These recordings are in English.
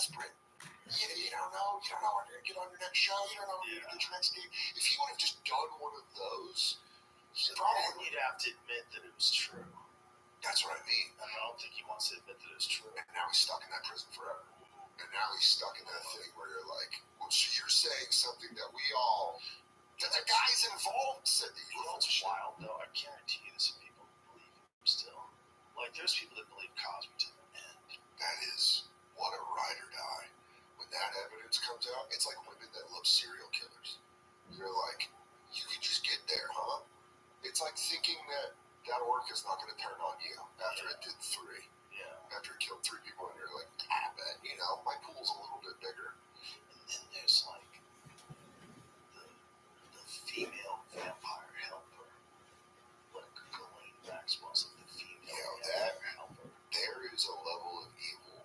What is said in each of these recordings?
desperate. You don't know when you're going to get on your next show. You don't know when you're going to get your next gig. If he would have just done one of those, you'd have to admit that it was true. That's what I mean. I don't think he wants to admit that it was true. And now he's stuck in that prison forever. And now he's stuck in that thing where you're like, well, so you're saying something that we all, that the guys involved said that you know, it's wild, though. I guarantee you there's some people who believe him still. Like, there's people that believe Cosby to the end. That is what a ride or die. When that evidence comes out, it's like women that love serial killers. You're like, you can just get there, huh? It's like thinking that orc is not going to turn on you after it did 3. Yeah. After it killed 3 people, and you're like, I bet, you know, my pool's a little bit bigger. And then there's like the female vampire helper, like Ghislaine Maxwell's like the female vampire helper. There is a level of evil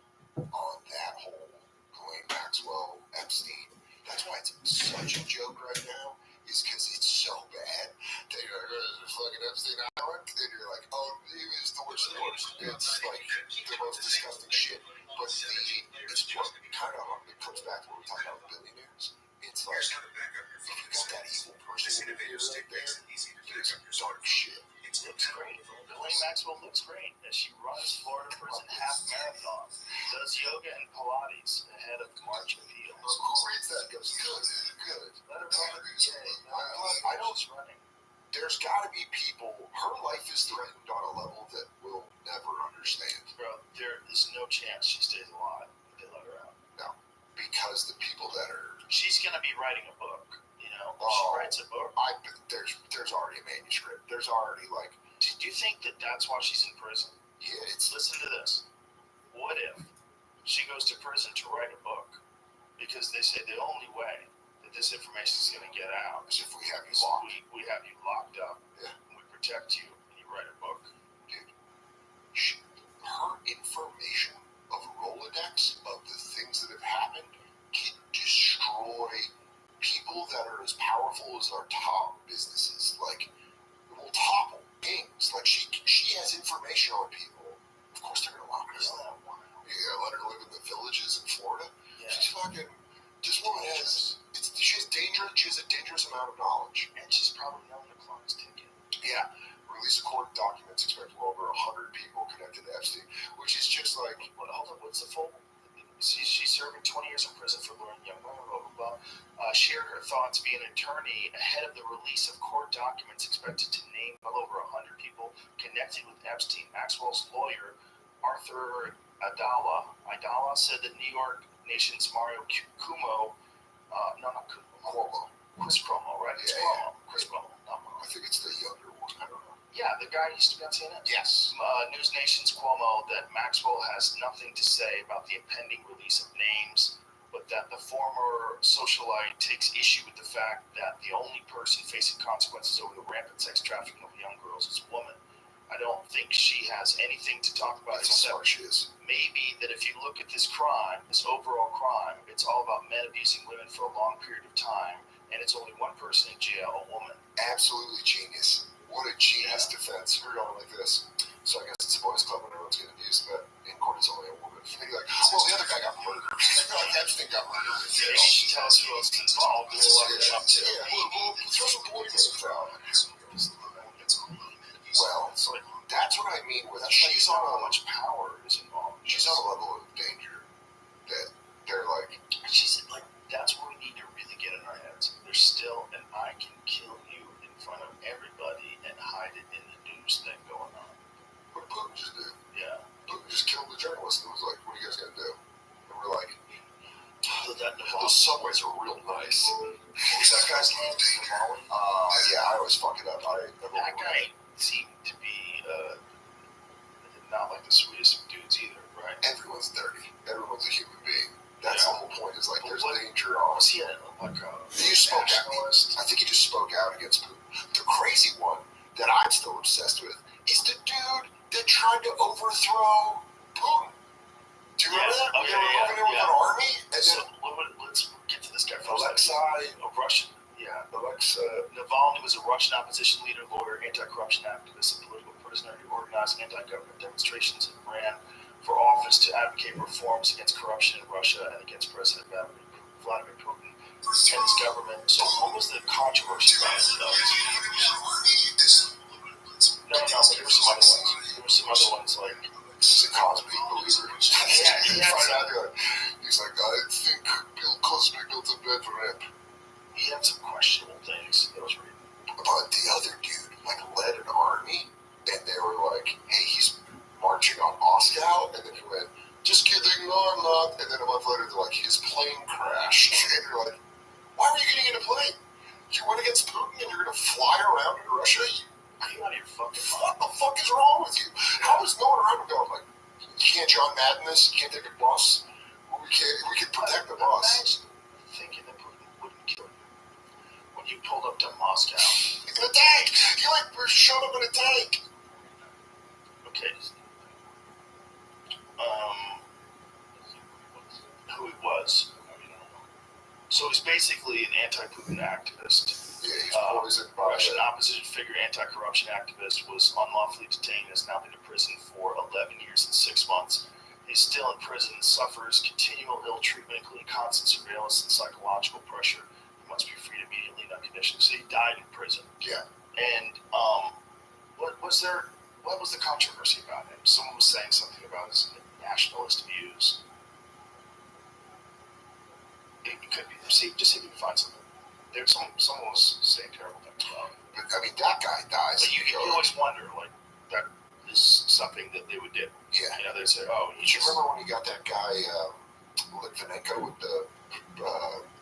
on that whole Ghislaine Maxwell Epstein. That's why it's such a joke right now. Is because it's so bad. They go to the fucking Epstein Island, and you're like, oh, it is the worst of the worst. It's like the most disgusting shit. But it's what kind of, it comes back to what we're talking about billionaires. It's like, if you got that evil person in here right there, there's some dark shit. It looks great. Ghislaine Maxwell looks great as she runs Florida Prison Half Marathon, does yoga and Pilates ahead of March appeals. Who reads that goes, good. Let her run. I know it's running. There's got to be people, her life is threatened on a level that we'll never understand. Bro, there is no chance she stays alive if they let her out. No, because the people that are... She's going to be writing a book, you know? If she writes a book. There's already a manuscript. There's already, like... Do you think that that's why she's in prison? Yeah, Listen to this. What if she goes to prison to write a book? Because they say the only way that this information is going to get out is if we have you locked. We have you locked up. Yeah. And we protect you, and you write a book. Dude, her information of Rolodex, of the things that have happened, can destroy people that are as powerful as our top businesses. Like, will topple things. Like, she has information on people. Of course they're going to lock her up. Yeah, let her live in the villages in Florida. Yeah. She's fucking... This woman has a dangerous amount of knowledge. And she's probably known the clock's ticking. Yeah. Release of court documents expect well over 100 people connected to Epstein, which is just like... Hold on, what's the full... She's serving 20 years in prison for luring young women, blah, blah, blah. Shared her thoughts via an attorney ahead of the release of court documents expected to name well over 100 people connected with Epstein. Maxwell's lawyer, Arthur Idala, said that New York Nation's Mario Cuomo, Chris Cuomo, right? It's Cuomo. Chris Cuomo, not Mario. I think it's the younger one. I don't know. Yeah, the guy used to be on CNN. Yes. News Nation's Cuomo that Maxwell has nothing to say about the impending release of names, but that the former socialite takes issue with the fact that the only person facing consequences over the rampant sex trafficking of young girls is a woman. I don't think she has anything to talk about except maybe that if you look at this crime, this overall crime, it's all about men abusing women for a long period of time, and it's only one person in jail, a woman. Absolutely genius. What a genius defense. We're going like this. So I guess it's a boys' club when everyone's getting abused, but in court it's only a woman. And you're like, well, the other guy got murdered. Like, Epstein got murdered. Yeah, she tells who else is involved. We'll lock it up too. Well, throw some boys in the crowd. Well, so that's what I mean with she's on how much power is involved. She's on a level of danger that they're like... She's like, that's what we need to really get in our heads. There's still an I can kill you in front of everybody and hide it in the news thing going on. What did Putin just do? Yeah. Putin just killed the journalist and was like, what are you guys going to do? And we're like, those subways are real nice. What was that guy's name? Yeah, I always fuck it up. That guy seemed to be not like the sweetest of dudes either, right? Everyone's dirty. Everyone's a human being. That's the whole point. Is like there's danger on. Was he like he just spoke out. I think he just spoke out against Putin. The crazy one that I'm still obsessed with is the dude that tried to overthrow Putin. Do you remember that? They were over there with an army. And so let's get to this guy first. Alexei, a Russian. Yeah, Navalny was a Russian opposition leader, lawyer, anti-corruption activist, and political prisoner who organized anti-government demonstrations and ran for office to advocate reforms against corruption in Russia and against President Vladimir Putin and his government. So what was the controversy about it? No, but there were some other ones. There were some other ones like He's a Cosby believer. he had some, He's like, I think Bill Cosby built a bad rep. he had some questionable things that I was reading. But the other dude, like, led an army, and they were like, hey, he's marching on Moscow, and then he went, just kidding, no, I'm not. And then a month later, they're like, his plane crashed. And you're like, why were you getting in a plane? You went against Putin, and you're going to fly around in Russia? Are you out of your fucking What mind? the fuck is wrong with you? How is no one around him going, like, you can't John Madden this, you can't take a bus? We can protect the bus. Imagine thinking that Putin wouldn't kill you when you pulled up to Moscow. In a tank! You like showed up in a tank! Okay. Who he was. So he's basically an anti-Putin activist. Yeah, he's poisoned by Russian opposition figure, anti-corruption activist, was unlawfully detained and has now been in prison for 11 years and 6 months. He's still in prison and suffers continual ill treatment, including constant surveillance and psychological pressure. He must be freed immediately in unconditionally. So he died in prison. Yeah. And what was the controversy about him? Someone was saying something about his nationalist views. It could be. Just see if you can find something. There's someone was saying terrible things about him. But, I mean, that guy dies. But you always wonder, like, that is something that they would do. Yeah. You know, they say, oh, Do you remember when you got that guy, Litvinenko, with the,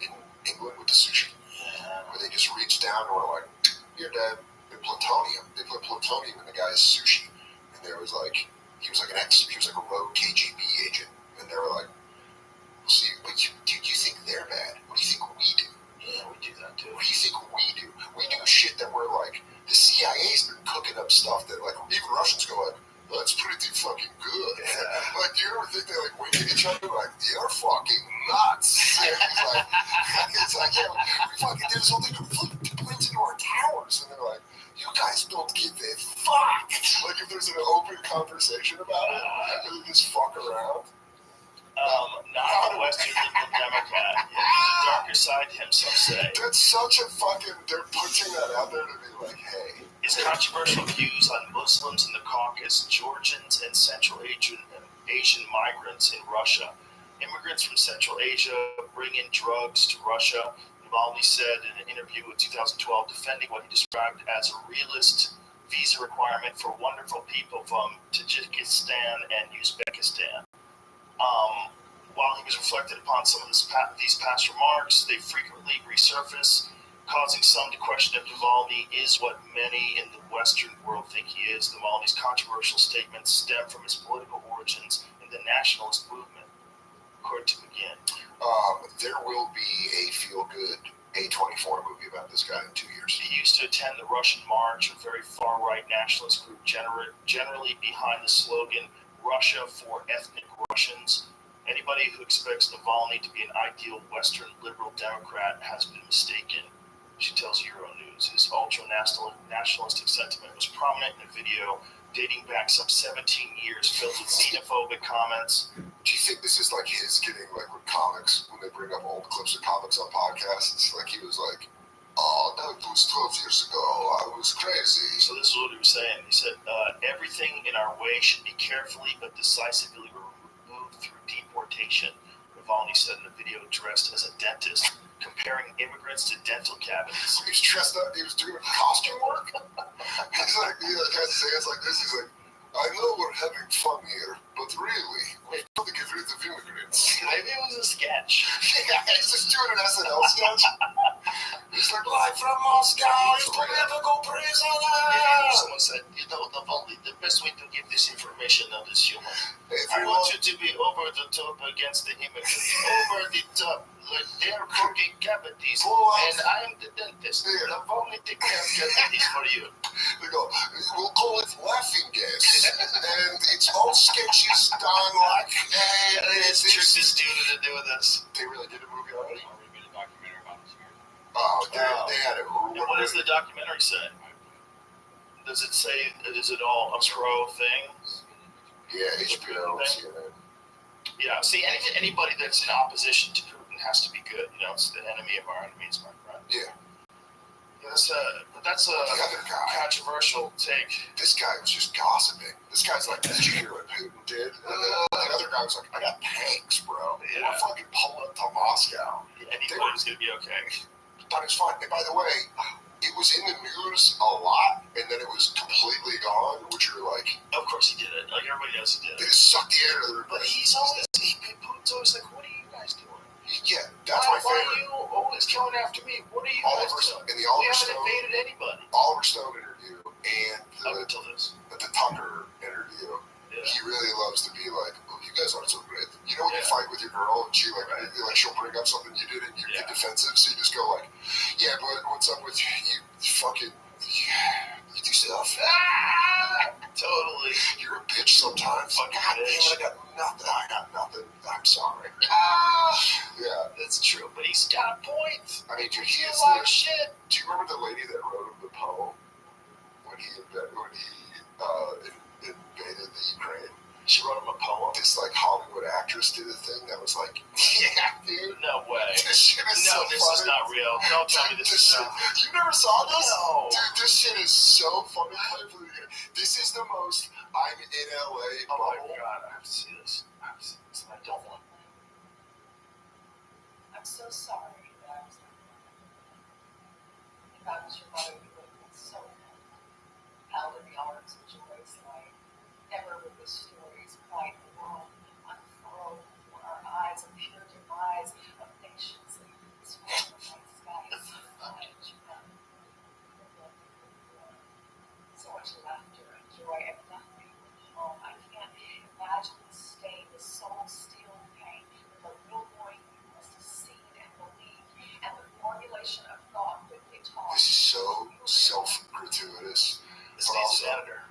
in England with the sushi? Yeah. Where they just reached down and were like, you're dead. They plutonium. They put plutonium in the guy's sushi. And there was like, he was like a rogue KGB agent. And they were like, see, but do you think they're bad? What do you think we do? Yeah, we do that too. What do you think we do? We do shit that we're like, the CIA's been cooking up stuff that, like, even Russians go like, that's pretty fucking good. Yeah. Like, do you ever think they, like, wink at each other like, you're fucking nuts? And it's like, yeah, we fucking did this whole thing. We flew planes into our towers. And they're like, you guys don't give a fuck. Like, if there's an open conversation about it, and they just fuck around. Not a Western liberal Democrat. The darker side to him, some say. That's such a fucking, they're putting that out there to be like, hey. His controversial views on Muslims in the Caucasus, Georgians, and Central Asian migrants in Russia. Immigrants from Central Asia bring in drugs to Russia. Navalny said in an interview in 2012, defending what he described as a realist visa requirement for wonderful people from Tajikistan and Uzbekistan. While he was reflected upon some of these past remarks, they frequently resurface, causing some to question if Navalny is what many in the Western world think he is. Navalny's controversial statements stem from his political origins in the nationalist movement, according to McGinn. There will be a feel-good A24 movie about this guy in 2 years. He used to attend the Russian March, a very far-right nationalist group generally behind the slogan, Russia for ethnic Russians. Anybody who expects Navalny to be an ideal Western liberal Democrat has been mistaken, she tells Euronews. His ultra-nationalistic sentiment was prominent in a video dating back some 17 years, filled with xenophobic comments. Do you think this is like his getting, like, with comics, when they bring up old clips of comics on podcasts? It's like he was like, oh, that was 12 years ago. I was crazy. So this is what he was saying. He said, everything in our way should be carefully but decisively removed through deportation. Navalny said in a video dressed as a dentist, comparing immigrants to dental cabinets. He was dressed up. He was doing costume work. He's like, he has his hands like this. He's like, I know we're having fun here, but really, we've got to get rid of immigrants. Maybe it was a sketch. Yeah, he's just doing an SNL sketch. He's like, live from Moscow, political prisoner. Someone said, Navalny, the best way to give this information out is human. I Everyone, want you to be over the top against the immigrants. Over the top. Like they're cooking cavities, and I'm the dentist. Yeah. Navalny take care of cavities for you. they go, we'll call it laughing gas. And it's all sketches done like, hey, Let's trick this dude into doing this. They really did a movie already? Already made a documentary about this here. Oh, they had it. And what does the documentary say? Does it say, is it all a pro thing? Yeah, HBO, CNN. Yeah, see, anybody that's in opposition to Putin has to be good. You know, it's the enemy of our enemies, my friend. Yeah. That's a the other guy, controversial take. This guy was just gossiping. This guy's like, did you hear what Putin did? And the other guy was like, I got tanks, bro. Yeah. We're fucking pulling up to Moscow. Anybody's going to be okay. Thought it was fine. And by the way, it was in the news a lot, and then it was completely gone, which you're like... Of course he did it. Like, everybody knows he did They it. just sucked the air out of their... But Putin's always like, what are you guys doing? Yeah, that's my Why favorite. are you always coming after me? What are you guys doing? In the We Oliver haven't Stone... invaded anybody. Oliver Stone interview and Up until this. the Tucker interview, he really loves to be like, oh, you guys aren't so great. You know when you fight with your girl and she like she'll bring up something you did and you get defensive, so you just go like, yeah, but what's up with you fucking, you do stuff. Totally. You're a bitch sometimes. Fucking God bitch. damn, I got nothing. I'm sorry. Yeah. That's true, but he's got a point. I mean, dude, He he is a lot of shit. Do you remember the lady that wrote him the poem when he invaded the Ukraine? She wrote him a poem. This like Hollywood actress did a thing that was like, yeah, dude. No way. This shit is so this funny. is not real. Don't tell me this is shit. real. You never saw this? No. Dude, this shit is so funny. This is the most I'm in LA Oh my bubble. god, I have to see this. I don't want to. I'm so sorry that I was not there. If I was your mother, you would have been so happy. Held in the arms of joyous light, ever with the stories quite the world unfurled before our eyes, a pure demise of nations and swarm of night skies. So much laughter and joy and nothing but home. I can't imagine the stain, the soul-stealing pain, the real boy you must have seen and believed, and the formulation of thought that they taught. This is so self-gratuitous. This needs an editor.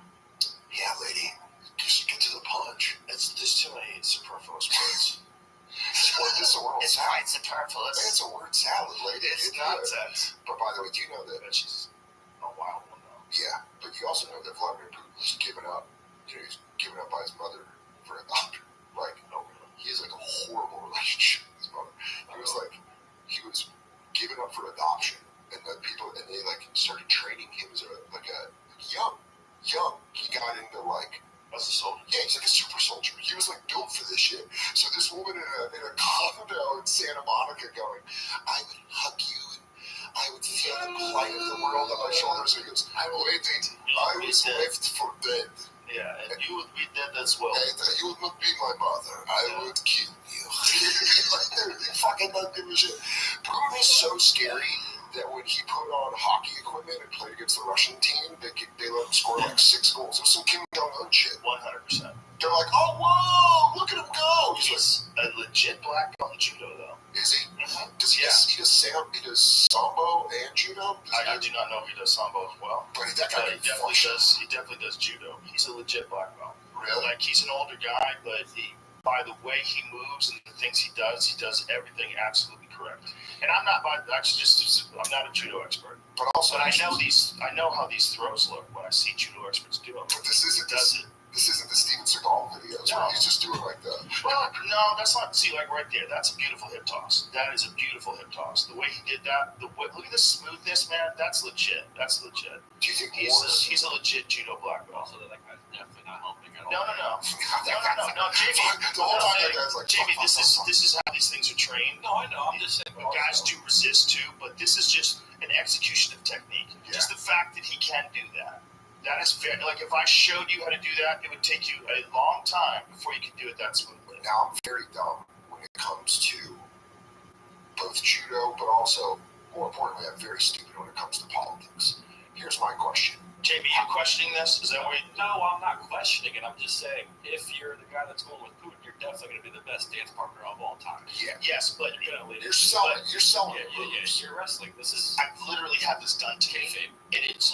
Yeah, lady, just get to the punch. There's too many superfluous words. It's a word It's salad. quite superfluous. It's a word salad, lady. It's nonsense. But by the way, do you know that? But she's a wild one, though. Yeah, but you also know that Vladimir Putin's given up. You know, he's given up by his mother for adoption. Like, he has like a horrible relationship with his mother. He was given up for adoption, and the people, and they like started training him as a young. He got into like. As a soldier. Yeah, he's like a super soldier. He was like built for this shit. So this woman in a condo in Santa Monica going, I would hug you and I would feel the plight of the world on my shoulders. And he goes, I was left for dead. Yeah, and you would be dead as well. And you would not be my mother. I would kill you. Like, dude, he fucking don't give a shit. Putin is so scary that when he put on hockey equipment and played against the Russian team, they let him score like 6 goals. It was some Kim Jong-un shit. 100%. They're like, oh, whoa, look at him go. He's a legit black belt in judo, though. Is he? Mm-hmm. Does he does sambo and judo? I do not know if he does sambo as well. But that guy He definitely does judo. He's a legit black belt. Really? Like, he's an older guy, but by the way he moves and the things he does everything absolutely correct. And I'm not a judo expert. But also, But I know how these throws look when I see judo experts do them. But this isn't the Steven Seagal videos No. where he's just doing like that. Well, no, that's not. See, like right there, that's a beautiful hip toss. That is a beautiful hip toss. The way he did that, look at the smoothness, man. That's legit. That's legit. Do you think He's a legit judo black belt. Also, that guy's definitely not helping at all. No, Jamie. The whole time that guy's like, Jamie, fuck. this is how these things are trained. No, I know. I'm just saying. Guys do resist too, but this is just an execution of technique. Yeah. Just the fact that he can do that. That is very, like, if I showed you how to do that, it would take you a long time before you could do it that smoothly. Now, I'm very dumb when it comes to both judo, but also, more importantly, I'm very stupid when it comes to politics. Here's my question. Jamie, you questioning this? Is that what you... No, I'm not questioning it. I'm just saying, if you're the guy that's going with Putin, you're definitely going to be the best dance partner of all time. Yeah. Yes, but You're selling Yeah, moves. you're wrestling. This is I've literally had this done to me. And it's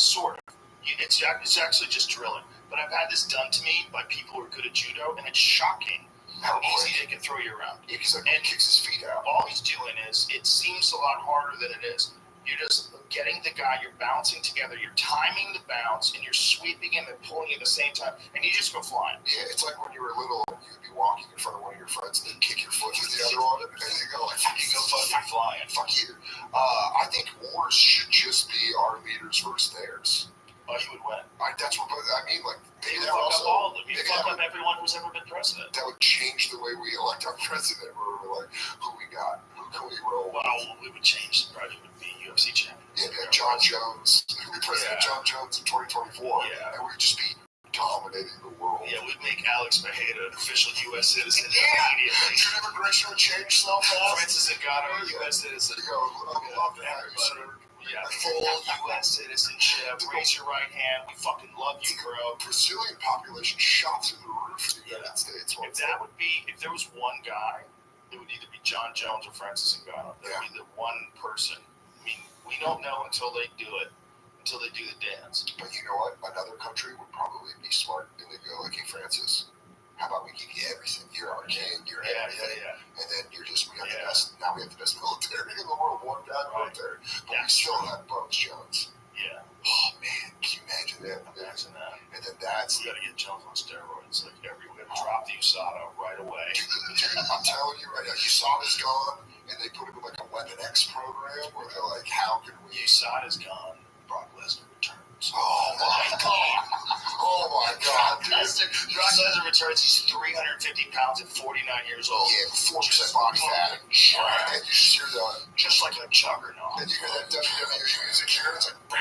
sort of. It's actually just drilling. But I've had this done to me by people who are good at judo, and it's shocking how easy they can throw you around. Yeah, because he kicks his feet out. All he's doing is, it seems a lot harder than it is. You just getting the guy, you're bouncing together, you're timing the bounce, and you're sweeping him and pulling at the same time, and you just go flying. Yeah, it's like when you were little, you'd be walking in front of one of your friends and then kick your foot with the other one, and you go like, You go fucking flying. fuck you. I think wars should just be our leaders versus theirs. Oh, you would win. That's what I mean. Like, maybe You that fuck also, up all of them. You maybe fuck that up everyone who's ever been president. that would change the way we elect our president. Where we're like, who we got? Who can we roll? Well, we would change. Probably would be UFC champion. Yeah, John Jones. President John Jones in 2024. Yeah. And we'd just be dominating the world. Yeah, we'd make Alex Mejia an official U.S. citizen Yeah. immediately. Your immigration would change so fast. Francis Ngannou, U.S. citizen. You go, I love that, sir. Yeah, full U.S. citizenship. Raise your right hand. We fucking love you, bro. Brazilian population shot through the roof in the United States. If there was one guy, it would either be John Jones or Francis Ngannou. That would be the one person. I mean, we don't know until they do it, until they do the dance. But you know what? Another country would probably be smart and they'd go, like, hey, Francis, how about we give you everything? You're our king, you're everything. And then we have the best, now we have the best military in the world, one guy military. But we still have Bones Jones. Yeah. Oh, man, can you imagine that? Imagine that. And then that's... We got to get Jones on steroids, like everywhere. Drop the USADA right away. Dude, I'm telling you right now, USADA's gone, and they put him in like a Weapon X program where they're like, how can we... USADA's gone. Brock Lesnar returns. Oh, my God. Oh, my God, dude. Brock Lesnar returns. He's 350 pounds at 49 years old. Yeah, 4% body fat. And you just hear just like a juggernaut. and you hear that WWE music here, it's like,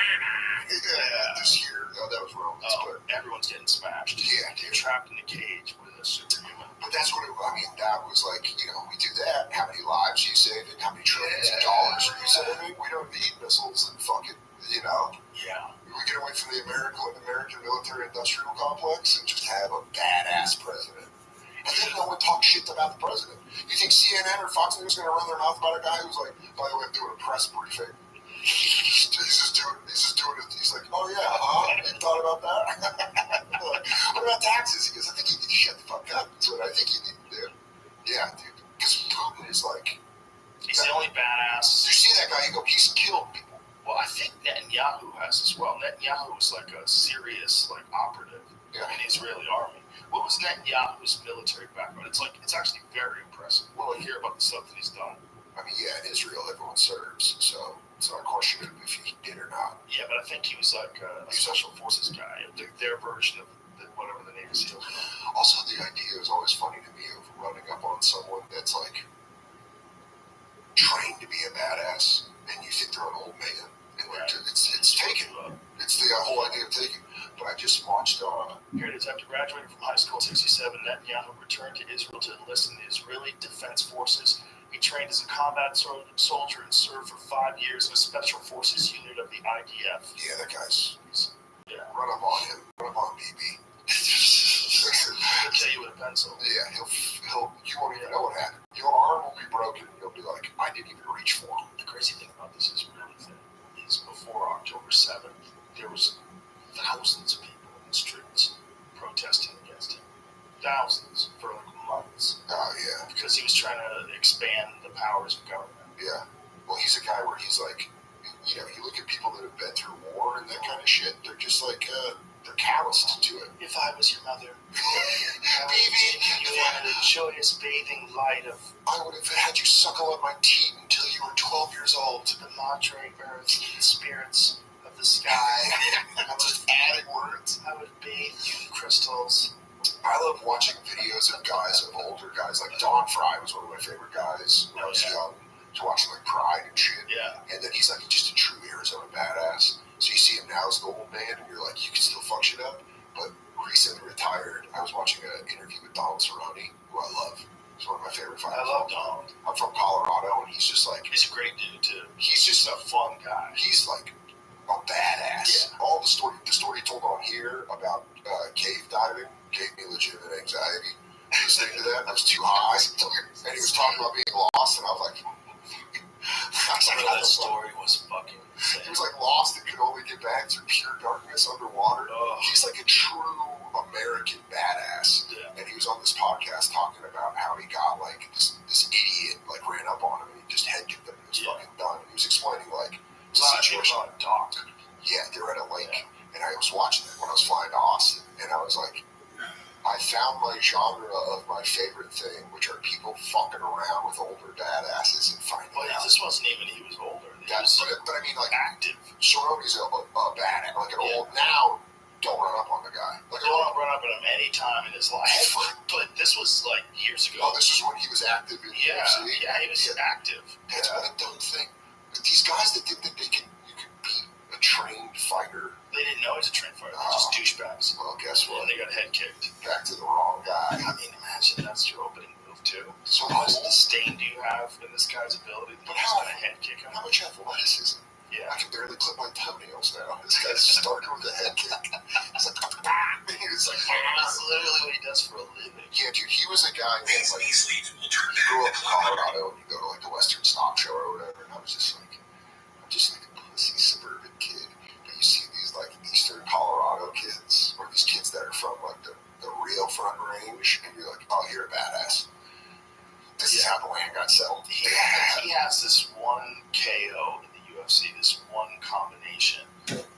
just hear, that was Romans, but everyone's getting smashed. yeah, You're dude. trapped in a cage with a superhuman. But that's what that was like, we do that. How many lives you saved and how many trillions of dollars are you saving? We don't need missiles and fucking, Yeah. we get away from the American military industrial complex and just have a badass president. And then no one talks shit about the president. You think CNN or Fox News is going to run their mouth about a guy who's like, by the way, I'm doing a press briefing. He's just doing it. He's like, oh yeah, you thought about that? Like, what about taxes? He goes, I think you need to shut the fuck up. That's what I think you need to do. Yeah, dude. Because Putin is like... He's the only badass. You see that guy, you go, he's killed people. Well, I think Netanyahu has as well. Netanyahu is like a serious operative in the Israeli army. What was Netanyahu's military background? It's actually very impressive. Well, I hear about the stuff that he's done. I mean, yeah, in Israel, everyone serves, so it's not a question of if he did or not. Yeah, but I think he was like a special forces guy, their version of whatever the Navy SEALs are. Also, the idea is always funny to me of running up on someone that's like trained to be a badass, and you think they're an old man, and it's taken. It's the whole idea of taking. But I just watched. Period of time to graduate from high school in '67. Netanyahu returned to Israel to enlist in the Israeli Defense Forces. He trained as a combat soldier and served for 5 years in a special forces unit of the IDF. Yeah, that guy's. Yeah. Run up on him. Run up on BB. He'll kill you with a pencil. Yeah, he'll. You won't even know what happened. Your arm will be broken. And you'll be like, I didn't even reach for him. The crazy thing about this is before October 7th, there was thousands of people in the streets protesting against him. Thousands for months. Oh yeah. Because he was trying to expand the powers of government. Yeah. Well, he's a guy where he's like, you look at people that have been through war and that kind of shit. They're just like, they're calloused to it. If I was your mother, baby, you wanted a joyous bathing light of. I would have had you suckle on my teat until you were 12 years old. The madre earth and spirits of the sky. I'm just adding words. I would bathe you in crystals. I love watching videos of older guys, like Don Fry was one of my favorite guys when I was young, to watch like Pride and shit. Yeah. And then he's like just a true Arizona badass. So you see him now as an old man, and you're like, you can still fuck shit up. But recently retired, I was watching an interview with Donald Cerrone, who I love. He's one of my favorite fighters. I love Donald. I'm from Colorado, and he's just like... He's a great dude, too. He's just a fun guy. He's like a badass. Yeah. All the story he told on here about cave diving gave me legitimate anxiety. Listening to that, I was too high. And he was talking about being lost, and I was like... that story was fucking insane. He was like lost and could only get back through pure darkness underwater. He's like a true American badass. Yeah. And he was on this podcast talking about how he got like this idiot like ran up on him and he just head kicked him and he was fucking done. And he was explaining like the situation. fucking around with older badasses and finding Well, out. this wasn't even he was older. But I mean, like, active. Cerrone's a badass, like an old now. Don't run up on the guy. Like, Don't run up on him any time in his life. But this was like years ago. Oh, this is when he was active in UFC? Yeah, he was active. That's what I don't think. But these guys that think that you can beat a trained fighter. They didn't know he was a trained fighter. They're just douchebags. Well, guess what? And they got head kicked. Back to the wrong guy. I mean, imagine that's your opening move too. So how much disdain do you have in this guy's ability? But how? Head kick him? How much athleticism? Yeah. I can barely clip my toenails now. This guy's starting with a head kick. He's like, that's literally what he does for a living. Yeah, dude, he was a guy that, like, you grew up in Colorado and you go to, like, the Western Stock Show or whatever, and I'm just like a pussy suburban kid. But you see these, like, Eastern Colorado kids, or these kids that are from, like, the real Front Range, and you're like, oh, you're a badass. This is how the land got settled. He has this one KO in the UFC, this one combination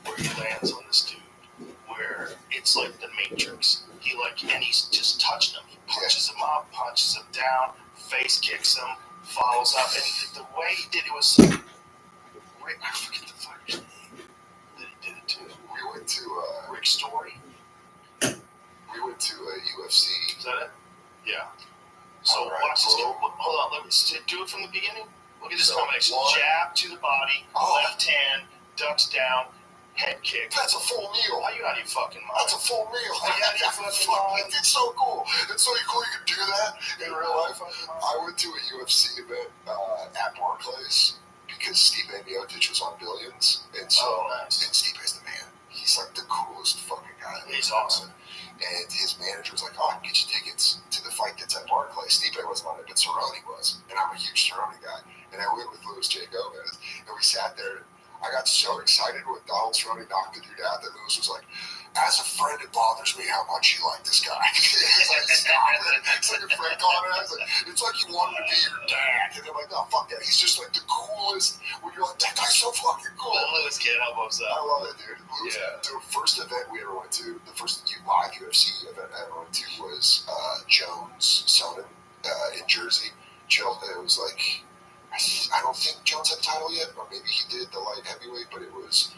where he lands on this dude where it's like the Matrix. And he's just touching him. He punches him up, punches him down, face kicks him, follows up, and the way he did it was I forget the fighter's name that he did it to. We went to Rick Story. We went to a UFC. Is that it? Yeah. So watch this. Hold on. Let's do it from the beginning. Look at this combination. Jab to the body, left hand, ducks down, head kick. That's a full meal. Are you out of your fucking mind? That's a full meal. Are you out of your fucking mind? It's so cool. It's so cool you can do that in real life. I went to a UFC event at Barclays because Steve Miocic was on Billions. And so, and Steve is the man. He's like the coolest fucking guy. He's awesome. And his manager was like, oh, I can get you tickets to the fight that's at Barclays. Stipe wasn't on it, but Cerrone was. And I'm a huge Cerrone guy. And I went with Louis J. Gomez. And we sat there. I got so excited when Donald Cerrone knocked the dude out that Louis was like, as a friend, it bothers me how much you like this guy. He's like, stop it. It's like a friend calling out. It's like you want him to be your dad. And they're like, no, fuck that. He's just like the coolest. When you're like, that guy's so fucking cool. Louis can't elbows up. I love that dude. Louis, the first event we ever went to, the first live UFC event I ever went to was Jones Sonnen in Jersey. It was like, I don't think Jones had the title yet, or maybe he did the light heavyweight, but it was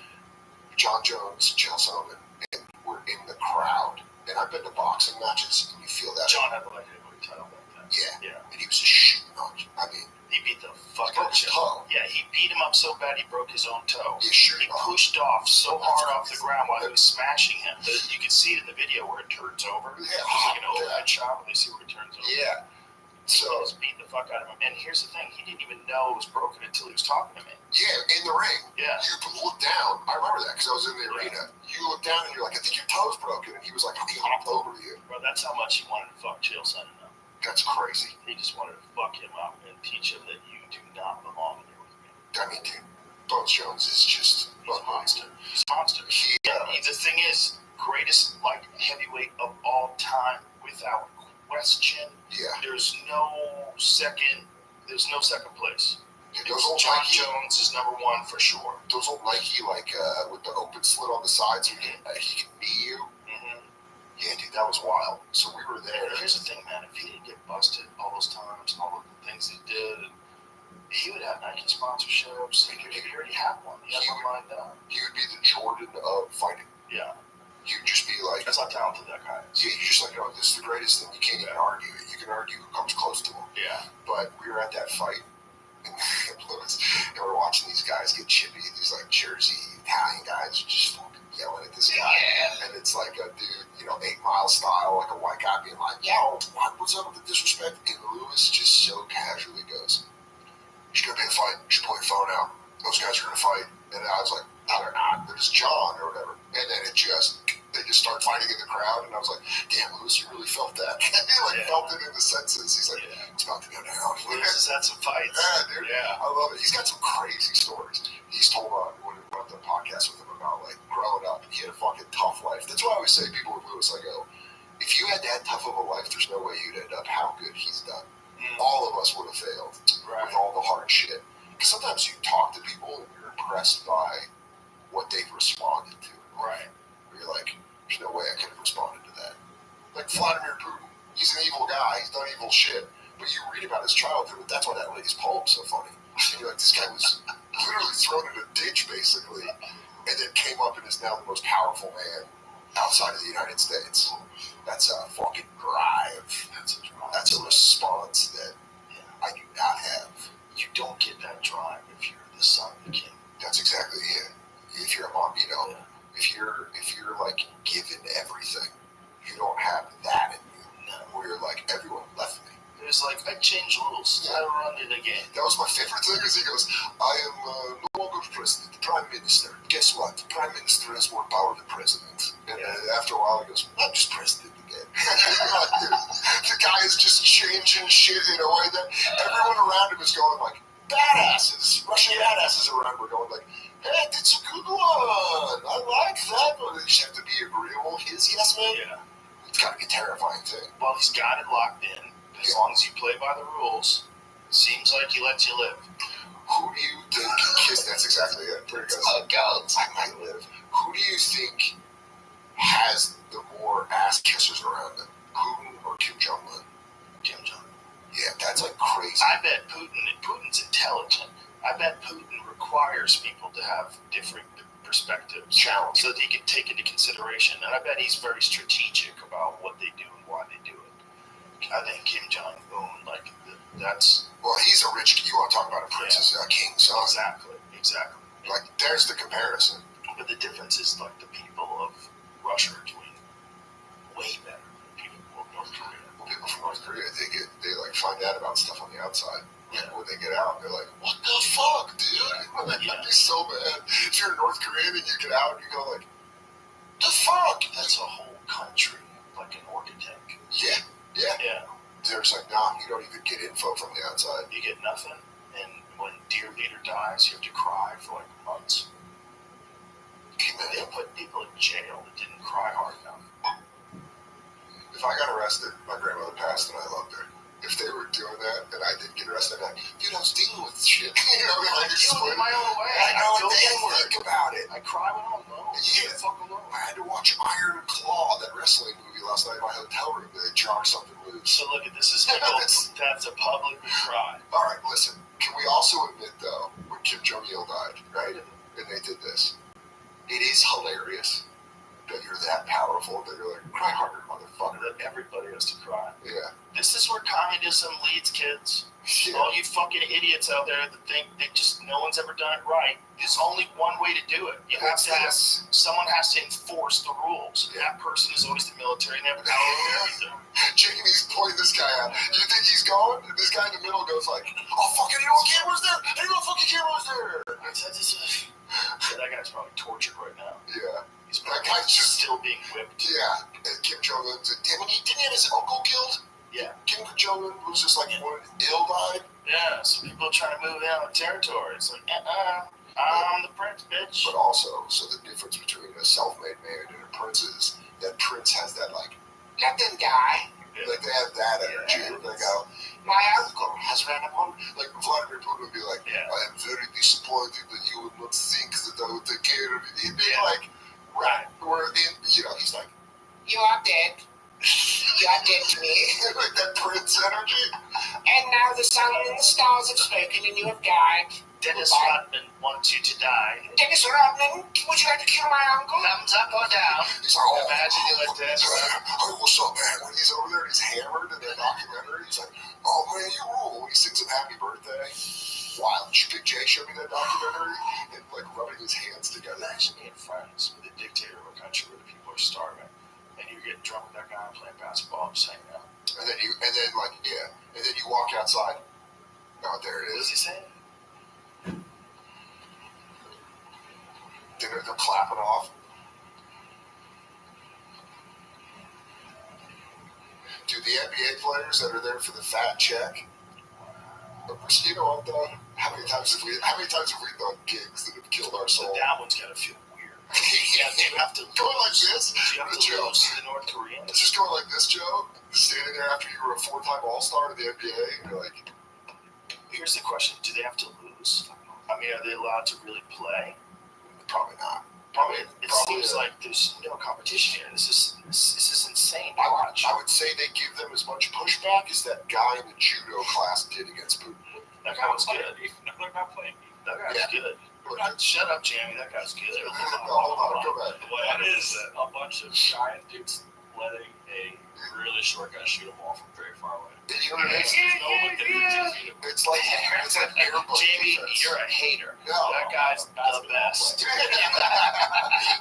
John Jones, Chael Sonnen, and we're in the crowd. And I've been to boxing matches, and you feel that. John had the light heavyweight title back then. Yeah. And he was just shooting on you. I mean, he beat the fuck out of his toe. Yeah, he beat him up so bad he broke his own toe. Yeah, sure. He pushed off so hard off the ground while he was smashing him that you can see it in the video where it turns over. Yeah. It's like an overhead shot where they see where it turns over. Yeah. So he was beating the fuck out of him. And here's the thing, he didn't even know it was broken until he was talking to me. Yeah, in the ring. Yeah. You look down. I remember that because I was in the arena. You look down and you're like, I think your toe's broken. And he was like, he hopped over to you. Bro, that's how much he wanted to fuck Chael Sonnen up. That's crazy. He just wanted to fuck him up and teach him that you do not belong in there with me. I mean, dude, Bones Jones is just a monster. He's a monster. The thing is, greatest light heavyweight of all time without question. Yeah. There's no second place. Yeah, those old John Nike, Jones is number one for sure. Those old Nike, like with the open slit on the sides, he can knee you. Mm-hmm. Yeah, dude, that was wild. So we were there. Here's the thing, man. If he didn't get busted all those times, all of the things he did, he would have Nike sponsorships. He already had one. He had one lined up. He would be the Jordan of fighting. Yeah. You'd just be like, that's how talented that guy is. Yeah, you're just like, oh, this is the greatest thing. You can't even argue it. You can argue who comes close to him. Yeah. But we were at that fight, and we're watching these guys get chippy. These like Jersey Italian guys are just fucking yelling at this guy. Yeah. And it's like a dude, 8 Mile style, like a white guy being like, yo, what's up with the disrespect? And Lewis just so casually goes, you should go pay the fight. You should pull your phone out. Those guys are going to fight. And I was like, no, they're not. They're just John or whatever. And then they just start fighting in the crowd. And I was like, damn, Lewis, you really felt that. He felt it in the senses. He's like, it's about to go down. Lewis has had some fights. Yeah, dude. Yeah. I love it. He's got some crazy stories. He's told on the podcast with him about like growing up. He had a fucking tough life. That's why I always say to people with Lewis, I go, if you had that tough of a life, there's no way you'd end up how good he's done. All of us would have failed with all the hard shit. Because sometimes you talk to people and you're impressed by what they've responded to. Right. You're like, there's no way I could have responded to that. Like Vladimir Putin. He's an evil guy. He's done evil shit. But you read about his childhood, that's why that lady's poem's so funny. And you're like, this guy was literally thrown in a ditch, basically, and then came up and is now the most powerful man outside of the United States. That's a fucking drive. That's a response that I do not have. You don't get that drive if you're the son of the king. That's exactly it. If you're a mom, if you're like given everything, you don't have that in you. No. Where you're like, everyone left me. It's like, I changed rules. I run it again. That was my favorite thing, is he goes, I am no longer president, prime minister. Guess what? The prime minister has more power than president. And after a while, he goes, I'm just president again. The guy is just changing shit in a way that everyone around him is going like, badasses. Russian badasses around were going like, hey, that's a good one. I like that one. You just have to be agreeable. His yes man? Yeah. It's got to be a terrifying thing. Well, he's got it locked in. As long as you play by the rules, it seems like he lets you live. Who do you think that's exactly it. Pretty good. I might live. Who do you think has the more ass kissers around them? Putin or Kim Jong-un? Kim Jong. Yeah, that's like crazy. I bet Putin's intelligent. I bet Putin requires people to have different perspectives, Challenge. so that he can take into consideration. And I bet he's very strategic about what they do and why they do it. I think Kim Jong-un, like, that's... Well, he's a rich... You want to talk about a princess, a king's son. Exactly. Like, there's the comparison. But the difference is, like, the people of Russia are doing way better than people of North Korea. Well, people from North Korea, they like find out about stuff on the outside. And when they get out, they're like, what the fuck, dude? I'd be so mad. If you're a North Korean and you get out and you go like, the fuck? That's a whole country, like an organ tank. Yeah. There's like, nah, you don't even get info from the outside. You get nothing, and when dear leader dies, you have to cry for like months. They put people in jail that didn't cry hard enough. If I got arrested, my grandmother passed and I loved her. If they were doing that and I didn't get arrested, I'd be like, dude, I was dealing with shit. You know, I deal with it my own way. I know, feel they inward. think about it. I cry when I'm alone. Yeah. Fuck alone. I had to watch Iron Claw, that wrestling movie, last night in my hotel room. They jarred something loose. So look at this is people. That's a public cry. All right, listen. Can we also admit, though, when Kim Jong-il died, right, and they did this, it is hilarious that you're that powerful that you're like, cry harder, motherfucker. That everybody has to cry. Yeah. This is where communism leads, kids. All you fucking idiots out there that think that just no one's ever done it right. There's only one way to do it. You have to have someone has to enforce the rules. That person is always the military and they have power over everything. Jamie's pointing this guy out. You think he's going? And this guy in the middle goes like, oh, fuck it, I didn't know a camera was there. I didn't know a fucking camera was there. That guy's probably tortured right now. Yeah. He's That guy's just still being whipped. Yeah. And Kim Jong-un said, damn it, didn't he have his uncle killed? Yeah. Kim Jong-un was just like, when ill died. Yeah, so people are trying to move down the territory. It's like, I'm the prince, bitch. But also, so the difference between a self-made man and a prince is that prince has that, like, let them die. Yeah. Like, they have that energy. Yeah. They go, my uncle has ran upon... Like, Vladimir Putin would be like, Yeah. I am very disappointed that you would not think that I would take care of it. He'd be like, Right. We're in, you know, he's like, You are dead. You are dead to me. like that prince energy. And now the sun and the stars have spoken and you have died. Dennis Goodbye. Rodman wants you to die. Dennis Rodman, would you like to kill my uncle? Thumbs up or down. He's like, oh, Imagine you like that. Oh, what's up, man? When he's over there and he's hammered in that documentary, he's like, oh, man, you rule. When he sings him happy birthday. Wild. Big J showed me that documentary and, like, rubbing his hands together. Imagine being friends with a dictator of a country where the people are starving, and you're getting drunk with that guy and playing basketball, just hanging out. And then you walk outside. Oh, there it What is is. he saying? They're clapping off. Dude, the NBA players that are there for the fat check. You know what, though? How many times have we done gigs that have killed our soul? That one's gotta feel weird. Yeah, You have to going like this. You have to Joe. lose to the North Koreans. It's just going like this, Joe. Standing there after you were a 4-time All-Star in the NBA, and you're like, Here's the question: do they have to lose? I mean, are they allowed to really play? probably not. It seems like there's no competition here. This is insane to I watch. would say they give them as much pushback as that guy in the judo class did against Putin. That guy was good. They're not playing. That guy was good. Shut up, Jamie. That guy's good. Hold on, go back. What is a bunch of giant dudes letting a really short guy shoot a ball from very far away? You know what it is? No one can do it. It's like airball Jamie, defense. you're a hater. No. That guy's the best.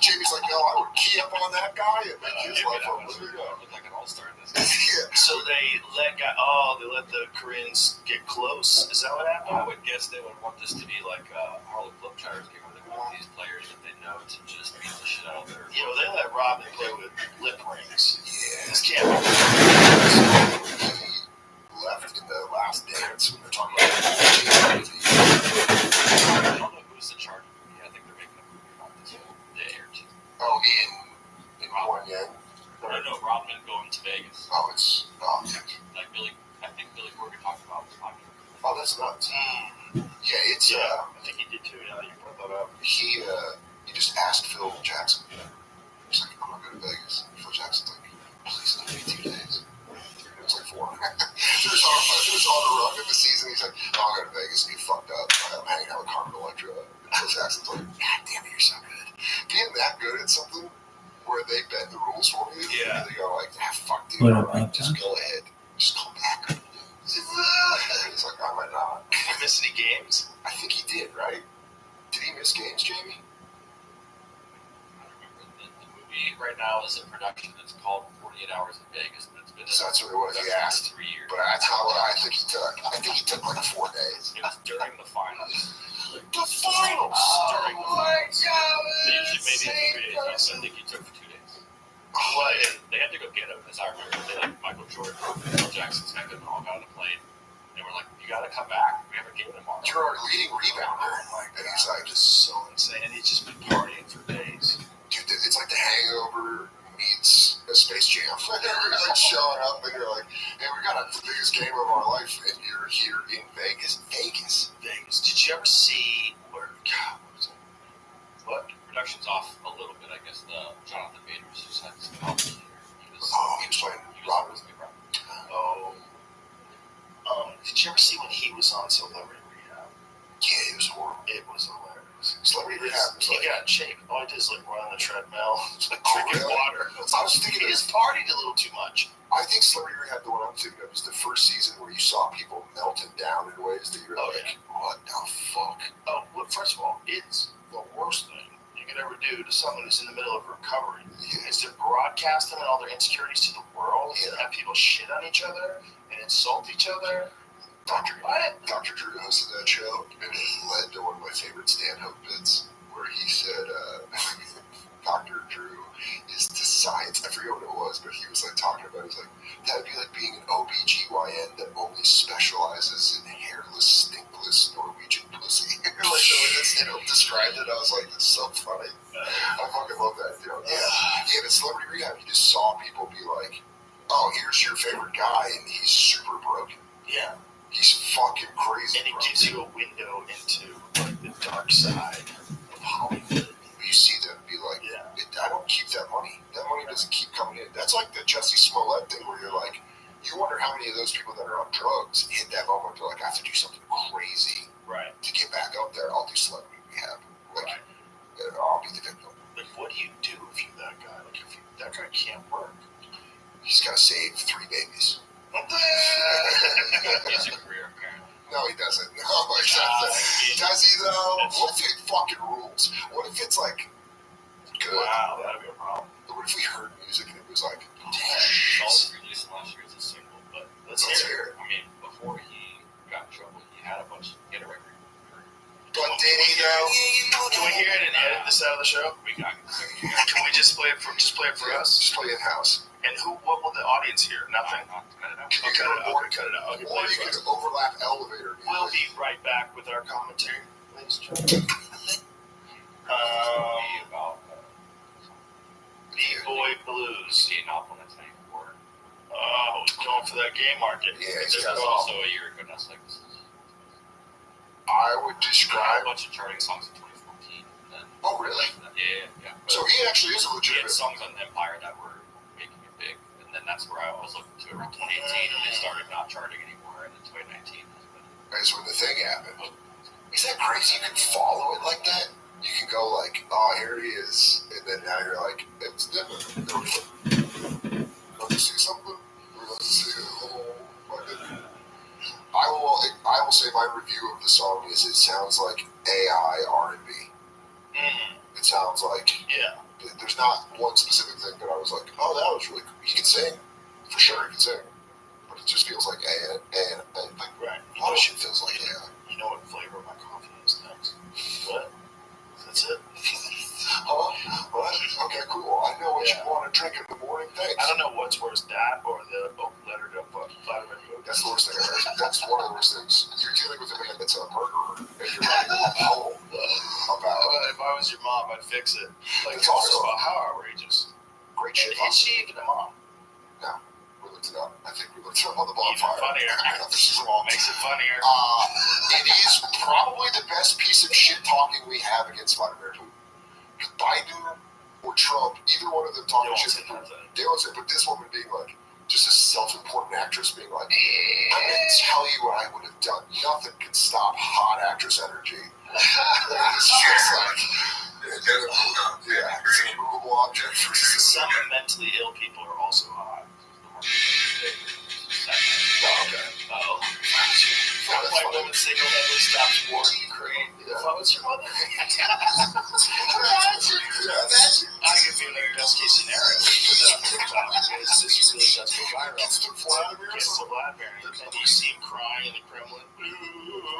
Jamie's like, no, I would key up on that guy and make his life a Look like an all-star in this. Yeah. So they let the Koreans get close. Is that what I happened? would guess they would want this to be like a Harlem Globetrotters game where they want these players that they know to just beat the shit out of their. You know, they let Robin play with lip rings. Yeah. This can't be. He left in the last dance when they're talking about I don't know who's in charge of the movie. I think they're making a movie about this whole day or two. Oh, in Pyongyang. No, Rodman going to Vegas. Oh, it's Like I think Billy Corgan talked about this podcast. oh, that's nuts. Yeah, it's I think he did too. Now that you brought that up. he just asked Phil Jackson. He's like, I'm gonna go to Vegas. Phil Jackson's like, please let me 2 days. It was like 4. It was on the run of the season. He's like, oh, I'm going to Vegas and get fucked up. I'm hanging out with Carmen Electra. And Phil Jackson's like, God damn it, you're so good. Being that good at something where they bend the rules for me, Yeah. they go like, fuck, dude. What All about right, just that? go ahead. Just come back. He's like, I might not. Did he miss any games? I think he did, right? Did he miss games, Jamie? I remember the movie right now is in production. It's called 48 Hours in Vegas. And it's been So that's what it was. He asked. 3 years. But that's how I think he took. I think he took like 4 days. It was during the finals. The finals! During the finals. They usually made it 3 days. I think he took 2 days. Well, they had to go get him, as I remember. They like Michael Jordan, Phil Jackson, Snap, and all got on the plane. They were like, "You got to come back. We have a game tomorrow." You're our leading rebounder. And he's like, Just so insane. And he's just been partying for days. dude, it's like The Hangover meets a Space Jam. You're like showing up and you're like, hey, we got the biggest game of our life, and you're here in Vegas. Vegas. Did you ever see where? God, what was it? What? Production's off a little bit, I guess. Jonathan Bader's just had some help here. He was playing Robert. Oh. Did you ever see when he was on Celebrity Rehab? Yeah, it was horrible. It was hilarious. Celebrity Rehab was He like, got in shape. All he did is like run on the treadmill, like Oh, drinking really? water. I was thinking He of, just partied a little too much. I think Celebrity Rehab, the one I'm thinking of, is the first season where you saw people melting down in ways that you're Oh, like, what the fuck? Oh, well, first of all, it's the worst thing you could ever do to someone who's in the middle of recovery. Yeah. Is to broadcast them and all their insecurities to the world Yeah. and have people shit on each other and insult each other. Dr. Drew hosted that show, and it led to one of my favorite stand-up bits where he said, Dr. Drew is to science. I forget what it was, but he was like talking about it. He's like, that'd be like being an OBGYN that only specializes in hairless, stinkless Norwegian pussy. Like the way that stand-up described it, I was like, that's so funny. I fucking love that. You know? Yeah, but Celebrity Rehab, you just saw people be like, oh, here's your favorite guy, and he's super broken. Yeah. He's fucking crazy. And it gives you a window into like the dark side of Hollywood. You see them be like, Yeah. I don't keep that money. That money doesn't keep coming in. That's like the Jussie Smollett thing where you're like, you wonder how many of those people that are on drugs hit that moment. They're like, I have to do something crazy Right. to get back up there. I'll do Celebrity Rehab. Like, Right. I'll be the victim. Like, what do you do if you're that guy? Like, if that guy can't work. He's got to save 3 babies. He's a career, apparently. No, he doesn't. No, he doesn't. Does he, though? What if it fucking rules? What if it's like good? Wow, that'd be a problem. What if we heard music and it was like, All damn, he released last year is a single, but Let's let's hear it. hear it. I mean, before he got in trouble, he had a bunch of get a record. But did he, though? Can we hear it and edit this out of the show? We got Can we just play it for us? Just play in-house. And what will the audience hear? Nothing. not cut it out. You I'll can cut it out. record Cut it out. Okay, Or play it you for can us. overlap elevator music. We'll be right back with our commentary. Ladies and gentlemen. About B-Boy Blues. being up on the tank for. Oh, going for that game market. Yeah, This he's was got also a year ago. That's like this is. I would I had describe. a bunch of charting songs in 2014. And then Oh, really? Yeah. So he actually is a He had legitimate. songs on Empire that were making it big, and then that's where I was looking to around 2018, and they started not charting anymore, and then 2019. That's when the thing happened. Is that crazy? You can follow it like that? You can go like, oh, here he is, and then now you're like, it's different. Don't you see something? Let's see a little fucking. I will say my review of the song is it sounds like AI R&B. It sounds like there's not one specific thing that I was like, oh, that was really cool. He can sing, for sure he can sing, but it just feels like AI. And like Right. a lot of shit feels like AI. You know what flavor my coffee is next? What? That's it? What? Okay, cool. I know what you want to drink in the morning. Thanks. I don't know what's worse, that or the open letter to Vladimir Putin. That's the worst thing I heard. That's one of the worst things. You're dealing with a man that's a murderer, and you're writing a poem about. If I was your mom, I'd fix it. Like, It's also how outrageous. great shit. Is she even a mom? No, we looked it up. I think we looked it up on the Even bonfire. funnier. This is wrong. Makes it funnier. It is probably the best piece of shit talking we have against Vladimir Putin. Because Biden or Trump, either one of them talking shit. They won't say, but this woman being like, just a self-important actress being like, I'm going to tell you what I would have done. Nothing can stop hot actress energy. It's just like, it's an immovable object. Some mentally ill people are also hot. Oh. White woman single-handedly stops war in Ukraine. If I was your mother. Imagine. I could be like best case scenario. Put that on TikTok because this really does go viral. Gets to Vladimir. And you see him crying in the Kremlin.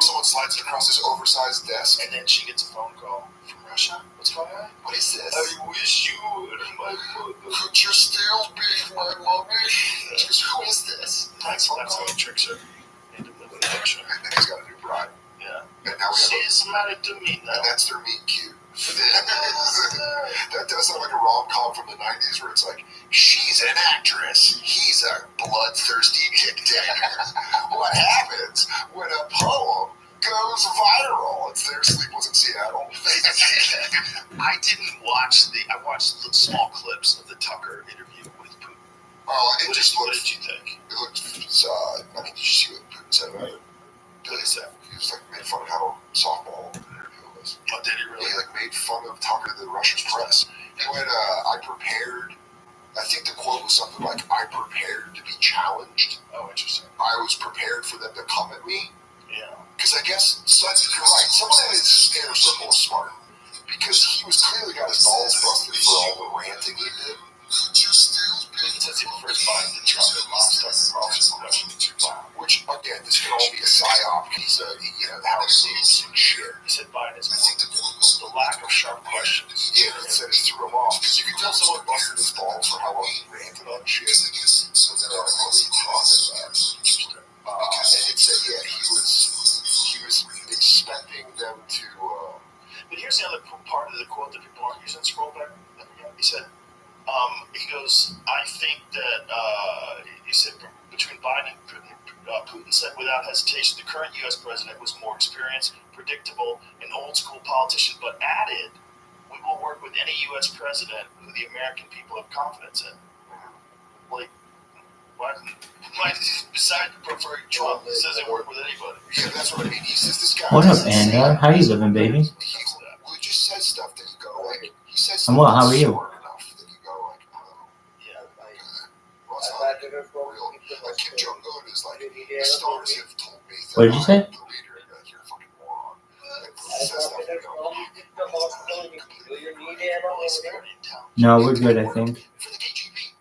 Someone slides it across his oversized desk. And then she gets a phone call from Russia. What's going on? What is this? I wish you would. Could you still be my mommy? Just who is this? That's how he tricks her into moving to Russia. And then he's got a new bride. Yeah. And now we have She's married to me now. and that's their meet cute. That does sound like a rom-com from the 90s where it's like, she's an actress, he's a bloodthirsty dictator. What happens when a poem goes viral? It's Their Sleep Was in Seattle. I watched small clips of the Tucker interview with Putin. Oh, it What just did looked, you think? it looked, I mean, did you see what Putin said about it? What is that? He was like, made fun of how softball the interview was. Oh, did he really? He like made fun of Tucker to the Russian press. He went, I prepared, I think the quote was something like, I prepared to be challenged. Oh, interesting. I was prepared for them to come at me. Yeah. Because I guess, you're right, someone in his inner circle was smart. Because he was clearly got his balls busted for all the ranting he did. Putin says he prefers Biden to Trump and mom started crossing Russian. Which, again, this can all be a psyop. He's a, how he moves and shit. He said Biden is more the lack of sharp questions. Yeah, it said it threw him off. Because you can tell someone busted his balls for how long he ranted on shit. So then they're like, what's he talking about? And it said, yeah, he was expecting them to, But here's the other part of the quote that people aren't using. Scroll back. He said, he goes, I think that, he said, between Biden and Putin, Putin said without hesitation, the current U.S. president was more experienced, predictable, an old-school politician, but added, we will work with any U.S. president who the American people have confidence in. Like, why besides preferring Trump, he says they work with anybody. yeah, that's what I mean. He says this guy. What up, Andar? How you living, baby? He just says stuff that you go like. He says I'm stuff well, how are that's you? smart enough that you go like, oh, Yeah. well, it's not real. Like Kim Jong Un is like, the stars have told me that What did you say? I'm the leader, and like, you're a fucking moron. And he says stuff and you go, No, we're good, I think. for the KGB,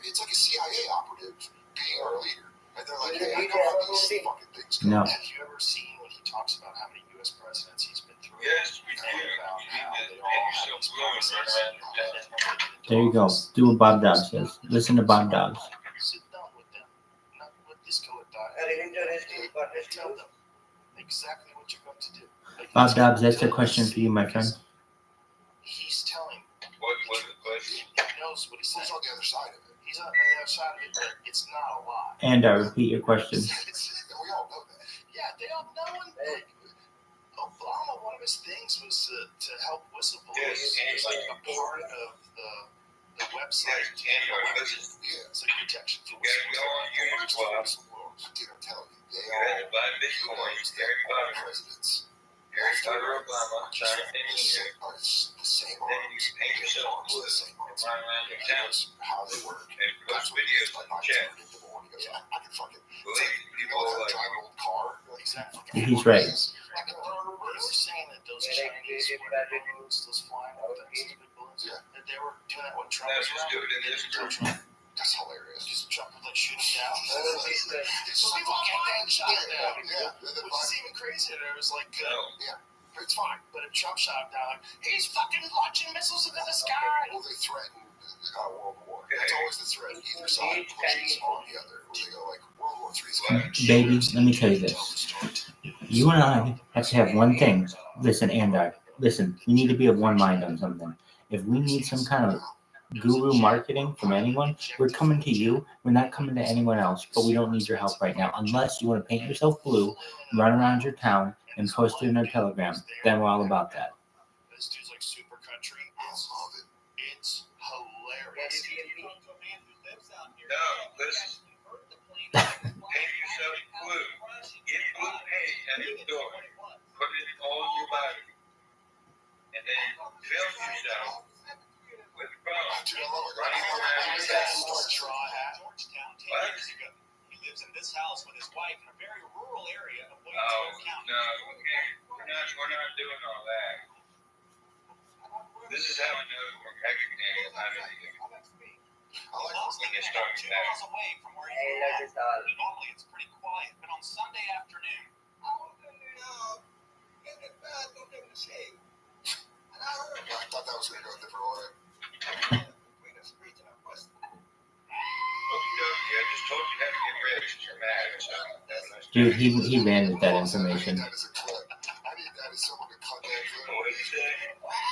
it's like a CIA operative being our leader, and they're like, hey, I know how these fucking things go. No. Have you ever seen when he talks about how many U.S. presidents he's been through? Yes, we do. About how they all have these policies. There you go. Do what Bob Dobbs says. Listen to Bob Dobbs. Sit down with them. Not with this colored and tell them exactly what you're going to do. Like, Bob Dobbs, that's a question for you, my friend. He's telling. What was the question? He knows what he's saying. He's on the other side of it. He's on the other side of it, but it's not a lie. Andar, repeat your question. And we all know that. Yeah, they all know. And Obama one of his things was to help whistleblowers. Yes, It was like a part of the website. It's like protection for whistleblowers. Dude, I'm telling you, they You had all to buy Bitcoin. Everybody, presidents. Obama, China, and The here. same Then you arms. paint yourself The blue same and arms. run around your town That's how they work. and post videos in the chat. I can fucking Believe me, people are like, drive an old car. Exactly. He's right. I can throw it They were saying that those Chinese weather balloons, those flying things, those big balloons, that they were doing that when Trump now was just do around. it in this group. That's hilarious. Just Trump would like shoot him down. It's So people fucking shot him down. Yeah, Which is even crazier. It was like, No. it's fine. But if Trump shot him down, like, he's fucking launching missiles into the sky. well, they threaten World War. That's always the threat. Either side pushes on the other. Where they go like World War III. Baby, let me tell you this. You and I have to have one thing. Listen, Andar, listen, we need to be of one mind on something. If we need some kind of guru marketing from anyone, we're coming to you. We're not coming to anyone else, but we don't need your help right now. Unless you want to paint yourself blue, run around your town, and post it in our Telegram. Then we're all about that. This dude's like super country. I love it. It's hilarious. No, listen. Paint yourself blue. Get blue paint at your door. Put it on your body. And then film yourself with a phone. Dude, I love it. Running around your town. Straw hat. Georgetown 10 What? years ago. He lives in this house with his wife in a very rural area of Oh, Williamsburg County. no, okay. We're not doing all that. This is how I know we're recognize how to do it. I like House when is they start 2 that. miles away from where he's at. Normally it's pretty quiet, but on Sunday afternoon, I thought that was going to go a different way. Okey-dokey, I just told you how to get ready. It's dramatic. Dude, he ran with that information. That is a clip. I need that as someone to cut that clip. What did you say?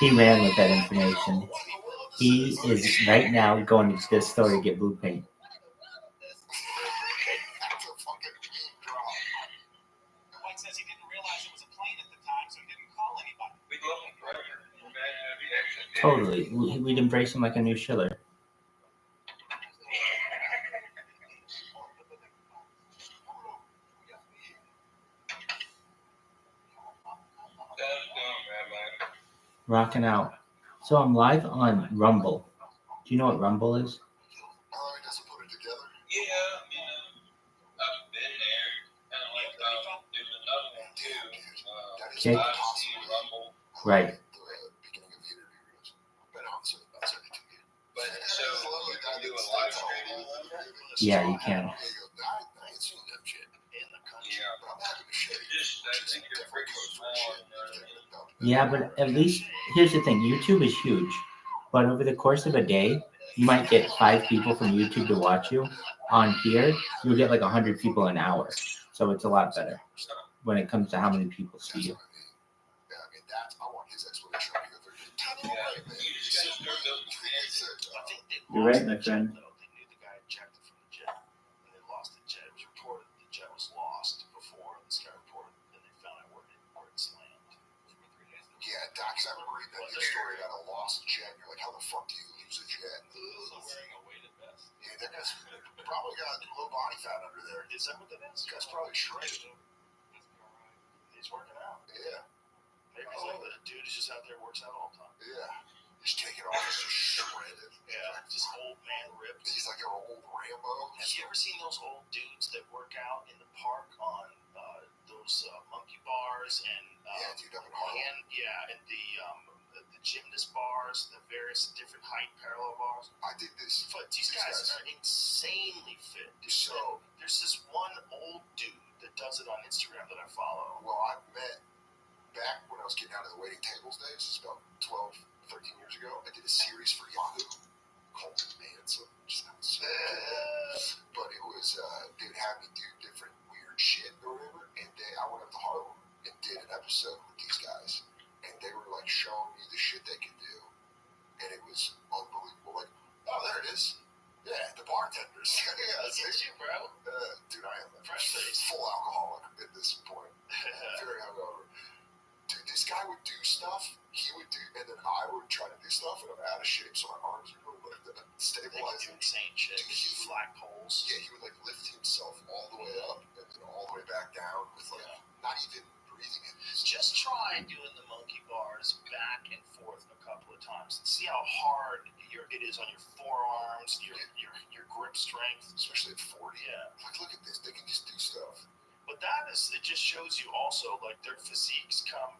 He ran with that information. He is right now going to this store to get blue paint. That's a fucking mean drop. White says he didn't realize it was a plane at the time, so he didn't call anybody. We love him forever. Imagine if he actually did. Totally. We'd embrace him like a new Schiller. That's dumb, Rabbi. Rocking out. So I'm live on Rumble. Do you know what Rumble is? Oh, he doesn't put it together. Yeah, I've been there. Kind of like there's another one too. That is Okay. Odyssey, Rumble. Right. The beginning of the interview goes, been on so about 72 years. But so you can do a live stream. Yeah, you can. I ain't seen that shit. In the country. Yeah. But I'm happy to show you. Just I think they're pretty small. Yeah, but at least here's the thing. YouTube is huge. But over the course of a day, you might get 5 people from YouTube to watch you. On here, you'll get like 100 people an hour. So it's a lot better when it comes to how many people see you. Yeah, I mean, that's, I want his explanation on the other Yeah, you just gotta start building fans. I think they You're lost right, my the friend. jet, though. They knew the guy had checked it from the jet. And they lost the jet. It was reported the jet was lost before this guy reported, and they found out where it slammed. Yeah, Doc, 'cause I remember reading that news story about a lost jet. You're like, how the fuck do you lose a jet? Also wearing a weighted vest. Yeah, that guy's probably got low body fat under there. Is that what that is? This guy's probably shredded. He's working out. Yeah, Maybe he's like the dude who's just out there works out all the time. yeah. Just take it off, it's just shredded. Yeah, just old man ripped. He's like an old Rambo. Have you ever seen those old dudes that work out in the park on those monkey bars and Yeah, dude, up in Harlem. and the gymnast bars, the various different height parallel bars? I did this. But these guys are insanely fit. So, There's this one old dude that does it on Instagram that I follow. well, I met back when I was getting out of the waiting tables days, this is about 12, 13 years ago. I did a series for Yahoo called Manson. But it was, they would have me do different weird shit or whatever. And then I went up to Harlem and did an episode with these guys. And they were like showing me the shit they could do. And it was unbelievable. Like, oh, there it is. Yeah, the bartenders. Yeah, That's you, bro. dude, I am a Fresh face. full alcoholic at this point. Very hungover. Dude, this guy would do stuff, he would do, and then I would try to do stuff, and I'm out of shape, so my arms are going like that, They can stabilizing. do insane shit. Dude, He flag poles. Yeah, he would like lift himself all the way up and then all the way back down with like not even breathing in. Just try doing the monkey bars back and forth a couple of times and see how hard it is on your forearms, your grip strength. Especially at 40. Yeah. Like, look at this. They can just do stuff. But it just shows you also, like, their physiques come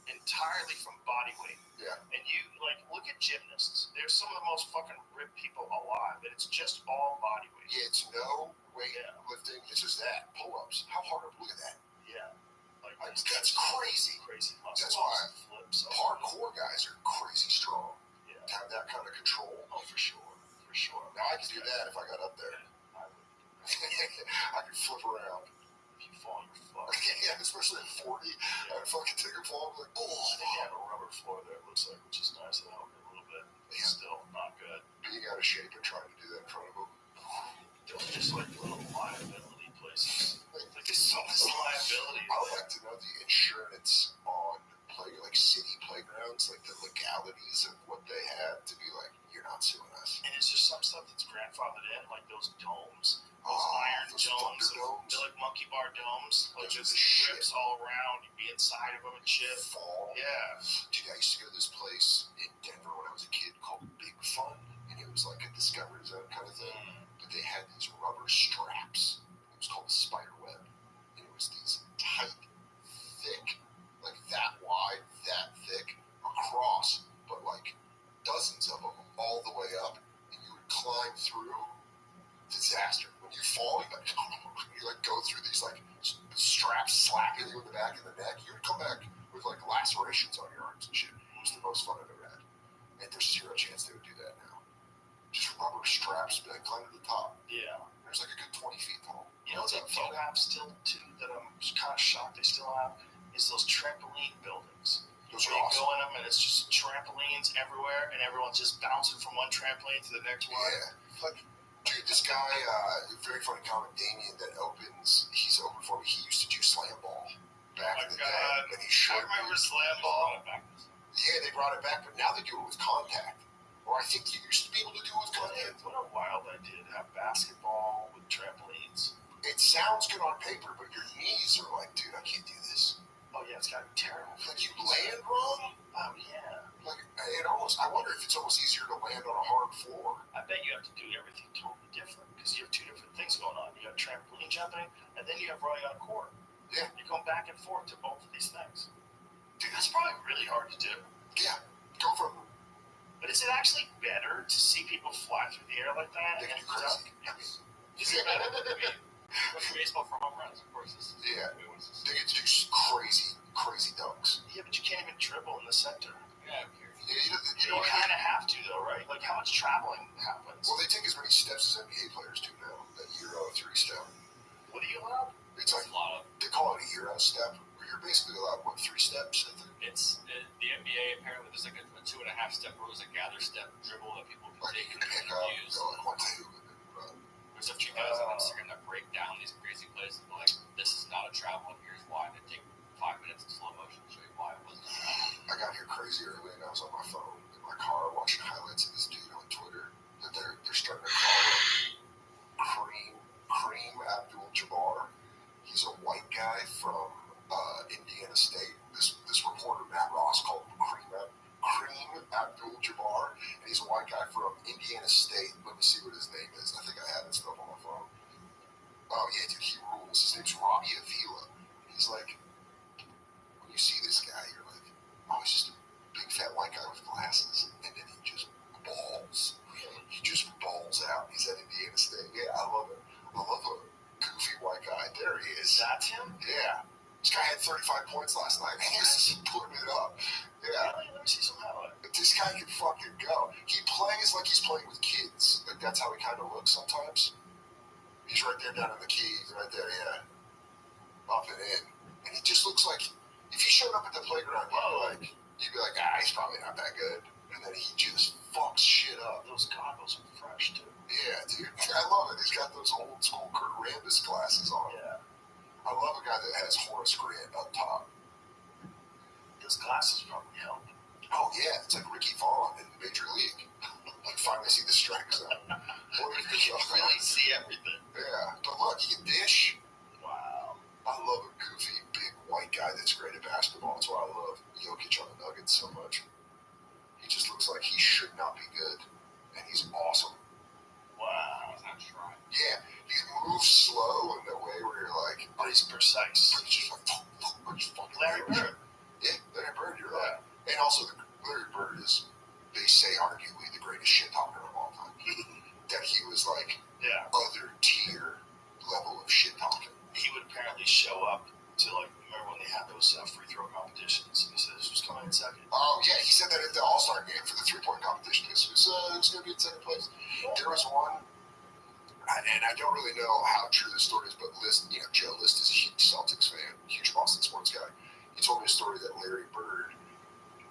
entirely from body weight. Yeah. And you, like, look at gymnasts. They're some of the most fucking ripped people alive, and it's just all body weight. Yeah, it's no weight lifting. It's just that. Pull-ups. How hard? Look at that. Yeah. Like, that's crazy. Crazy muscle. That's why flips. Hardcore guys are crazy strong. Yeah. To have that kind of control. Oh, for sure. For sure. Now, I could do that if I got up there. I would. I could flip around. If you fall, you're fucked. Yeah, especially at 40. I'd fucking take a fall. I'm like, oh. I think they have a rubber floor there, it looks like, which is nice. It'll help me a little bit. It's still not good. Being out of shape and trying to do that in front of them. Those are just like little liability places. Like there's so much liability. I would like to know the insurance on city playgrounds, like the legalities of what they have to be like, you're not suing us. And it's just some stuff that's grandfathered in, like those domes. Those iron thunder domes. They're like monkey bar domes. Like Those are there's the shit. strips all around. You'd be inside of them and shit. Fall. Yeah. Dude, I used to go to this place in Denver when I was a kid called Big Fun, and it was like a Discovery Zone kind of thing. But they had these rubber straps. It was called a spider web. And it was these tight, thick, like that wide, that thick, across, but like dozens of them all the way up. And you would climb through. Disaster. When you fall, you go through these like straps slapping you in the back of the neck. You would come back with like lacerations on your arms and shit. It was the most fun I've ever had. And there's zero chance they would do that now. Just rubber straps, like climb to the top. Yeah. There's like a good 20 feet tall. You know what they do have still too that I'm kind of shocked they still have is those trampoline buildings. Those Where are you awesome. go in them and it's just trampolines everywhere and everyone's just bouncing from one trampoline to the next one. Yeah. Like, dude, this guy, very funny comic, Damien, he's open for me. He used to do slam ball back in the day. And he showed I remember me. slam ball. Yeah, they brought it back, but now they do it with contact. Or I think you used to be able to do it with contact. What a wild idea to have basketball with trampolines. It sounds good on paper, but your knees are like, dude, I can't do this. Oh yeah, it's gotta be terrible. Like, you land wrong? Oh yeah. Like, I wonder if it's almost easier to land on a hard floor. I bet you have to do everything totally different because you have two different things going on. You have trampoline jumping, and then you have running on a court. Yeah. You're going back and forth to both of these things. Dude, that's probably really hard to do. Yeah. Go from. But is it actually better to see people fly through the air like that? They can do and crazy. duck? Is it better? I mean, what's baseball for home runs? Of course, this is. Yeah. I mean, what's this? They get to do crazy dunks. Yeah, but you can't even dribble in the center. Yeah, I'm curious. Yeah, You kind of have to, though, right? Like, how much traveling happens? well, they take as many steps as NBA players do now. That Euro 3 step. What are you allowed? It's like It's a lot of. they call it a Euro step, where you're basically allowed 3 steps. I think. It's the NBA. Apparently, there's like a 2.5 step rule. There's a gather step dribble that people can Like take you and can pick up, use. go like 1, 2, and then run. There's a few guys on Instagram that break down these crazy plays and be like, "This is not a travel, and here's why." They take 5 minutes in slow motion to show you why it wasn't. I got here crazy early, and I was on my phone in my car watching highlights of this dude on Twitter that they're starting to call him Cream Abdul-Jabbar. He's a white guy from Indiana State. This reporter Matt Ross called him Cream Abdul-Jabbar, and he's a white guy from Indiana State. Let me see what his name is. I think I have his stuff on my phone. Oh yeah, dude, he rules. His name's Rabbi. He's like, when you see this guy, you're like, oh, he's just a big fat white guy with glasses, and then he just balls. He just balls out. He's at Indiana State. Yeah, I love it. I love a goofy white guy. There he is. That's him? Yeah. This guy had 35 points last night. He's putting it up. Yeah. Really? Let me see some highlights. This guy can fucking go. He plays like he's playing with kids. Like, that's how he kind of looks sometimes. He's right there down in the key. He's right there, yeah. Up and in. And he just looks like, if he showed up at the playground, you'd be like, he's probably not that good. And then he just fucks shit up. Those goggles are fresh, too. Yeah, dude. I love it. He's got those old school Kurt Rambis glasses on. Yeah. I love a guy that has Horace Grant up top. Those glasses are guy that's great at basketball. That's why I love Jokic on the Nuggets so much. He just looks like he should not be good, and he's awesome. Wow, that's right. Yeah, he moves slow in a way where you're like, But he's precise. but he's just like, fucking Larry Bird. Yeah, Larry Bird, you're right. And also, Larry Bird is, they say, arguably the greatest shit talker of all time. That he was like other tier level of shit talking. He would apparently show up to, like, remember when they had those free throw competitions? He said this was coming in second. Oh, yeah, he said that at the All-Star game for the three-point competition. It was going to be in second place. There was one, and I don't really know how true this story is, but Joe List is a huge Celtics fan, huge Boston sports guy. He told me a story that Larry Bird,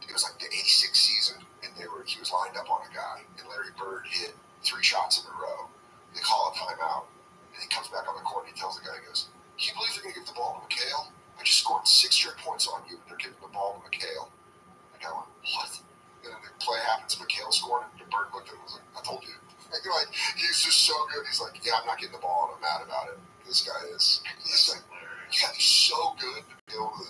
it was like the 86th season, and he was lined up on a guy, and Larry Bird hit 3 shots in a row. They call a timeout, and he comes back on the court, and he tells the guy, he goes, "Can you believe they're going to give the ball to McHale? I just scored 6 straight points on you, and they're giving the ball to McHale." The guy went, "What?" And then the play happens, McHale scored, and Bird looked at him and was like, "I told you." Like, he's just so good. He's like, "Yeah, I'm not getting the ball, and I'm mad about it." This guy is. He's like, yeah, he's so good to be able to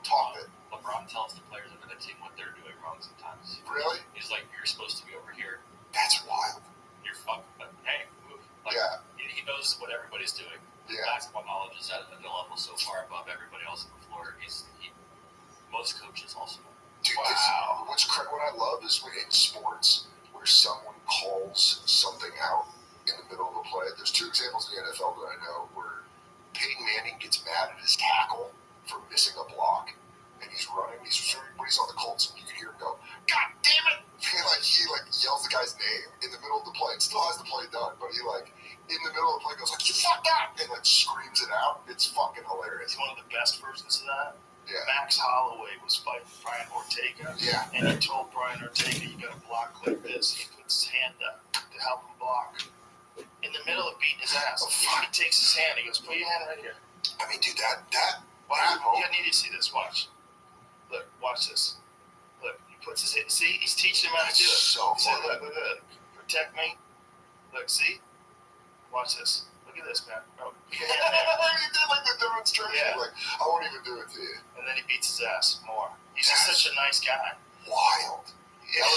talk it. LeBron tells the players of the team what they're doing wrong sometimes. Really? He's like, "You're supposed to be over here. That's wild. You're fucked, but hey, move." Like, Yeah. He knows what everybody's doing. Yeah. Basketball knowledge is at a level so far above everybody else on the floor. Most coaches also. Dude, Wow. What I love is when in sports where someone calls something out in the middle of a play. There's 2 examples in the NFL that I know where Peyton Manning gets mad at his tackle for missing a block, and he's running. He's on the Colts, and you can hear him go, "God damn it!" He yells the guy's name in the middle of the play. It still has the play done, but he in the middle of the play goes like, "You fucked up," and screams it out. It's fucking hilarious. He's one of the best versions of that. Yeah. Max Holloway was fighting Brian Ortega. Yeah. And he told Brian Ortega, "You got to block like this." He puts his hand up to help him block. In the middle of beating his ass, he takes his hand. He goes, "Put your hand right here." I mean, dude, that You need to see this. Watch. Look, watch this. Look, he puts his hand. See, he's teaching him how to do it. So He said, funny. look. Protect me. Look, see? Watch this. Look at this, man. Oh, put your hand there. He did the demonstration. Yeah. I won't even do it to you. And then he beats his ass more. He's just such a nice guy. Wild. Yeah.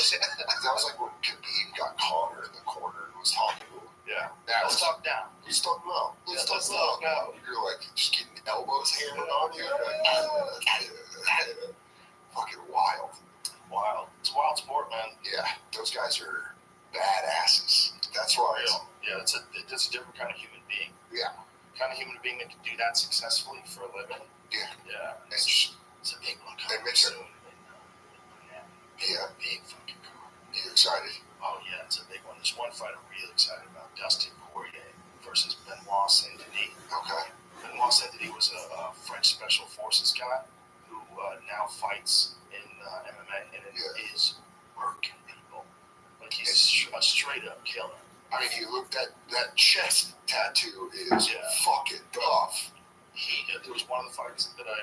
That was like when Khabib got Conor in the corner and was talking to him. Yeah. That Let's was talk down. Let's talk low. Let's talk low. You're like just getting elbows hammered on you. Fucking wild. Wild. It's a wild sport, man. Yeah, those guys are badasses. That's right. Yeah, that's a different kind of human being. Yeah. Kind of human being that can do that successfully for a living. Yeah. Yeah. It's a big one They coming mix it. soon. Yeah. Big fucking car. You excited? Oh yeah, it's a big one. There's one fight I'm really excited about: Dustin Poirier versus Benoit Saint-Denis. Okay. Benoit Saint-Denis was a French special forces guy who now fights in MMA, and it is working people. Like he's a straight up killer. I mean, you looked at that chest tattoo is fucking tough. There was one of the fights that I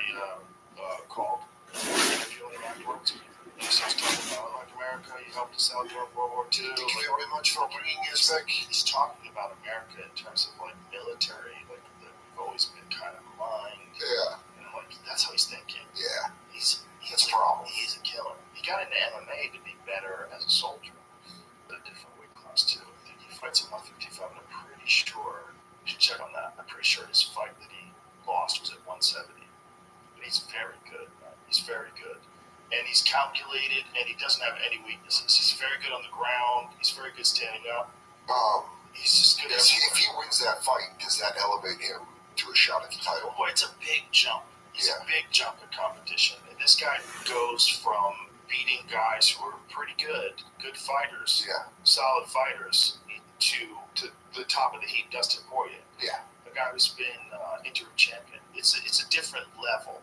called interviewing him afterwards. He starts talking about like America. He helped us out during World War II. Thank you very much for bringing us back. He's talking about America in terms of like military, like that we've always been kind of aligned. Yeah. And like that's how he's thinking. Yeah. He's That's a problem. He's a killer. He got into MMA to be better as a soldier. A different weight class too. I think he fights at 155, and I'm pretty sure. You should check on that. I'm pretty sure his fight that he lost was at 170. But he's very good, man. He's very good. And he's calculated, and he doesn't have any weaknesses. He's very good on the ground. He's very good standing up. He's just good If he wins that fight, does that elevate him to a shot at the title? Boy, it's a big jump. It's a big jump in competition. And this guy goes from beating guys who are pretty good fighters, solid fighters, to the top of the heap, Dustin Poirier. Yeah. A guy who's been interim champion. It's a different level.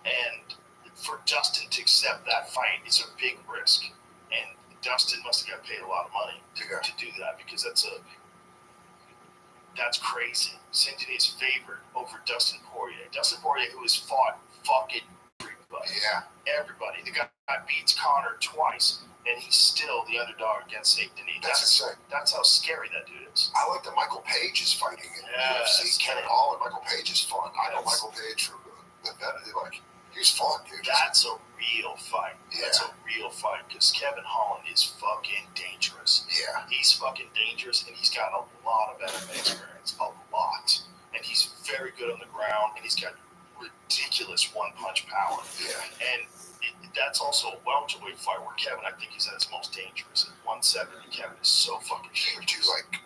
And for Dustin to accept that fight is a big risk. And Dustin must have got paid a lot of money to do that, because that's crazy. Saint-Denis is favored over Dustin Poirier. Dustin Poirier, who has fought fucking everybody. Yeah. Everybody. The guy beats Conor twice, and he's still the underdog against Saint-Denis. That's insane. That's how scary that dude is. I like that Michael Page is fighting in UFC. Kevin Hall and Michael Page is fun. I know Michael Page from Like, he was fun, dude. That's a real fight. Yeah. That's a real fight because Kevin Holland is fucking dangerous. Yeah. He's fucking dangerous, and he's got a lot of MMA experience. A lot. And he's very good on the ground, and he's got ridiculous one-punch power. Yeah. And that's also a welterweight fight where Kevin, I think, he's at his most dangerous. At 170, Kevin is so fucking He would do, dangerous. like,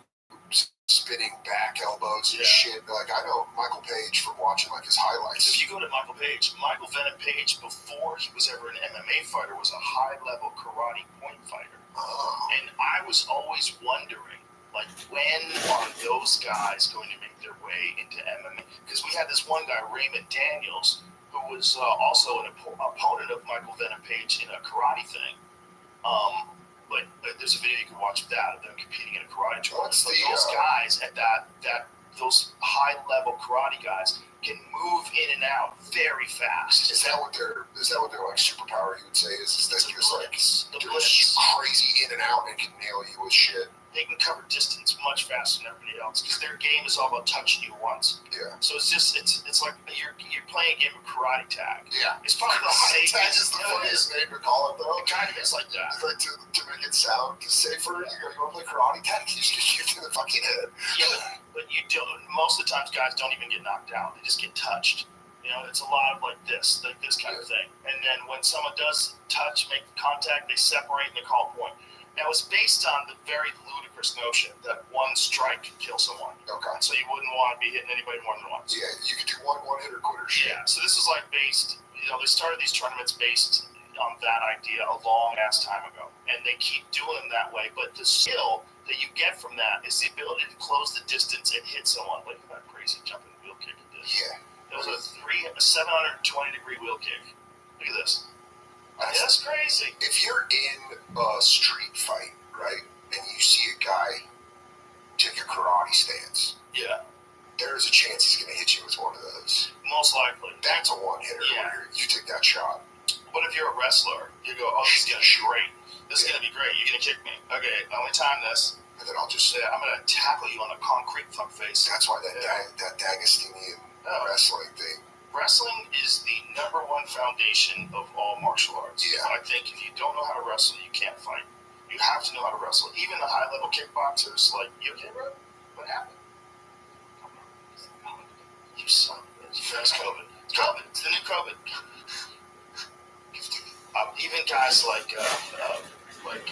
spinning back elbows and Yeah. shit. Like, I know Michael Page from watching, like, his highlights. If you go to Michael Venom Page, before he was ever an MMA fighter, was a high-level karate point fighter. Oh. And I was always wondering, like, when are those guys going to make their way into MMA? Because we had this one guy, Raymond Daniels, who was also an opponent of Michael Venom Page in a karate thing. But there's a video you can watch of that, of them competing in a karate tournament. What's But the, those guys at those high-level karate guys can move in and out very fast. Is that what their like superpower you would say is that The just like blitz. The they're blitz. just crazy in and out and can nail you with shit? They can cover distance much faster than everybody else because their game is all about touching you once. Yeah. So it's like you're playing a game of karate tag. Yeah. It's probably the Karate tag safest. is the No, it is. funniest name to call it though. It kind of is like that. It's like to make it sound safer. You want to play karate tag? You just get kicked in the fucking head. Yeah, but you don't. Most of the times, guys don't even get knocked out. They just get touched. You know, it's a lot of like this kind of thing. And then when someone does make contact, they separate and they call a point. Now, it's based on the very ludicrous notion that one strike can kill someone. Okay. So you wouldn't want to be hitting anybody more than once. Yeah, you could do one hitter quitter shit. Yeah, so this is like based, they started these tournaments based on that idea a long ass time ago. And they keep doing them that way. But the skill that you get from that is the ability to close the distance and hit someone. Look at that crazy jumping wheel kick it did. Yeah. It was a 720-degree wheel kick. Look at this. That's crazy. If you're in a street fight, right, and you see a guy take a karate stance, Yeah, there's a chance he's going to hit you with one of those. most likely. That's a one-hitter. Yeah. Where you take that shot. What if you're a wrestler? You go, oh, this is going to be great. This is going to be great. You're going to kick me. Okay, only time this. And then I'll just say, I'm going to tackle you on a concrete fuck face. that's why that Dagestanian wrestling thing. Wrestling is the number one foundation of all martial arts. Yeah. I think if you don't know how to wrestle, you can't fight. You have to know how to wrestle. Even the high-level kickboxers, like, you okay, bro? What happened? You son of a bitch. That's COVID. COVID. It's the new COVID. Even guys like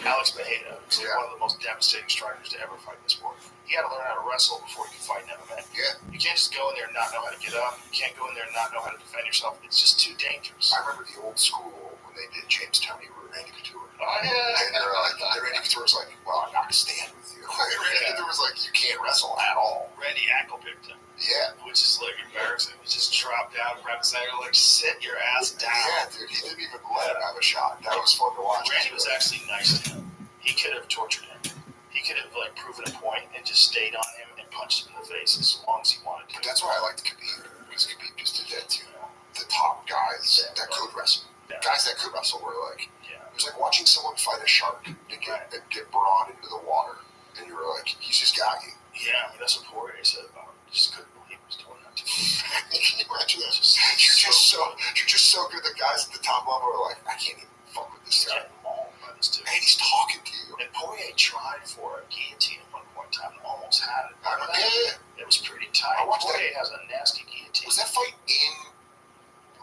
Alex Bejeda, who's one of the most devastating strikers to ever fight in the sport. He had to learn how to wrestle before he could fight in MMA. Yeah. You can't just go in there and not know how to get up. You can't go in there and not know how to defend yourself. It's just too dangerous. I remember the old school when they did James Toney or Randy Couture. Oh, yeah. And they're like, Randy Couture was like, well, I'm not going to stand with you. Randy Couture was like, you can't wrestle at all. Randy ankle picked him, Yeah. which is like embarrassing. He just dropped down, grabbed his ankle, like, sit your ass down. Yeah, dude. He didn't even let him have a shot. That was fun to watch. Randy was actually nice to him. He could have tortured him. He could have like proven a point and just stayed on him and punched him in the face as long as he wanted to. But that's why I liked Khabib, because Khabib just did that to the top guys that could wrestle. Yeah. Guys that could wrestle were like, Yeah. it was like watching someone fight a shark and get brought into the water, and you were like, he's just got you. Yeah, I mean, that's what Poirier said about him. Just couldn't believe he was doing that to him. Can you imagine that? You're just so good. The guys at the top level are like, I can't even fuck with this He's guy. getting mauled by this dude. And he's talking to you. And Poirier tried for a guillotine at one point in time and almost had it. I remember, yeah. It was pretty tight. I watched that. Poirier has a nasty guillotine. Was that fight in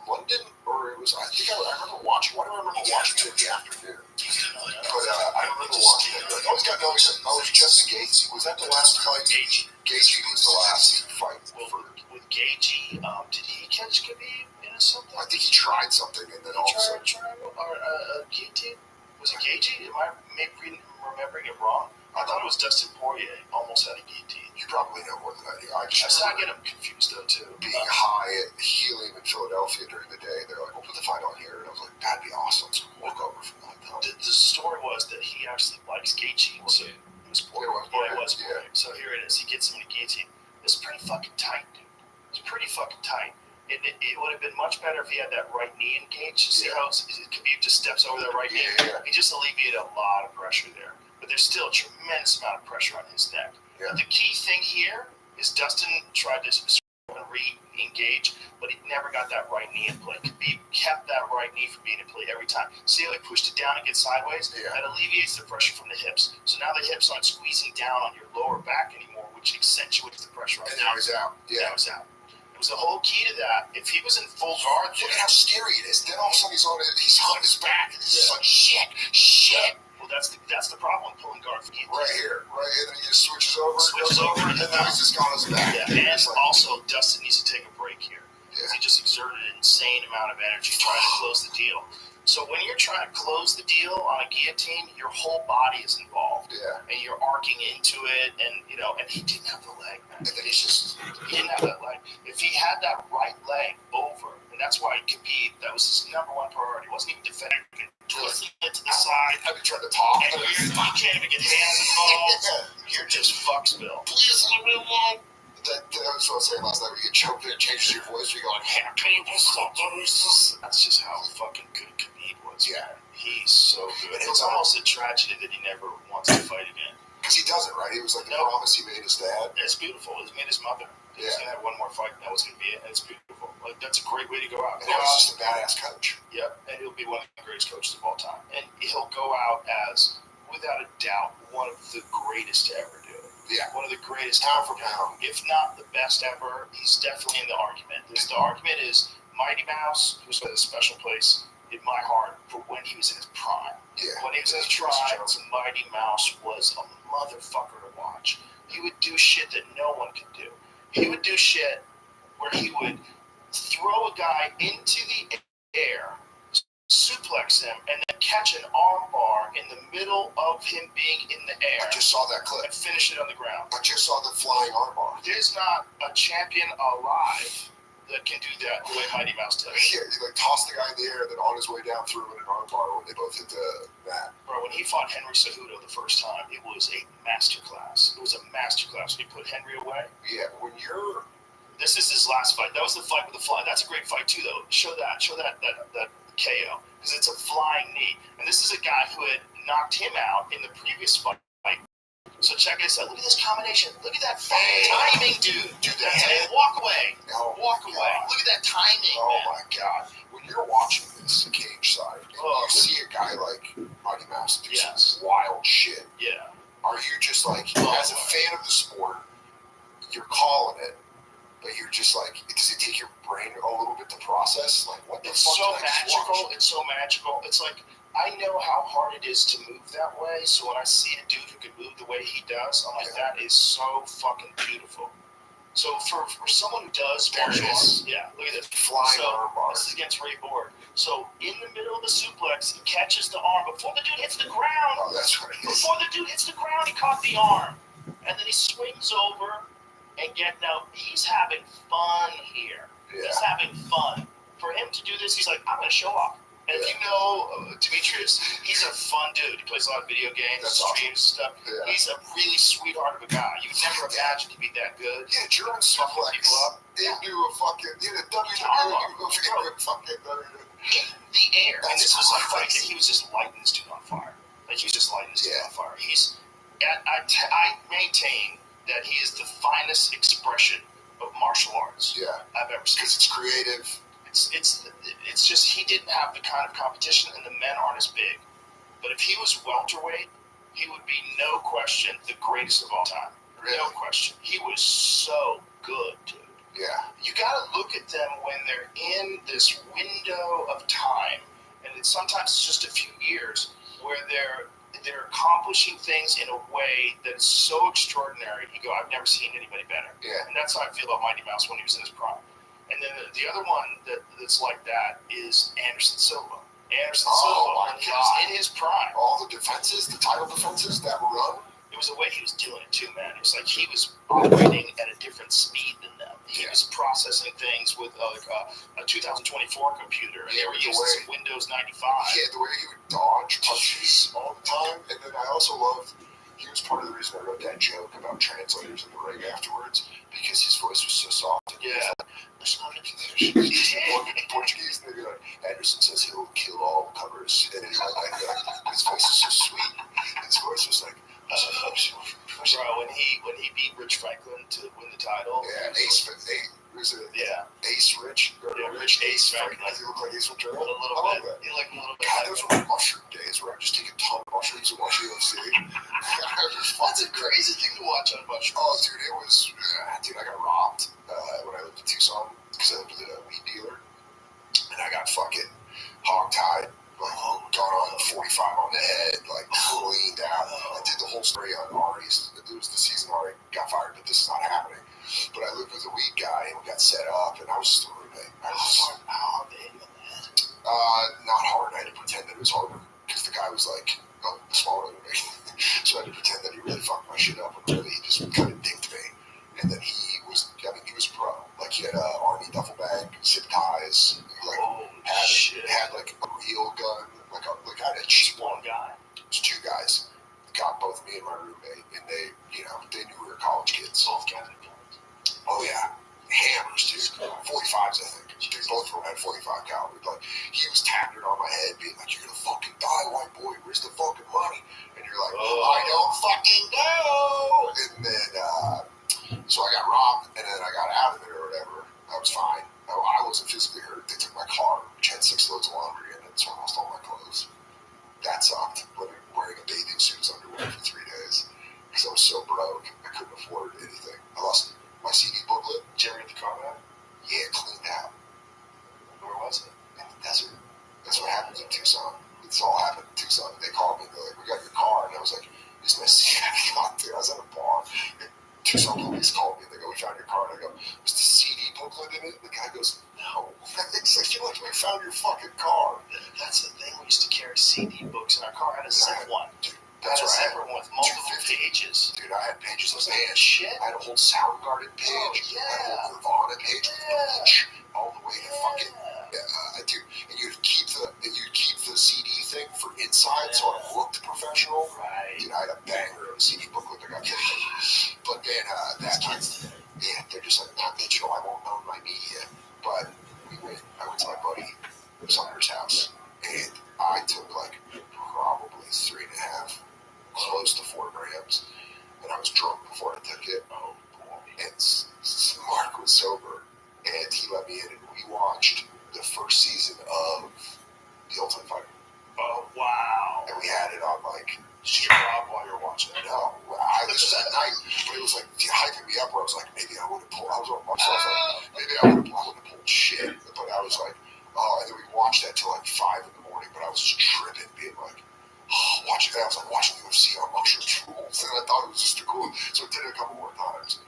London, or it was? I think I remember watching. Why do I remember watching it in the afternoon? But I remember watching it. Like, oh, it's Justin Gaethje. Was that the last fight? Gaethje was the last fight. With Gaethje, did he catch Khabib in something? I think he tried something, and then all of a sudden, Triangle or guillotine? Was it Gaethje? Am I maybe remembering it wrong? I thought it was Dustin Poirier almost had a guillotine. you probably know more than I do. I I just get remember him confused though too. being high at Helium in Philadelphia during the day. They're like, "We'll put the fight on here," and I was like, "That'd be awesome." So I woke over from that. The story was that he actually likes Gaethje. So it was Poirier. Yeah, Yeah, it was yeah. Poirier. So here it is. He gets him in a guillotine. It's pretty fucking tight, dude. It's pretty fucking tight. It would have been much better if he had that right knee engaged. See how Khabib just steps over that right knee? Yeah. He just alleviated a lot of pressure there. But there's still a tremendous amount of pressure on his neck. Yeah. The key thing here is Dustin tried to engage, but he never got that right knee in play. Khabib kept that right knee from being in play every time. See how he pushed it down and gets sideways? Yeah. That alleviates the pressure from the hips. So now the hips aren't squeezing down on your lower back anymore, which accentuates the pressure on And the now he's out. Yeah. Now he's out. It was the whole key to that. If he was in full guard, Look at how scary it is. Then all of a sudden he's on his back, and he's just like, shit. well, that's the problem with pulling guard. Right here, right, and then he just switches over, and now he's just on his back. Yeah, and also Dustin needs to take a break here. Yeah. He just exerted an insane amount of energy trying to close the deal. So when you're trying to close the deal on a guillotine, your whole body is involved. Yeah. And you're arcing into it, and and he didn't have the leg, man. And then he's just, He didn't have that leg. If he had that right leg over, and that's why Khabib, that was his number one priority. It wasn't even defending it, twisting it to the side. I've been trying to talk. And you can't even get hands involved. You're just fucked, Bill. Please, everyone. That was what I was saying last night. When you get choked and it changes your voice, you're going, That's just how fucking good Khabib was. Yeah. He's so good. It's almost a tragedy that he never wants to fight again. because he doesn't, right? It was like the promise he made his dad. It's beautiful. He made his mother. He's Yeah. going to have one more fight, and that was going to be it. And it's beautiful. Like, that's a great way to go out. And he was just a badass coach. Yep, and he'll be one of the greatest coaches of all time. And he'll go out as, without a doubt, one of the greatest to ever do it. Yeah. One of the greatest Pound ever. for pound. If not the best ever, he's definitely in the argument. The argument is Mighty Mouse, who's got a special place in my heart for when he was in his prime. Yeah. When he was in his prime, Mighty Mouse was a motherfucker to watch. He would do shit that no one could do. He would do shit where he would throw a guy into the air, suplex him, and then catch an arm bar in the middle of him being in the air I just saw that clip. and finish it on the ground. I just saw the flying armbar. There's not a champion alive that can do that the way Mighty Mouse does. Yeah, he like tossed the guy in the air, and then on his way down threw him in an armbar when they both hit the mat. Bro, when he fought Henry Cejudo the first time, it was a masterclass. It was a masterclass when he put Henry away. Yeah, when you're This is his last fight. That was the fight with the fly. That's a great fight too, though. Show that KO, because it's a flying knee. And this is a guy who had knocked him out in the previous fight. So check this out. Look at this combination. Look at that timing, dude. Dude, that And walk away. no, Walk away. God. Look at that timing, Oh man. my God! When you're watching this cage side, and you see a guy like Mighty Mouse do Yes. some wild shit, Yeah. are you just like, as a fan of the sport, you're calling it, but you're just like, does it take your brain a little bit to process? Like, what the It's fuck so did I just magical. watch? It's so magical. It's like, I know how hard it is to move that way. So when I see a dude who can move the way he does, I'm like, that is so fucking beautiful. So for someone who does There it martial is. arts, yeah, look at this. Flying So armbar. this is against Ray Borg. So in the middle of the suplex, he catches the arm before the dude hits the ground. Oh, that's what it is. Before the dude hits the ground, he caught the arm. And then he swings over and he's having fun here. Yeah. He's having fun. For him to do this, he's like, I'm going to show off. And if you know Demetrius, he's a fun dude. He plays a lot of video games, That's streams, stuff. Yeah. He's a really sweetheart of a guy. You'd never imagine he'd be that good. Yeah, German suplex people up. into a fucking, a WWE move into a fucking WWE. In the air. And That's this was like, crazy. he was just lighting this dude on fire. Like, he was just lighting this dude Yeah. on fire. I maintain that he is the finest expression of martial arts Yeah, I've ever seen. because it's creative. It's just he didn't have the kind of competition, and the men aren't as big. But if he was welterweight, he would be no question the greatest of all time. Really? No question. He was so good, dude. Yeah. You got to look at them when they're in this window of time, and sometimes it's just a few years where they're accomplishing things in a way that's so extraordinary. You go, I've never seen anybody better. Yeah. And that's how I feel about Mighty Mouse when he was in his prime. And then the other one that's like that is Anderson Silva. Anderson Silva, when he was in his prime, All the defenses, the title defenses, that run. it was the way he was doing it too, man. It was like he was operating at a different speed than them. He was processing things with a 2024 computer, and they were The using way- some Windows 95. Yeah, the way he would dodge punches all the time. And then I also loved, he was part of the reason I wrote that joke about translators in the ring afterwards, because his voice was so soft. Yeah. Portuguese, and they'd be like, Anderson says he'll kill all covers. And his voice is so sweet. His voice was like, Bro, when he beat Rich Franklin to win the title, yeah, Who's it? Yeah. Ace Rich? Or Yeah, Rich Ace Franklin. Franklin. Does he look like Ace Ventura? A little I love bit. that. You like a little bit. God, Like those were my mushroom days where I just take a ton of mushrooms and watch UFC. That's a crazy thing to watch on mushrooms. Oh, dude, it was. Dude, I got robbed when I lived in Tucson because I lived with a weed dealer, and I got fucking hog-tied, like gone on 45 on the head, like cleaned out. I did the whole story on Ari's. It was the season where I got fired, but this is not happening. But I lived with a weed guy, and we got set up, and I was just a roommate. How hard they hit you on the head? Not hard. I had to pretend that it was harder because the guy was like smaller than me. So I had to pretend that he really fucked my shit up, and really he just kind of dinked me. And then he was pro. Like he had an army duffel bag, zip ties, like had like a real gun, like I had a cheap one. One guy. It was two guys. Got both me and my roommate, and they knew we were college kids. Both guys had guns. Oh yeah, hammers, dude. 45s, I think. They both had 45 caliber. Like he was tapping it on my head, being like, "You're gonna fucking die, white boy. Where's the fucking money?" And you're like, "I don't fucking know." And then, so I got robbed, and then I got out of it or whatever. I was fine. No, I wasn't physically hurt. They took my car, which had 6 loads of laundry in it, so I lost all my clothes. That sucked. Wearing a bathing suit as underwear for 3 days because I was so broke. I couldn't afford anything. I lost my CD booklet. Did you ever get the car back? Yeah, cleaned out. Where was it? In the desert. That's what happens in Tucson. It's all happened in Tucson. They called me. They're like, "We got your car," and I was like, "Is my CD?" I was at a bar. And Tucson police called me. They go, "We found your car." And I go, "Was the CD booklet in it?" The guy goes, "No." It's like, "You're like, we found your fucking car." That's the thing. We used to carry CD books in our car. I had a zip one. Dude, That's that's a right. separate one with multiple 250. pages. Dude, I had pages of bands. Shit. I had a whole Soundgarden page. Oh, I yeah. had a whole Nirvana page. Yeah. All the way to fucking. Dude, and you'd keep the CD thing for inside, so I looked professional. Right. Dude, I had a banger of a CD booklet that got taken. But then that kid, they're just like, "Not digital. I won't own my media." But I went to my buddy Sumner's house, and I took like probably 3.5, close to 4 grams, and I was drunk before I took it. Oh boy. And Mark was sober, and he let me in, and we watched the first season of The Ultimate Fighter. Oh wow. And we had it on like. Did you rob while you were watching it? No, this was at night, but it was like hyping me up. Where I was like, maybe I would have pulled. I was on myself like, maybe I would have pulled shit. But I was like, oh, and then we watched that till like 5 in the morning. But I was just tripping, being like, oh, watching that. I was like watching UFC on mushroom rules, and I thought it was just too cool. So I did it a couple more times.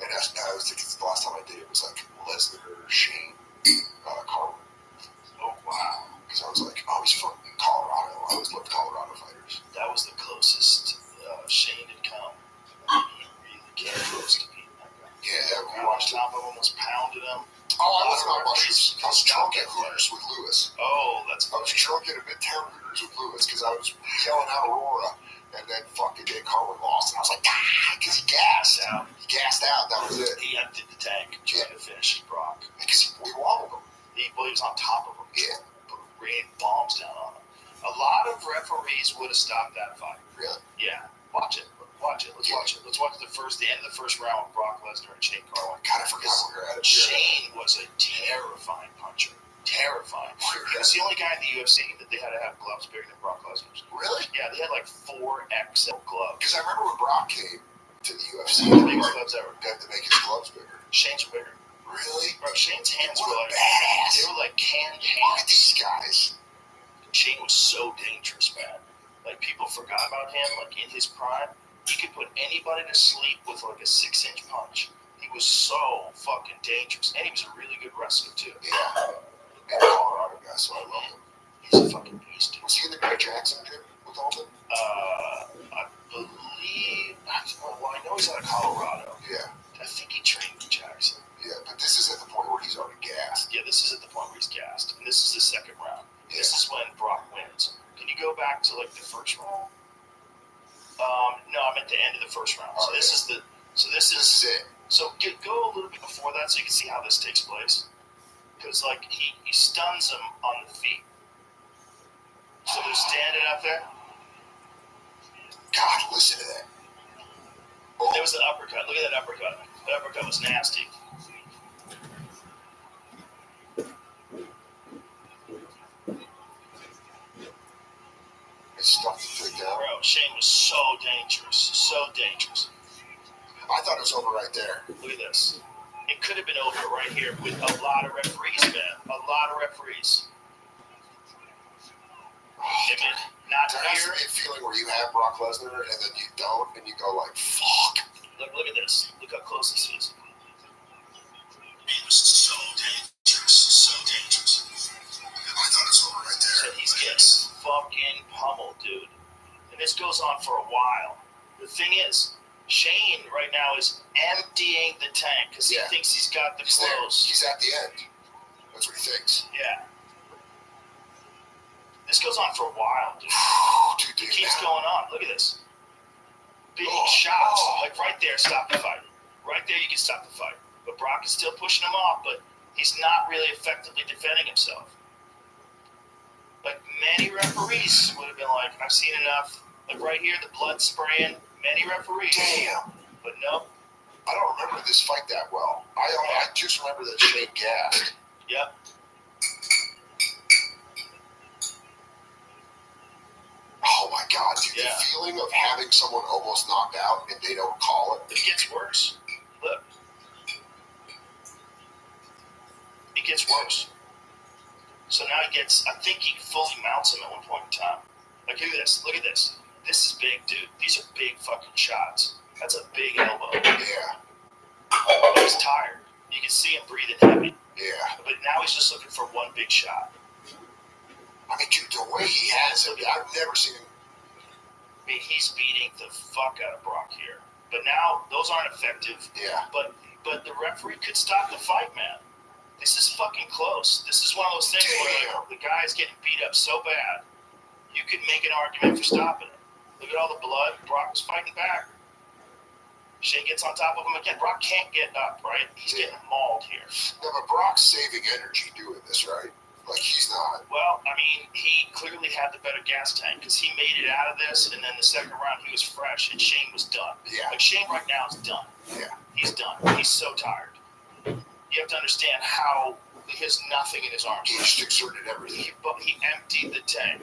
And I was thinking the last time I did it was like Lesnar or Shane Carwin. Oh wow. Because I was like, oh, he's from Colorado. I always loved Colorado fighters. That was the closest Shane had come. He really came close to beating that guy. Yeah, we Watched watched it. top of him, was pounding him. Oh, I wasn't on mushrooms. I was drunk at Hooters with Lewis. Oh, that's I was drunk at a Midtown Hooters with Lewis because I was yelling out Aurora, and then fucking Jake Carwin lost, and I was like, because he gassed out. He gassed out. That was it. He emptied the tank trying to finish Brock. Because we wobbled him. He was on top of him. Yeah. Rained bombs down on him. A lot of referees would have stopped that fight. Really? Yeah. Watch it. Let's watch it. Let's watch the end of the first round with Brock Lesnar and Shane Carwin. God, I forgot we were at it. Shane was a terrifying puncher. Terrifying. He was the only guy in the UFC that they had to have gloves bigger than Brock Lesnar's. Really? Yeah, they had like 4XL gloves. Because I remember when Brock came to the UFC, The biggest gloves ever. they had to make his gloves bigger. Shane's were bigger. Really? Bro, Shane's hands What were a like badass. they were like canned Look at hands. these guys. Shane was so dangerous, man. Like people forgot about him. Like in his prime, he could put anybody to sleep with like a 6-inch punch. He was so fucking dangerous, and he was a really good wrestler too. Yeah. And a Colorado guy, so I love him. He's a fucking beast. Was he in the Greg Jackson gym with Alden? I believe. Well, I know he's out of Colorado. Yeah. I think he trained with Jackson. Yeah, but this is at the point where he's already gassed. Yeah, this is at the point where he's gassed, and this is the second round. Yeah. This is when Brock wins. Can you go back to like the first round? No, I'm at the end of the first round. So Oh, this yeah. is This is it. So go a little bit before that so you can see how this takes place. Because like he stuns him on the feet. So they're standing up there. God, listen to that. Oh, There was an uppercut. Look at that uppercut. That uppercut was nasty. Shane was so dangerous. So dangerous. I thought it was over right there. Look at this. It could have been over right here with a lot of referees, man. A lot of referees. I mean, not There has to here. be a feeling where you have Brock Lesnar and then you don't, and you go like, fuck. Look at this. Look how close this is. It was so dangerous. So dangerous. I thought it was over right there. So he's getting fucking pummeled, dude. And this goes on for a while. The thing is, Shane right now is emptying the tank because he thinks he's got the clothes. He's at the end. That's what he thinks. Yeah. This goes on for a while, dude. Dude, It keeps going on. Look at this. Big shots. Like right there, stop the fight. Right there, you can stop the fight. But Brock is still pushing him off, but he's not really effectively defending himself. Like many referees would have been like, I've seen enough. Like right here, the blood spraying. Many referees. Damn. But no. I don't remember this fight that well. I just remember that Shane gassed. Yep. Oh my god, dude. Yeah. The feeling of having someone almost knocked out and they don't call it. It gets worse. Look. It gets worse. So now he gets, I think he fully mounts him at one point in time. Like, look at this. Look at this. This is big, dude. These are big fucking shots. That's a big elbow. Yeah. But he's tired. You can see him breathing heavy. Yeah. But now he's just looking for one big shot. I mean, dude, the way he has it, I've never seen him. I mean, he's beating the fuck out of Brock here. But now, those aren't effective. Yeah. But the referee could stop the fight, man. This is fucking close. This is one of those things where the guy's getting beat up so bad, you could make an argument for stopping it. Look at all the blood. Brock was fighting back. Shane gets on top of him again. Brock can't get up, right? He's getting mauled here. No, but Brock's saving energy doing this, right? Like, he's not. Well, I mean, he clearly had the better gas tank because he made it out of this, and then the second round he was fresh, and Shane was done. Yeah. Like, Shane right now is done. Yeah. He's done. He's so tired. You have to understand how he has nothing in his arms. He just exerted everything. He emptied the tank.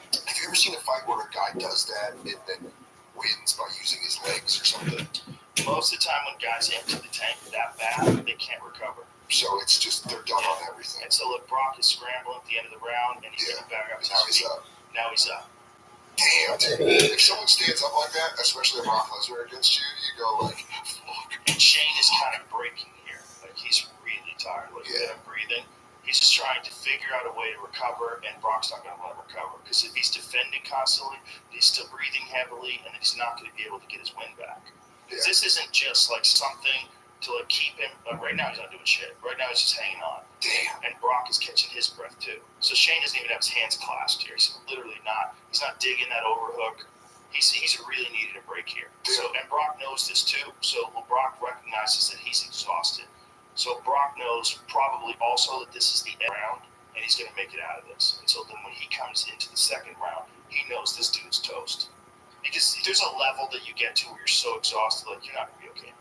Have you ever seen a fight where a guy does that and then wins by using his legs or something? Most of the time when guys empty the tank that bad, they can't recover. So it's just, they're done on everything. And so look, Brock is scrambling at the end of the round, and he's getting back up. Now he's up. Now he's up. Damn, dude. If someone stands up like that, especially a Brock Lesnar against you, you go like, fuck. And Shane is kind of breaking here. Like, he's really tired. Look at him breathing. He's just trying to figure out a way to recover, and Brock's not going to let him recover. Because if he's defending constantly, he's still breathing heavily, and then he's not going to be able to get his win back. Because this isn't just like something to like keep him. Right now, he's not doing shit. Right now, he's just hanging on. Damn. And Brock is catching his breath too. So Shane doesn't even have his hands clasped here. He's literally not. He's not digging that overhook. He's really needed a break here. So, and Brock knows this too. So Brock recognizes that he's exhausted. So Brock knows probably also that this is the end round, and he's going to make it out of this. And so then when he comes into the second round, he knows this dude's toast. Because there's a level that you get to where you're so exhausted, like, you're not going to be okay.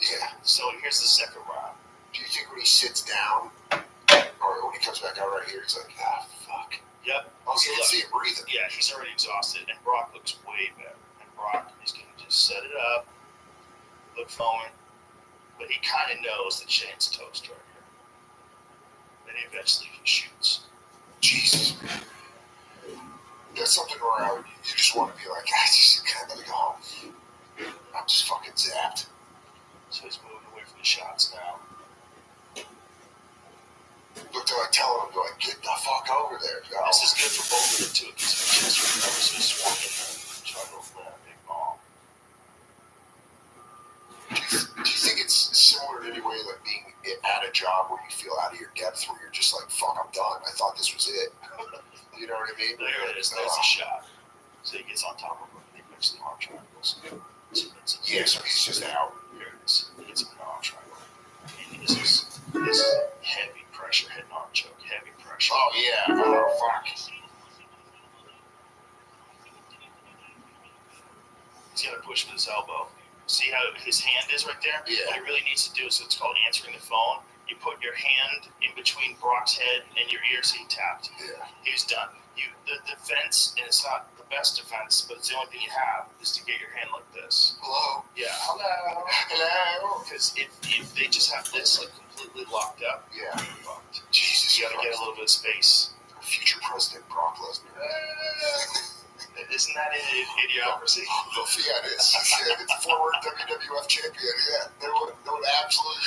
Yeah. So here's the second round. Do you think when he sits down, or when he comes back out right here, he's like, ah, fuck. Yep. Oh, so you can see him breathing. Yeah, he's already exhausted, and Brock looks way better. And Brock is going to just set it up, look foaming, but he kind of knows that Shane's toast right here. Then he eventually shoots. Jesus, man. That's something where you just want to be like, I just kind of go home. I'm just fucking zapped. So he's moving away from the shots now. Look, they're like telling him, like, get the fuck over there. No. This is good for both of them too, because he just recovers his swinging and try to land a big ball. Do you think it's similar in any way, like being at a job where you feel out of your depth, where you're just like, fuck, I'm done. I thought this was it. You know what I mean? There it is. There's the shot. So he gets on top of him and he makes the arm triangles. Yeah, so he's just out. Here it is. He gets him an arm triangle. And this is heavy pressure, head and arm choke, heavy pressure. Oh, yeah. Oh, fuck. He's got to push with his elbow. See how his hand is right there? Yeah. What he really needs to do is it's called answering the phone. You put your hand in between Brock's head and your ear, so he tapped. Yeah. He was done. The fence, and it's not the best defense, but it's the only thing you have, is to get your hand like this. Hello. Yeah, hello. Hello. Because if they just have this like completely locked up, Yeah. you're fucked. Jesus You gotta get a little bit of space. Future President Brock Lesnar. Isn't that an idiocracy? Yeah, it is. Yeah, it's former WWF champion. Yeah, they would absolutely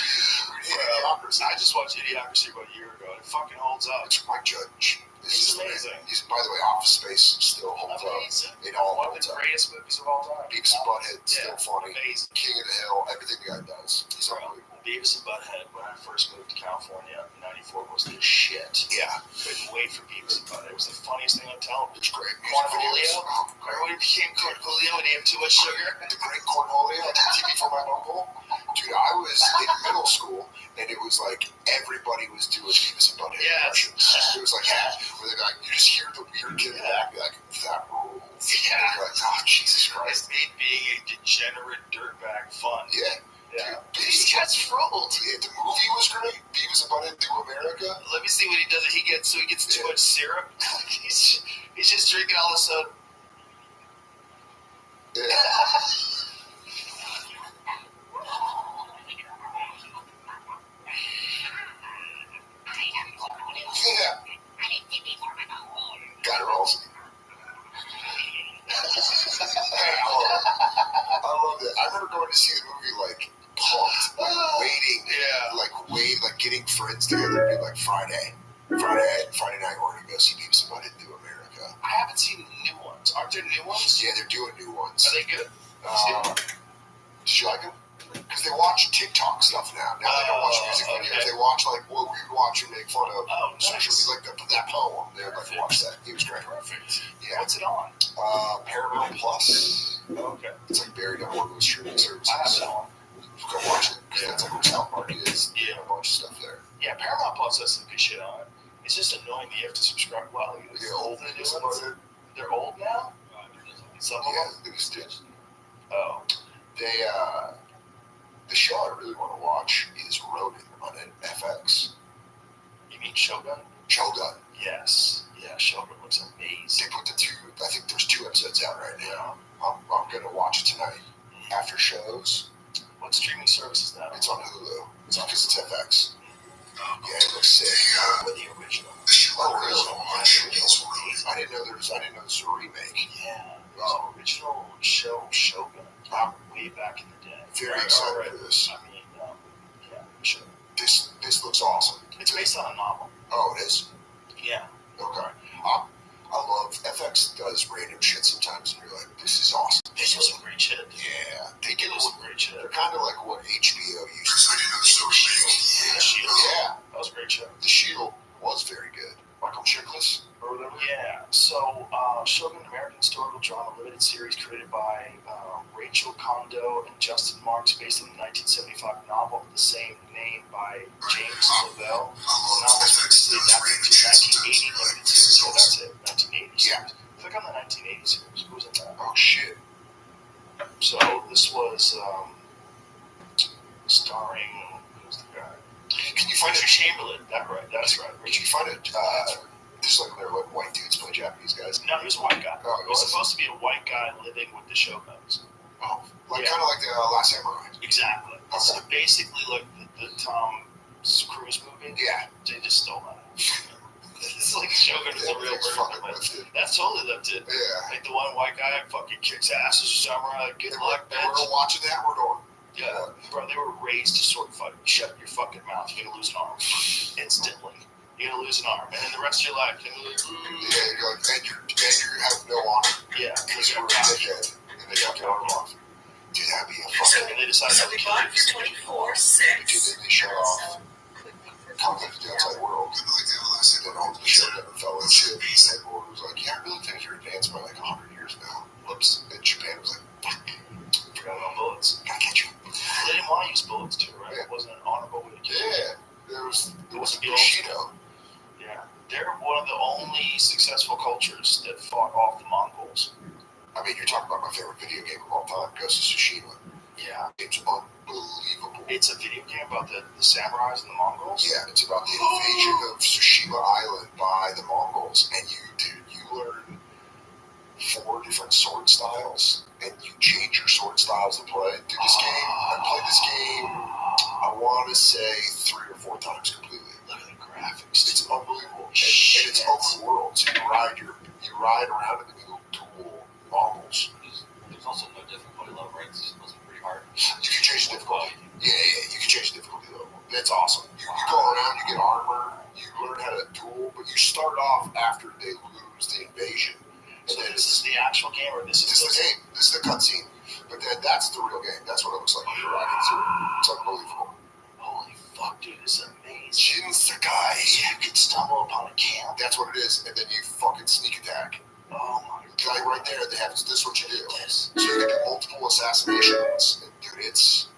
be idiocracy. I just watched Idiocracy about a year ago, and it fucking holds up. It's Mike Judge. He's amazing. He's, by the way, Office Space still holds Amazing. up. It all One of holds the up. greatest movies of all time. Beavis and Butthead, still Yeah, funny. amazing. King of the Hill, everything the guy does. He's unbelievable. Beavis and Butthead, when I first moved to California in '94, was the shit. Yeah. Couldn't wait for Beavis and Butthead. It was the funniest thing on television. It's great. Cornholio. Oh, Remember when he became Cornholio when he had too much sugar? the great Cornholio on TV for my uncle. Dude, I was in middle school, and it was like everybody was doing Beavis and Butthead impressions. It was like, where they're like, you just hear the weird kid in the back, be like, that rules. Yeah. And you're like, oh, Jesus Christ. It made being a degenerate dirtbag fun. Yeah. Yeah. Dude, These cats rolled. yeah, the movie was great. Beavis and Butthead Do America. Let me see what he does. He gets too much syrup. he's just drinking all the soda. Yeah. Yeah. Got her also. I love it. I remember going to see the movie like pumped, like getting friends together and be like Friday night we're gonna go see Beavis and Butthead Do America. I haven't seen the new ones. Aren't there new ones? Yeah, they're doing new ones. Are they good? Did you like them? Because they watch TikTok stuff now. Now they don't watch music videos. Okay. They watch like what we watch and make fun of social Nice. media, like that poem. They would like to watch that. It was great. Perfect. Yeah. What's it on? Paramount Plus. Okay. It's like buried on one of those streaming services. I have that on. Go watch it. Because that's like where South Park is. Yeah. A bunch of stuff there. Yeah, Paramount Plus has some good shit on it. It's just annoying that you have to subscribe. Well, Yeah, old the new Beavis and ones. Butthead. They're old now. Some of them. Yeah, it was good. Oh. They the show I really want to watch is Ronin on FX. You mean Shogun? Shogun. Yes. Yeah, Shogun looks amazing. They put I think there's 2 episodes out right now. I'm gonna watch it tonight. After shows, What streaming service is that? it's on Hulu. It's because it's FX. Yeah, it looks sick. With the original. Oh, really? I didn't know there was a remake. Yeah. There's an original show, Shogun. Way back in the day. Very excited for this. I mean, yeah, sure. This looks awesome. It's based on a novel. Oh, it is? Yeah. Okay. I love FX does random shit sometimes, and you're like, this is awesome. They do some great shit. Yeah, they They do. do some great shit. They're kind of like what HBO used to do. The Shield. Yeah, That was a great show. The Shield was very good. Michael Chiklis or whatever. Yeah. So, Shogun American Historical Drama Limited Series created by Rachel Kondo and Justin Marks based on the 1975 novel of the same name by James Lavelle. The novel was previously adapted to 1980 limited series. So that's it, 1980 series. Yeah. Click on the 1980 series. Who was in that? Oh shit. So this was starring, who's the guy? Can you find Richard it? Chamberlain. That's right. Can you find it? There's like they're like white dudes play Japanese guys. No, he was a white guy. Oh, He was supposed to be a white guy living with the Shoguns. Oh, like Yeah. kind of like the Last Samurai. Exactly. Okay. So basically, like the Tom Cruise movie, Yeah. they just stole that. It's like Shogun is a real It's version fucking of it. lifted. That's totally lifted. Yeah. Like the one white guy fucking kicks ass as a samurai. Like, good luck, We're bitch. watching that. We're going. Yeah, bro, they were raised to sword fight. Shut your fucking mouth. You're gonna lose an arm instantly. You're gonna lose an arm, and then the rest of your life, you're gonna lose. Yeah, you're like, and you have no honor Yeah, because you're a dickhead, and they got your arm off. Dude, that'd be a fucking. and they decided to kill you. Dude, they shut off. Contact the outside world. And then all the show never fell in shit. And everyone was like, yeah, I really think you're advanced by like 100 years now. Whoops. And Japan was like, fuck. Forgot about bullets. Gotta get you. They didn't want to use bullets too, right? It wasn't an honorable way to kill. Yeah. There was a Bushido. Yeah, they're one of the only successful cultures that fought off the Mongols. I mean, you're talking about my favorite video game of all time, Ghost of Tsushima. Yeah, It's unbelievable. it's a video game about the samurais and the Mongols. Yeah, it's about the invasion of Tsushima Island by the Mongols, and you learn 4 sword styles, and you change your sword styles to play. Dude, this game, I played this game, I want to say 3 or 4 times completely. Look at the graphics. It's unbelievable. And it's open world, so you ride around in the little dual models. There's also no difficulty level, right? It's supposed to be pretty hard. You can change the difficulty. Yeah, you can change the difficulty level. That's awesome. You go around, you get armor, you learn how to duel, but you start off after they lose the invasion. So this is the actual game, or this is the game. This is the cutscene. But then that's the real game. That's what it looks like when you're riding through. It's unbelievable. Holy fuck, dude, this is amazing. Jin Sakai. You could stumble upon a camp. That's what it is. And then you fucking sneak attack. Oh my god. Like right there, they have this is what you do. Yes. So you can do multiple assassinations. And dude, it's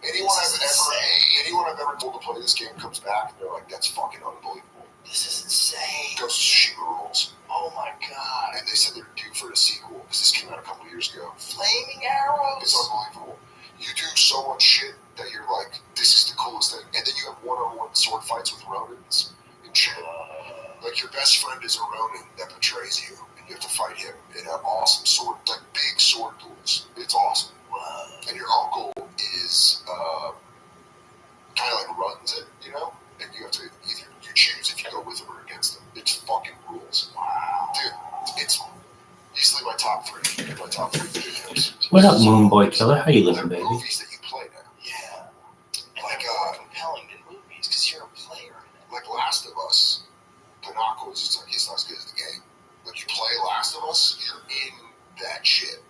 anyone I've ever told to play this game comes back and they're like, that's fucking unbelievable. This is insane. Ghost of Tsushima rules. Oh my god. And they said they're due for a sequel because this came out a couple years ago. Flaming arrows. It's unbelievable. You do so much shit that you're like, this is the coolest thing. And then you have one-on-one sword fights with Ronins and shit. Like your best friend is a Ronin that betrays you, and you have to fight him in an awesome sword, like big sword duels. It's awesome. Wow. And your uncle is kind of like runs it, you know? And you have to either you choose if you go with him or against him. It's fucking rules. Wow. Dude, it's easily my top 3. My top 3 video games. What up, Moon Boy Killer? How you living, They're baby? movies that you play now. Yeah. And Like, they're more compelling than movies because you're a player in it. Like Last of Us, Pinocchio is just like, he's not as good as the game. Like you play Last of Us, you're in that shit.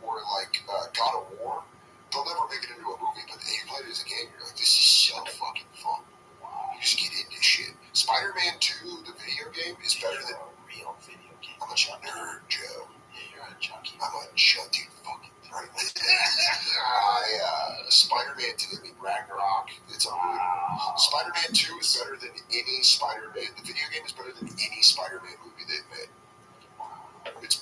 Or like God of War, they'll never make it into a movie, but you play it as a game, you're like, this is so fucking fun. Wow. You just get into shit. Spider-Man 2, the video game, is better than a real video game. I'm a nerd, Joe. Yeah, you're a junkie. I'm a junkie fucking right. Spider-Man 2, I mean, Ragnarok, it's unbelievable. Spider-Man 2 is better than any Spider-Man. The video game is better than any Spider-Man movie they've made. It's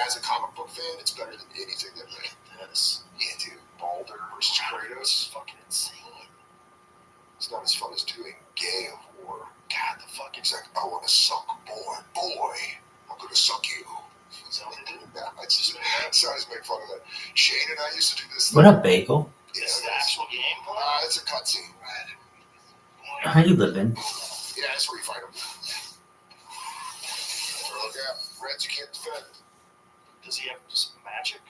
as a comic book fan, it's better than anything they've made. Yes. Yeah, dude. Baldur versus Kratos is fucking insane. It's not as fun as doing Gay of War. God, the fuck exact. I want to suck boy. I'm gonna suck you. So they do. Yeah, I just make fun of that. Shane and I used to do this. What up, Bagel? Yeah, This is the actual game. it's a cutscene. How you living? Yeah, that's where you fight them. Yeah, Reds you can't defend. Does he have just magic?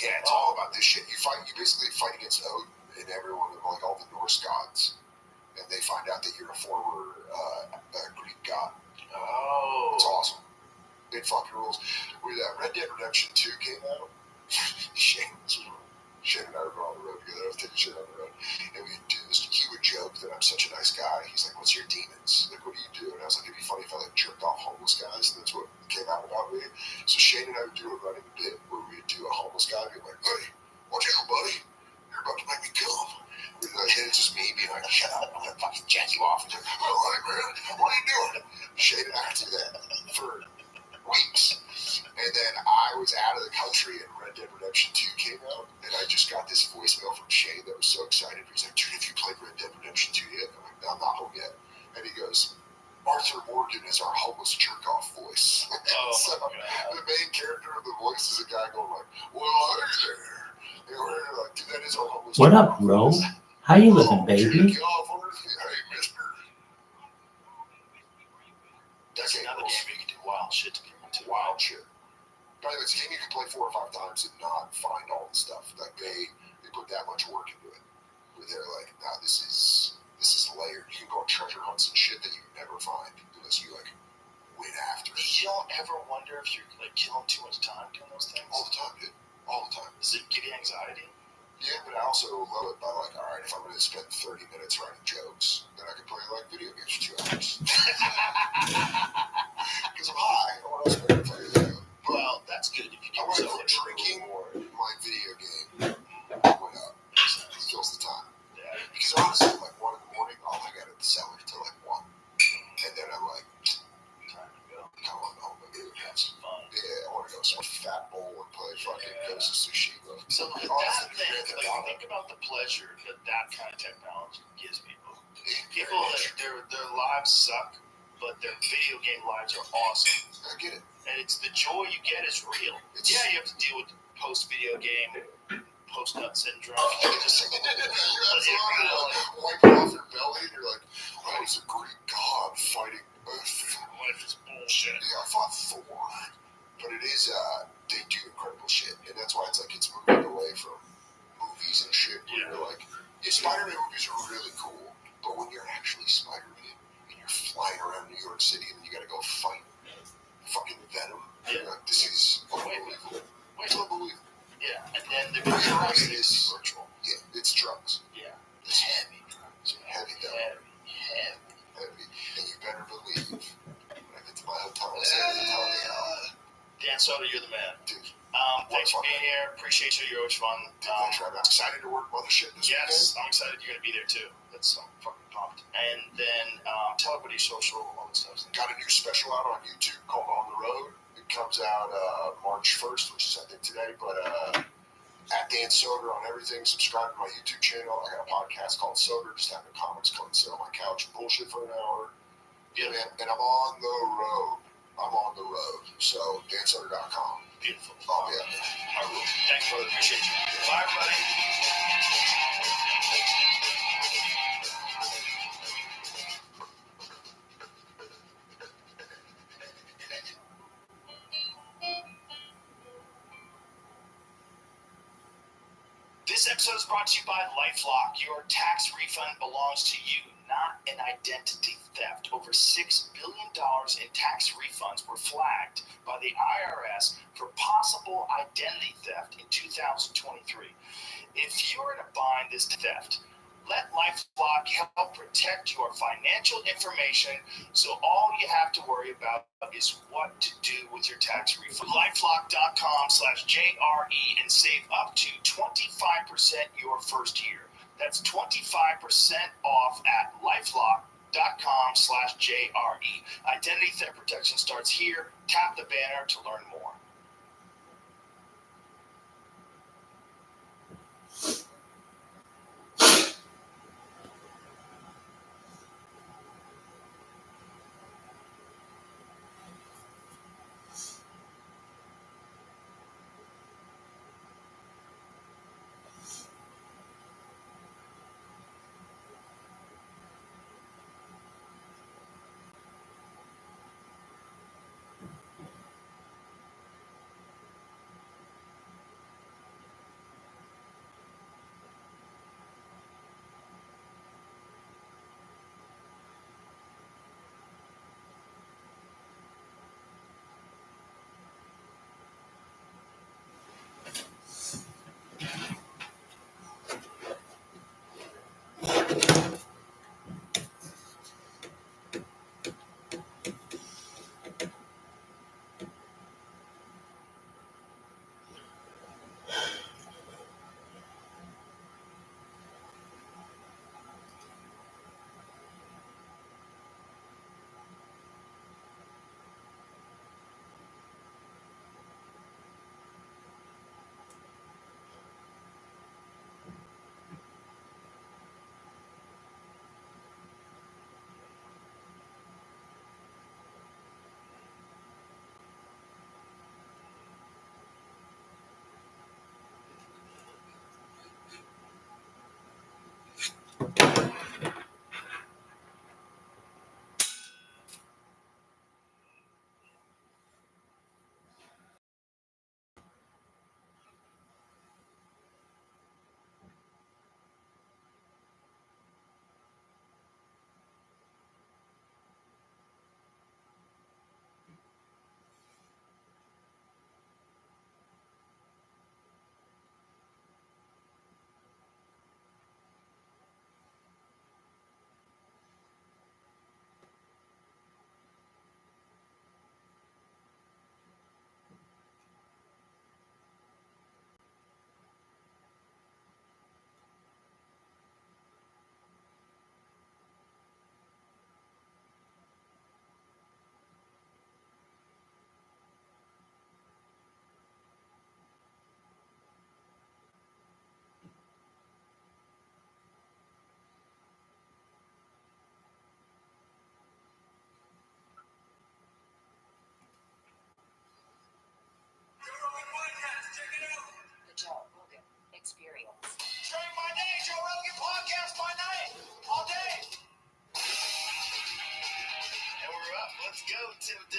Yeah, it's all about this shit. You basically fight against Odin and everyone, like all the Norse gods, and they find out that you're a former Greek god. Oh. It's awesome. It fucking rules. When Red Dead Redemption 2 came out, Shane and I were on the road together. I was taking shit on the road, and we would do this. He would joke that I'm such a nice guy. He's like, "What's your demons? Like, what do you do?" And I was like, "It'd be funny if I like jerked off homeless guys." And that's what came out about me. So Shane and I would do a running bit where we would do a homeless guy being like, "Hey, watch out, buddy! You're about to make me come." And it's just me being like, "Shut up! I'm gonna fucking jack you off." And he's like, "All right, man. What are you doing?" Shane and I would do that for weeks. And then I was out of the country and Red Dead Redemption 2 came out, and I just got this voicemail from Shane that was so excited. He's like, "Dude, have you played Red Dead Redemption 2 yet?" I'm like, "No, I'm not home yet." And he goes, "Arthur Morgan is our homeless jerk-off voice." So the main character of the voice is a guy going like, "Well, hey there." And we're like, "Dude, that is our homeless What jerk-off up, bro? voice." How you living, baby? Jerk you off, hey, mister. That's another game where you can do wild shit to people too. Wild shit. By the way, it's a game you can play 4 or 5 times and not find all the stuff. Like they put that much work into it. Where they're like, "Nah, this is layered. You can go on treasure hunts and shit that you never find unless you like win after it." You don't ever wonder if you're like killing too much time doing those things? All the time, dude. All the time. Does it give you anxiety? Yeah, but I also love it by like, all right, if I'm going to spend 30 minutes writing jokes, then I can play like video games for 2 hours. Because I'm high. I want to spend a video. Well, that's good. If you I give want to yourself quit a drinking reward. my video game went up. It kills the time. Yeah. Because honestly, like 1 in the morning, I'll hang out at the cellar till like 1. And then I'm like, Time to go. come on home and do it. Have some fun. Yeah, I want to go smoke a fat bowl and play fucking Ghost of Tsushima. So that Honestly, thing, like, think about the pleasure that kind of technology gives people. People, like, their lives suck, but their video game lives are awesome. I get it. And and it's the joy you get is real. You have to deal with post video game, post nut syndrome. Just wiping off your belly, and you're like, "I was a Greek god fighting Earth." Life is bullshit. Yeah, I fought Thor, but it is they do incredible shit, and that's why it's like it's moving away from movies and shit. Where you're like, Spider-Man movies are really cool, but when you're actually Spider-Man and you're flying around New York City and you gotta go fight fucking Venom, you're like, this is unbelievable. It's unbelievable. Yeah, and then the virtual is virtual. Yeah, it's drugs. Yeah, it's heavy drugs. Heavy though. Heavy. And you better believe when I get to my hotel, I say, Dan Soder, you're the man. Dude. Thanks for being here. Appreciate you. You're always fun. Thanks, Rabbi. I'm excited to work Mothership this weekend. Yes, I'm excited you're going to be there too. I'm fucking pumped. And then tell everybody social, all this stuff. Got a new special out on YouTube called On the Road. It comes out March 1st, which is I think today. But at Dan Soder on everything. Subscribe to my YouTube channel. I got a podcast called Soder. Just having comics come and sit on my couch, bullshit for an hour. Yeah, man. And I'm on the road. So dansoder.com. Beautiful. Oh, yeah. I will. Thanks, brother. Appreciate you. Bye, everybody. This episode is brought to you by LifeLock. Your tax refund belongs to you, not an identity theft. Over $6 billion in tax refunds were flagged by the IRS for possible identity theft in 2023. If you're in a bind this theft, let LifeLock help protect your financial information, so all you have to worry about is what to do with your tax refund. LifeLock.com/JRE and save up to 25% your first year. That's 25% off at LifeLock.com/JRE. Identity theft protection starts here. Tap the banner to learn more.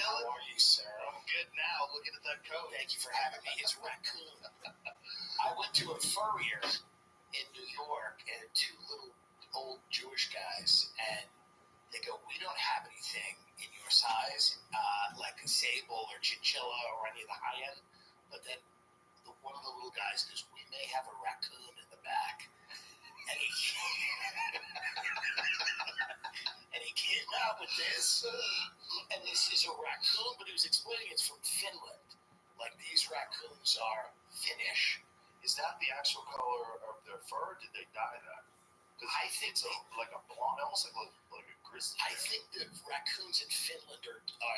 How are you, Sarah? I'm good now. Looking at that coat. Thank you for having me. It's raccoon. I went to a furrier in New York, and two little old Jewish guys, and they go, "We don't have anything in your size, like a sable or chinchilla or any of the high end." But then one of the little guys goes, "We may have a raccoon in the back," and he and he came out with this, and this is a raccoon, but he was explaining it's from Finland. Like, these raccoons are Finnish. Is that the actual color of their fur? Or did they dye that? I think It's like a blonde, almost like a grizzly. I think the raccoons in Finland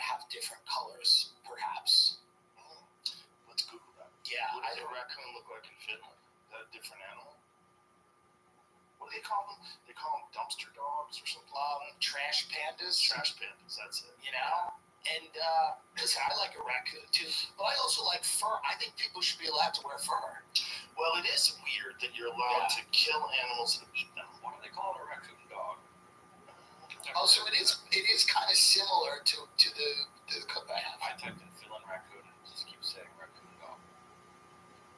have different colors, perhaps. Let's Google that. Yeah, What does a raccoon look like in Finland? Is that a different animal? What do they call them? They call them dumpster dogs or something. Trash pandas. Trash pandas. That's it. You know. And listen, I like a raccoon too, but I also like fur. I think people should be allowed to wear fur. Well, it is weird that you're allowed to kill animals and eat them. Why do they call it a raccoon dog? Also, it is kind of similar to the cook I have. I typed in Finland raccoon and it just keeps saying raccoon dog.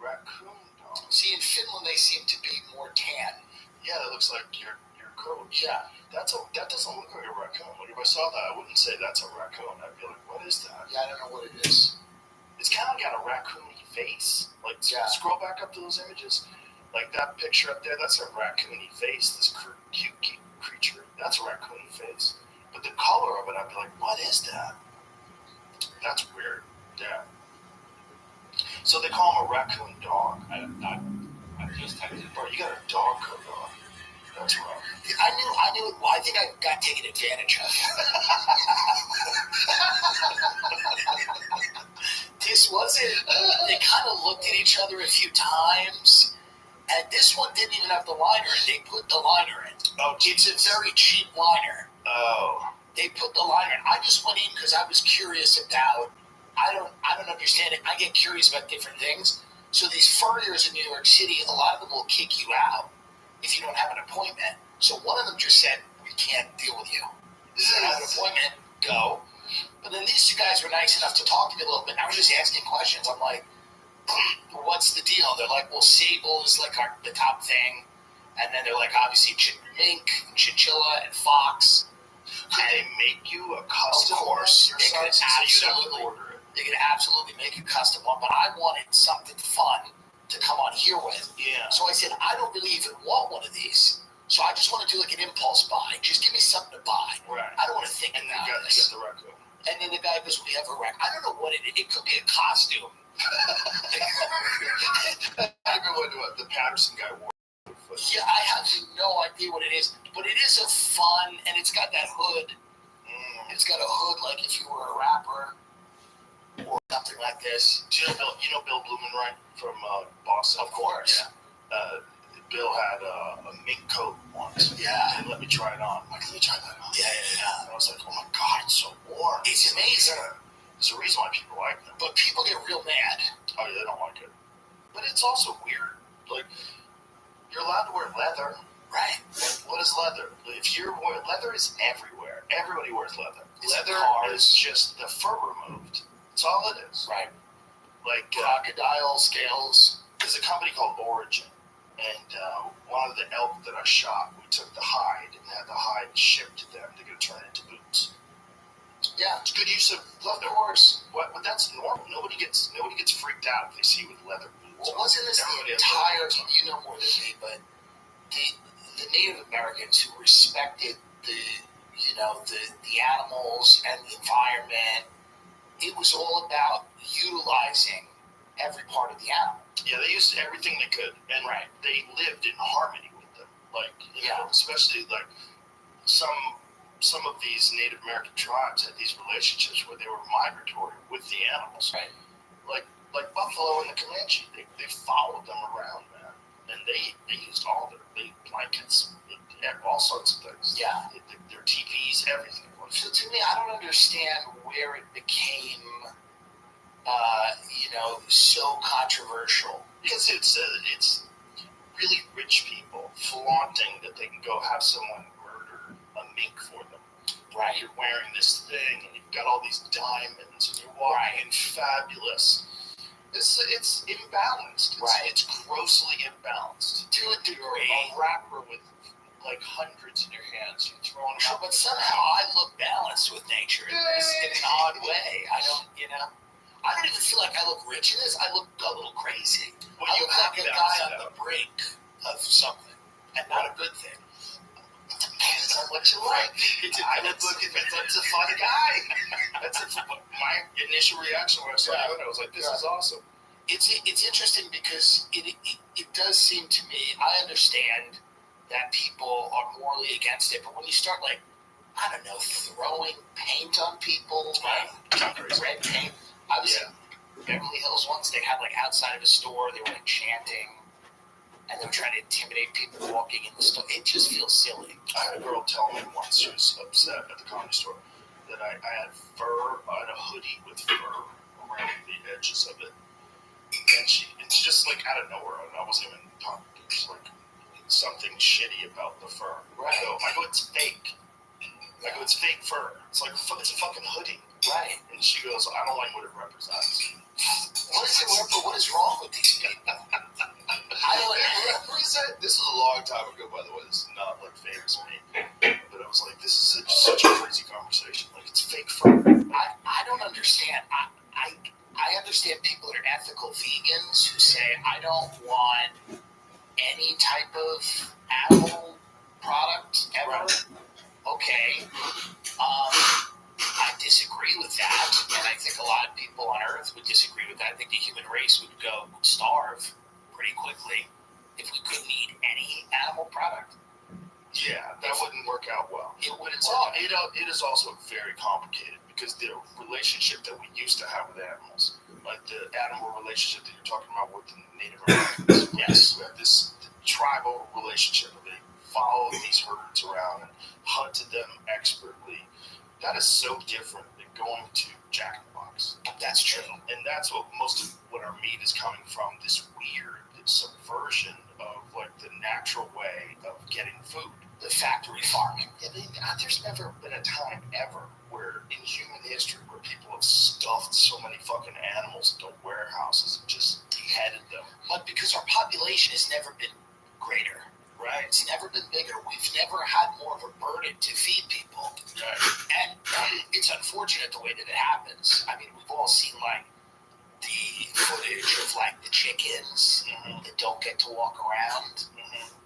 Raccoon dog. See, in Finland they seem to be more tan. Yeah, that looks like your coat. Yeah. That doesn't look like a raccoon. If I saw that, I wouldn't say that's a raccoon. I'd be like, what is that? Yeah, I don't know what it is. It's kind of got a raccoony face. Like, Yeah. scroll back up to those images. Like that picture up there, that's a raccoony face. This cute creature, that's a raccoony face. But the color of it, I'd be like, what is that? That's weird. Yeah. So they call him a raccoon dog. I just typed in. Bro, you got a dog coat on. That's wrong. I knew. Well, I think I got taken advantage of. This wasn't. They kind of looked at each other a few times, and this one didn't even have the liner in. They put the liner in. Oh, It's a very cheap liner. Oh. They put the liner in. I just went in because I was curious about. I don't understand it. I get curious about different things. So these furriers in New York City, a lot of them will kick you out if you don't have an appointment. So one of them just said, "We can't deal with you. If you don't have an appointment, go." But then these two guys were nice enough to talk to me a little bit. And I was just asking questions. I'm like, "What's the deal?" They're like, "Well, sable is like the top thing." And then they're like, obviously, mink, and chinchilla, and fox. Can they make you a custom? Of course, Your they could size, so you'd have to absolutely. order it. They could absolutely make a custom one, but I wanted something fun to come on here with. Yeah. So I said, I don't really even want one of these. So I just want to do like an impulse buy. Just give me something to buy. Right. I don't want to think And about you got this. the raccoon. And then the guy goes, "We have a rack." I don't know what it is. It could be a costume. I remember what the Patterson guy wore. Yeah, I have no idea what it is. But it is a fun, and it's got that hood. It's got a hood like if you were a rapper or something like this. Do you know Bill Blumenreich from Boston? Of course. Yeah. Bill had a mink coat once. Yeah. And let me try it on. Like, let me try that on. Yeah. And I was like, oh my God, it's so warm. It's amazing. There's a reason why people like them. But people get real mad. Oh, yeah, they don't like it. But it's also weird. Like, you're allowed to wear leather. Right. What is leather? Leather is everywhere. Everybody wears leather. It's Leather cars. is just the fur removed. That's all it is. Right. Like, Crocodile scales. there's a company called Origin. And one of the elk that I shot, we took the hide and had the hide shipped to them. They're going to turn it into boots. Yeah. It's good use of leather. Horse. But that's normal. Nobody gets freaked out if they see you with leather boots. Well, wasn't this the entire, you know more than me, but the Native Americans who respected the animals and the environment, it was all about utilizing every part of the animal. Yeah, they used everything they could, and they lived in harmony with them. Like, you know, especially like some of these Native American tribes had these relationships where they were migratory with the animals. Right. Like buffalo and the Comanche, they followed them around, man, and they used all their blankets, all sorts of things. Yeah. Their teepees, everything. So to me, I don't understand where it became, so controversial. Because it's really rich people flaunting that they can go have someone murder a mink for them. Right. You're wearing this thing, and you've got all these diamonds, and you're walking in fabulous. It's imbalanced. It's grossly imbalanced. To a degree. You're a rapper with like hundreds in your hands. You're throwing them Sure, out. but somehow I look balanced with nature in an odd way. I don't even feel like I look rich in this. I look a little crazy. Well, I you look have like a balanced guy it on the out. brink of something, and not a good thing. Depends on what you like. I would look at that's a fun guy. My initial reaction when I saw it, I was like, this is awesome. It's interesting because it does seem to me, I understand that people are morally against it, but when you start like, I don't know, throwing paint on people, red paint. I was in Beverly Hills once, they had like outside of a store, they were like chanting, and they were trying to intimidate people walking in the store. It just feels silly. I had a girl tell me once, she was upset at the comedy store, that I had fur, I had a hoodie with fur around the edges of it. And she just like out of nowhere, I wasn't even talking, just like something shitty about the fur. Right. I go, it's fake. I go, it's fake fur. It's like, it's a fucking hoodie. Right. And she goes, I don't like what it represents. What is wrong with these people? I don't represent. This is a long time ago, by the way. This is not like famous me. But I was like, this is such a crazy conversation. Like, it's fake fur. I don't understand. I understand people that are ethical vegans who say, I don't want any type of animal product ever. Right. Okay. I disagree with that, and I think a lot of people on Earth would disagree with that. I think the human race would starve pretty quickly if we couldn't eat any animal product. Yeah, that wouldn't work out well. It wouldn't work out. It is also very complicated because the relationship that we used to have with animals, like the animal relationship that you're talking about with the Native Americans. Yes. We have this tribal relationship where they followed these herds around and hunted them expertly. That is so different than going to Jack in the Box. That's true. And that's what most of what our meat is coming from, this weird subversion of like the natural way of getting food. The factory farming. I mean, there's never been a time ever where in human history where people have stuffed so many fucking animals into warehouses and just beheaded them. But because our population has never been greater. Right. It's never been bigger. We've never had more of a burden to feed people. Right. And it's unfortunate the way that it happens. I mean, we've all seen like the footage of like the chickens that don't get to walk around.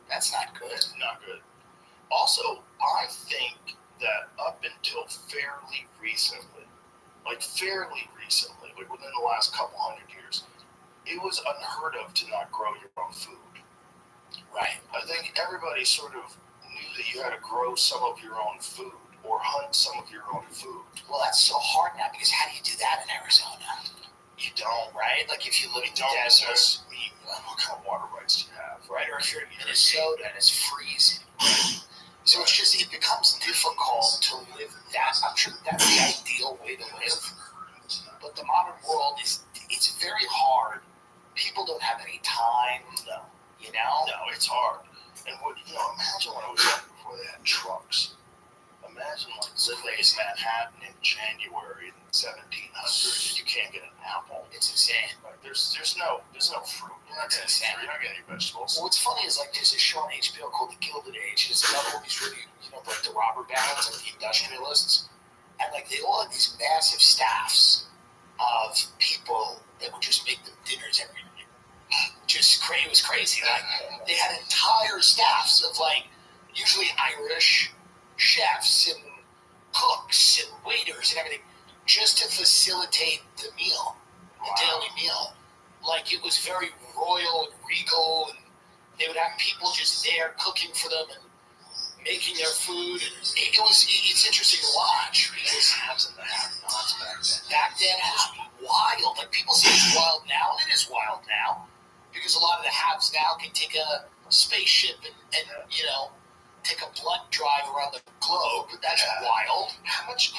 That's not good. Not good. Also, I think that up until fairly recently, like within the last couple hundred years, it was unheard of to not grow your own food. Right. I think everybody sort of knew that you had to grow some of your own food or hunt some of your own food. Well, that's so hard now because how do you do that in Arizona? You don't, right? Like if you live in the desert, what kind of water rights do you have, right? Or if you're in Minnesota and it's freezing. So it's just, it becomes difficult to live that. I'm sure that's the ideal way to live. But the modern world it's very hard. People don't have any time. No. You know? No, it's hard. And imagine when I was young before they had trucks. Imagine like living in Manhattan in January in 1700 and you can't get an apple. It's insane. Like there's no fruit. You're not getting fruit. You're not getting any vegetables. Well, what's funny is like there's a show on HBO called The Gilded Age. It's another one of these really, like the robber barons and the industrialists. And like they all had these massive staffs of people that would just make them dinners every night. It was crazy. Like they had entire staffs of like usually Irish chefs and cooks and waiters and everything just to facilitate the meal, the daily meal. Like it was very royal and regal, and they would have people just there cooking for them and making their food. And it's interesting to watch because back then it was wild. Like people say it's wild now, and it is wild now. Because a lot of the haves now can take a spaceship and take a blunt drive around the globe. That's wild. How much?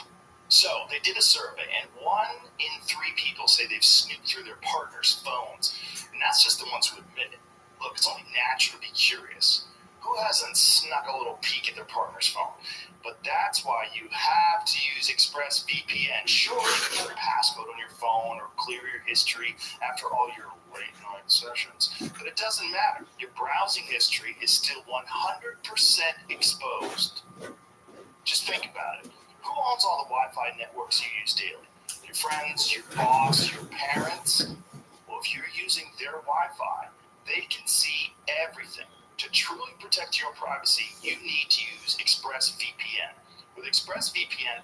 So they did a survey, and 1 in 3 people say they've snooped through their partner's phones, and that's just the ones who admit it. Look, it's only natural to be curious. Who hasn't snuck a little peek at their partner's phone? But that's why you have history after all your late night sessions, but it doesn't matter. Your browsing history is still 100% exposed. Just think about it. Who owns all the Wi-Fi networks you use daily? Your friends, your boss, your parents? Well, if you're using their Wi-Fi, they can see everything. To truly protect your privacy, you need to use ExpressVPN. With ExpressVPN,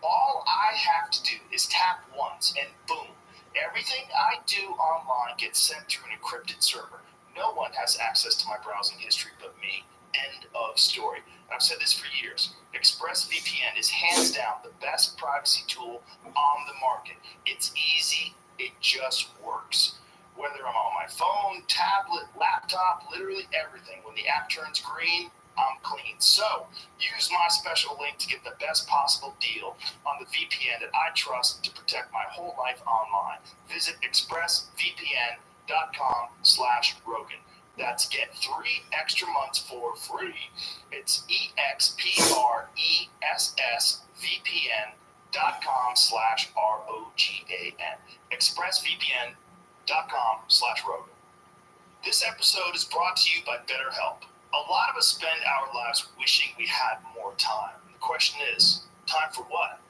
all I have to do is tap once and boom, everything I do online gets sent through an encrypted server. No one has access to my browsing history but me. End of story. I've said this for years. ExpressVPN is hands down the best privacy tool on the market. It's easy, it just works. Whether I'm on my phone, tablet, laptop, literally everything. When the app turns green, I'm clean. So use my special link to get the best possible deal on the VPN that I trust to protect my whole life online. Visit expressvpn.com/Rogan. That's get 3 extra months for free. It's expressvpn.com/ROGAN. expressvpn.com/Rogan. This episode is brought to you by BetterHelp. A lot of us spend our lives wishing we had more time. The question is, time for what?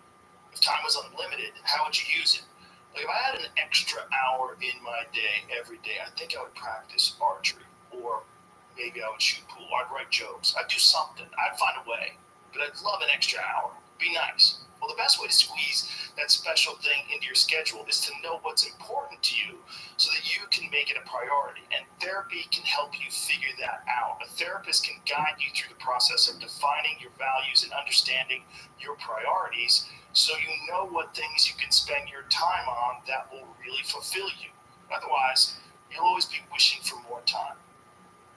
If time was unlimited, how would you use it? Like if I had an extra hour in my day every day, I think I would practice archery, or maybe I would shoot pool. I'd write jokes. I'd do something. I'd find a way. But I'd love an extra hour. Be nice. Well, the best way to squeeze that special thing into your schedule is to know what's important to you so that you can make it a priority. And therapy can help you figure that out. A therapist can guide you through the process of defining your values and understanding your priorities so you know what things you can spend your time on that will really fulfill you. Otherwise, you'll always be wishing for more time.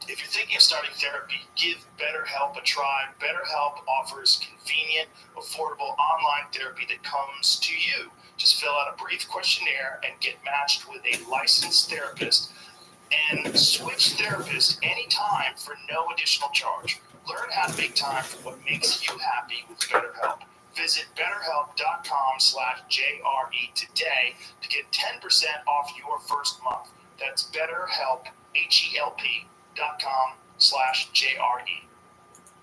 If you're thinking of starting therapy, give BetterHelp a try. BetterHelp offers convenient, affordable online therapy that comes to you. Just fill out a brief questionnaire and get matched with a licensed therapist and switch therapists anytime for no additional charge. Learn how to make time for what makes you happy with BetterHelp. Visit betterhelp.com/JRE today to get 10% off your first month. That's BetterHelp, HELP.com/JRE.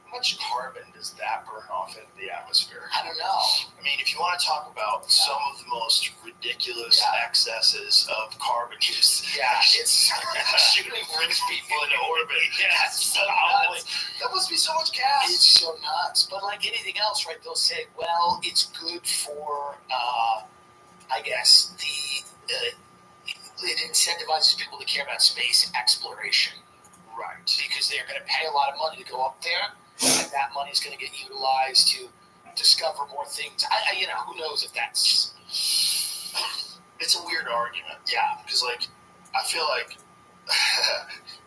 How much carbon does that burn off into the atmosphere? I don't know. I mean, if you want to talk about some of the most ridiculous excesses of carbon use, It's shooting rich people into orbit. Yeah, it's so Probably. nuts. That must be so much gas. It's so nuts. But like anything else, right, they'll say, well, it's good for, I guess, it incentivizes people to care about space exploration. Right. Because they're going to pay a lot of money to go up there, and that money is going to get utilized to discover more things. Who knows if that's... It's a weird argument. Yeah. Because, I feel like...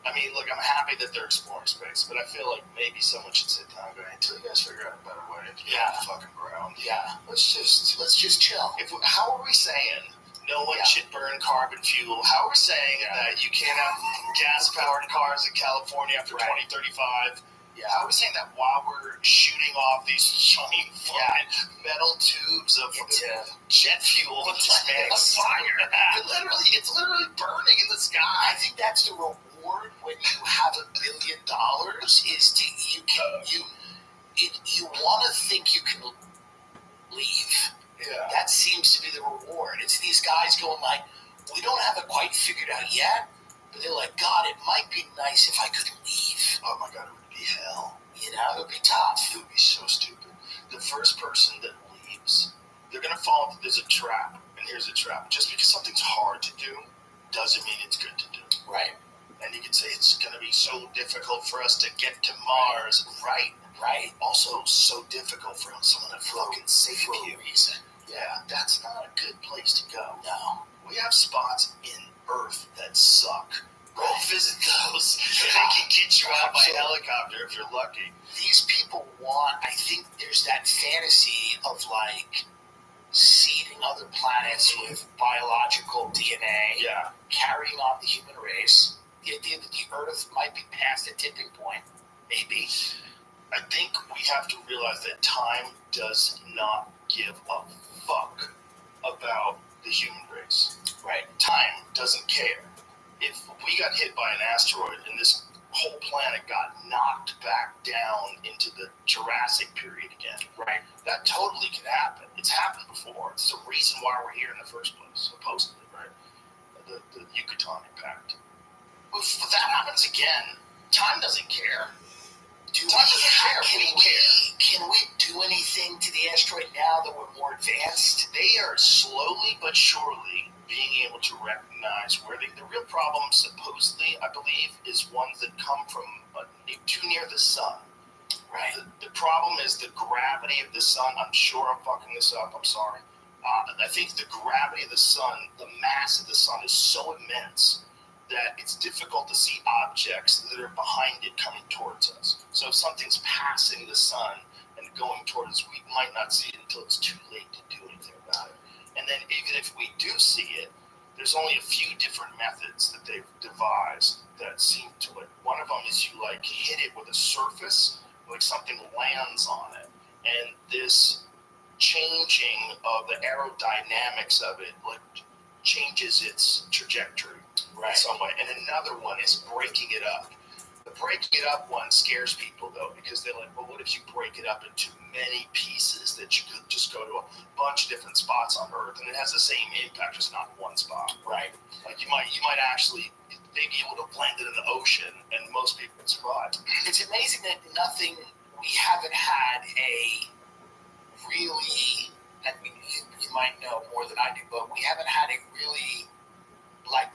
I mean, look, I'm happy that they're exploring space, but I feel like maybe someone should sit down and go, until you guys figure out a better way to get off the fucking ground. Yeah. Let's just chill. How are we saying no one should burn carbon fuel? How are we saying that you can't have gas-powered cars in California after 2035? Yeah. How are we saying that while we're shooting off these giant metal tubes of jet fuel into space? Fire! It's literally burning in the sky. I think that's the reward when you have $1 billion is you want to think you can leave. Yeah. That seems to be the reward. It's these guys going like, we don't have it quite figured out yet, but they're like, God, it might be nice if I could leave. Oh my God, it would be hell. It would be tough. It would be so stupid. The first person that leaves, they're going to fall into, there's a trap, and here's a trap. Just because something's hard to do doesn't mean it's good to do. Right. And you can say it's going to be so difficult for us to get to Mars. Right. Also, so difficult for someone to fucking save you. Reason. Yeah, that's not a good place to go. No. We have spots in Earth that suck. Go visit those. They can get you out by helicopter if you're lucky. These people I think there's that fantasy of seeding other planets with biological DNA, carrying on the human race. The idea that the Earth might be past a tipping point, maybe. I think we have to realize that time does not give a fuck about the human race. Right. Time once again, time doesn't care. Can Can we do anything to the asteroid now that we're more advanced? They are slowly but surely being able to recognize where the real problem, supposedly, I believe, is ones that come from too near the sun. Right. The problem is the gravity of the sun. I'm sure I'm fucking this up. I'm sorry. I think the gravity of the sun, the mass of the sun is so immense that it's difficult to see objects that are behind it coming towards us. So if something's passing the sun and going towards us, we might not see it until it's too late to do anything about it. And then even if we do see it, there's only a few different methods that they've devised that seem to it. One of them is you like hit it with a surface, like something lands on it. And this changing of the aerodynamics of it like changes its trajectory. Right. Some way. And another one is breaking it up. The breaking it up one scares people though, because they're like, well, what if you break it up into many pieces that you could just go to a bunch of different spots on Earth and it has the same impact, just not one spot. Right. Like you might actually be able to blend it in the ocean and most people would survive. It's amazing that we haven't had a really, I mean, you might know more than I do, but we haven't had a really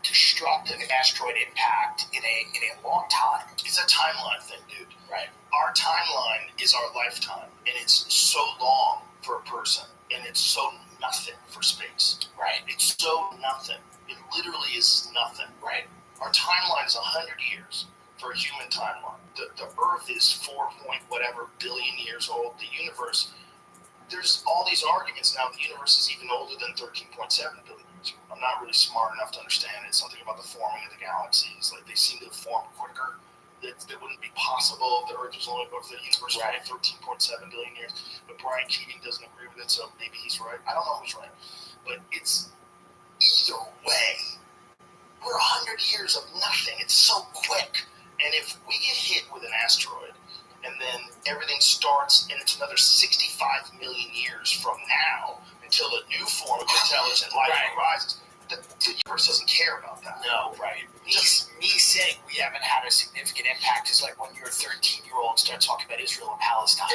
destructive asteroid impact in a long time. It's a timeline thing, dude. Right. Our timeline is our lifetime, and it's so long for a person, and it's so nothing for space. Right. It's so nothing. It literally is nothing. Right. Our timeline is 100 years for a human timeline. The Earth is 4-point-whatever billion years old. The universe, there's all these arguments now. The universe is even older than 13.7 billion. I'm not really smart enough to understand it. Something about the forming of the galaxies, like they seem to form quicker. That wouldn't be possible if the Earth was only, if the universe was only 13.7 billion years. But Brian Keating doesn't agree with it, so maybe he's right. I don't know who's right, but it's either way. We're 100 years of nothing. It's so quick, and if we get hit with an asteroid, and then everything starts, and it's another 65 million years from now until a new form of intelligent life arises. The universe doesn't care about that. No, right. Me saying we haven't had a significant impact is like when your 13-year-old starts talking about Israel and Palestine.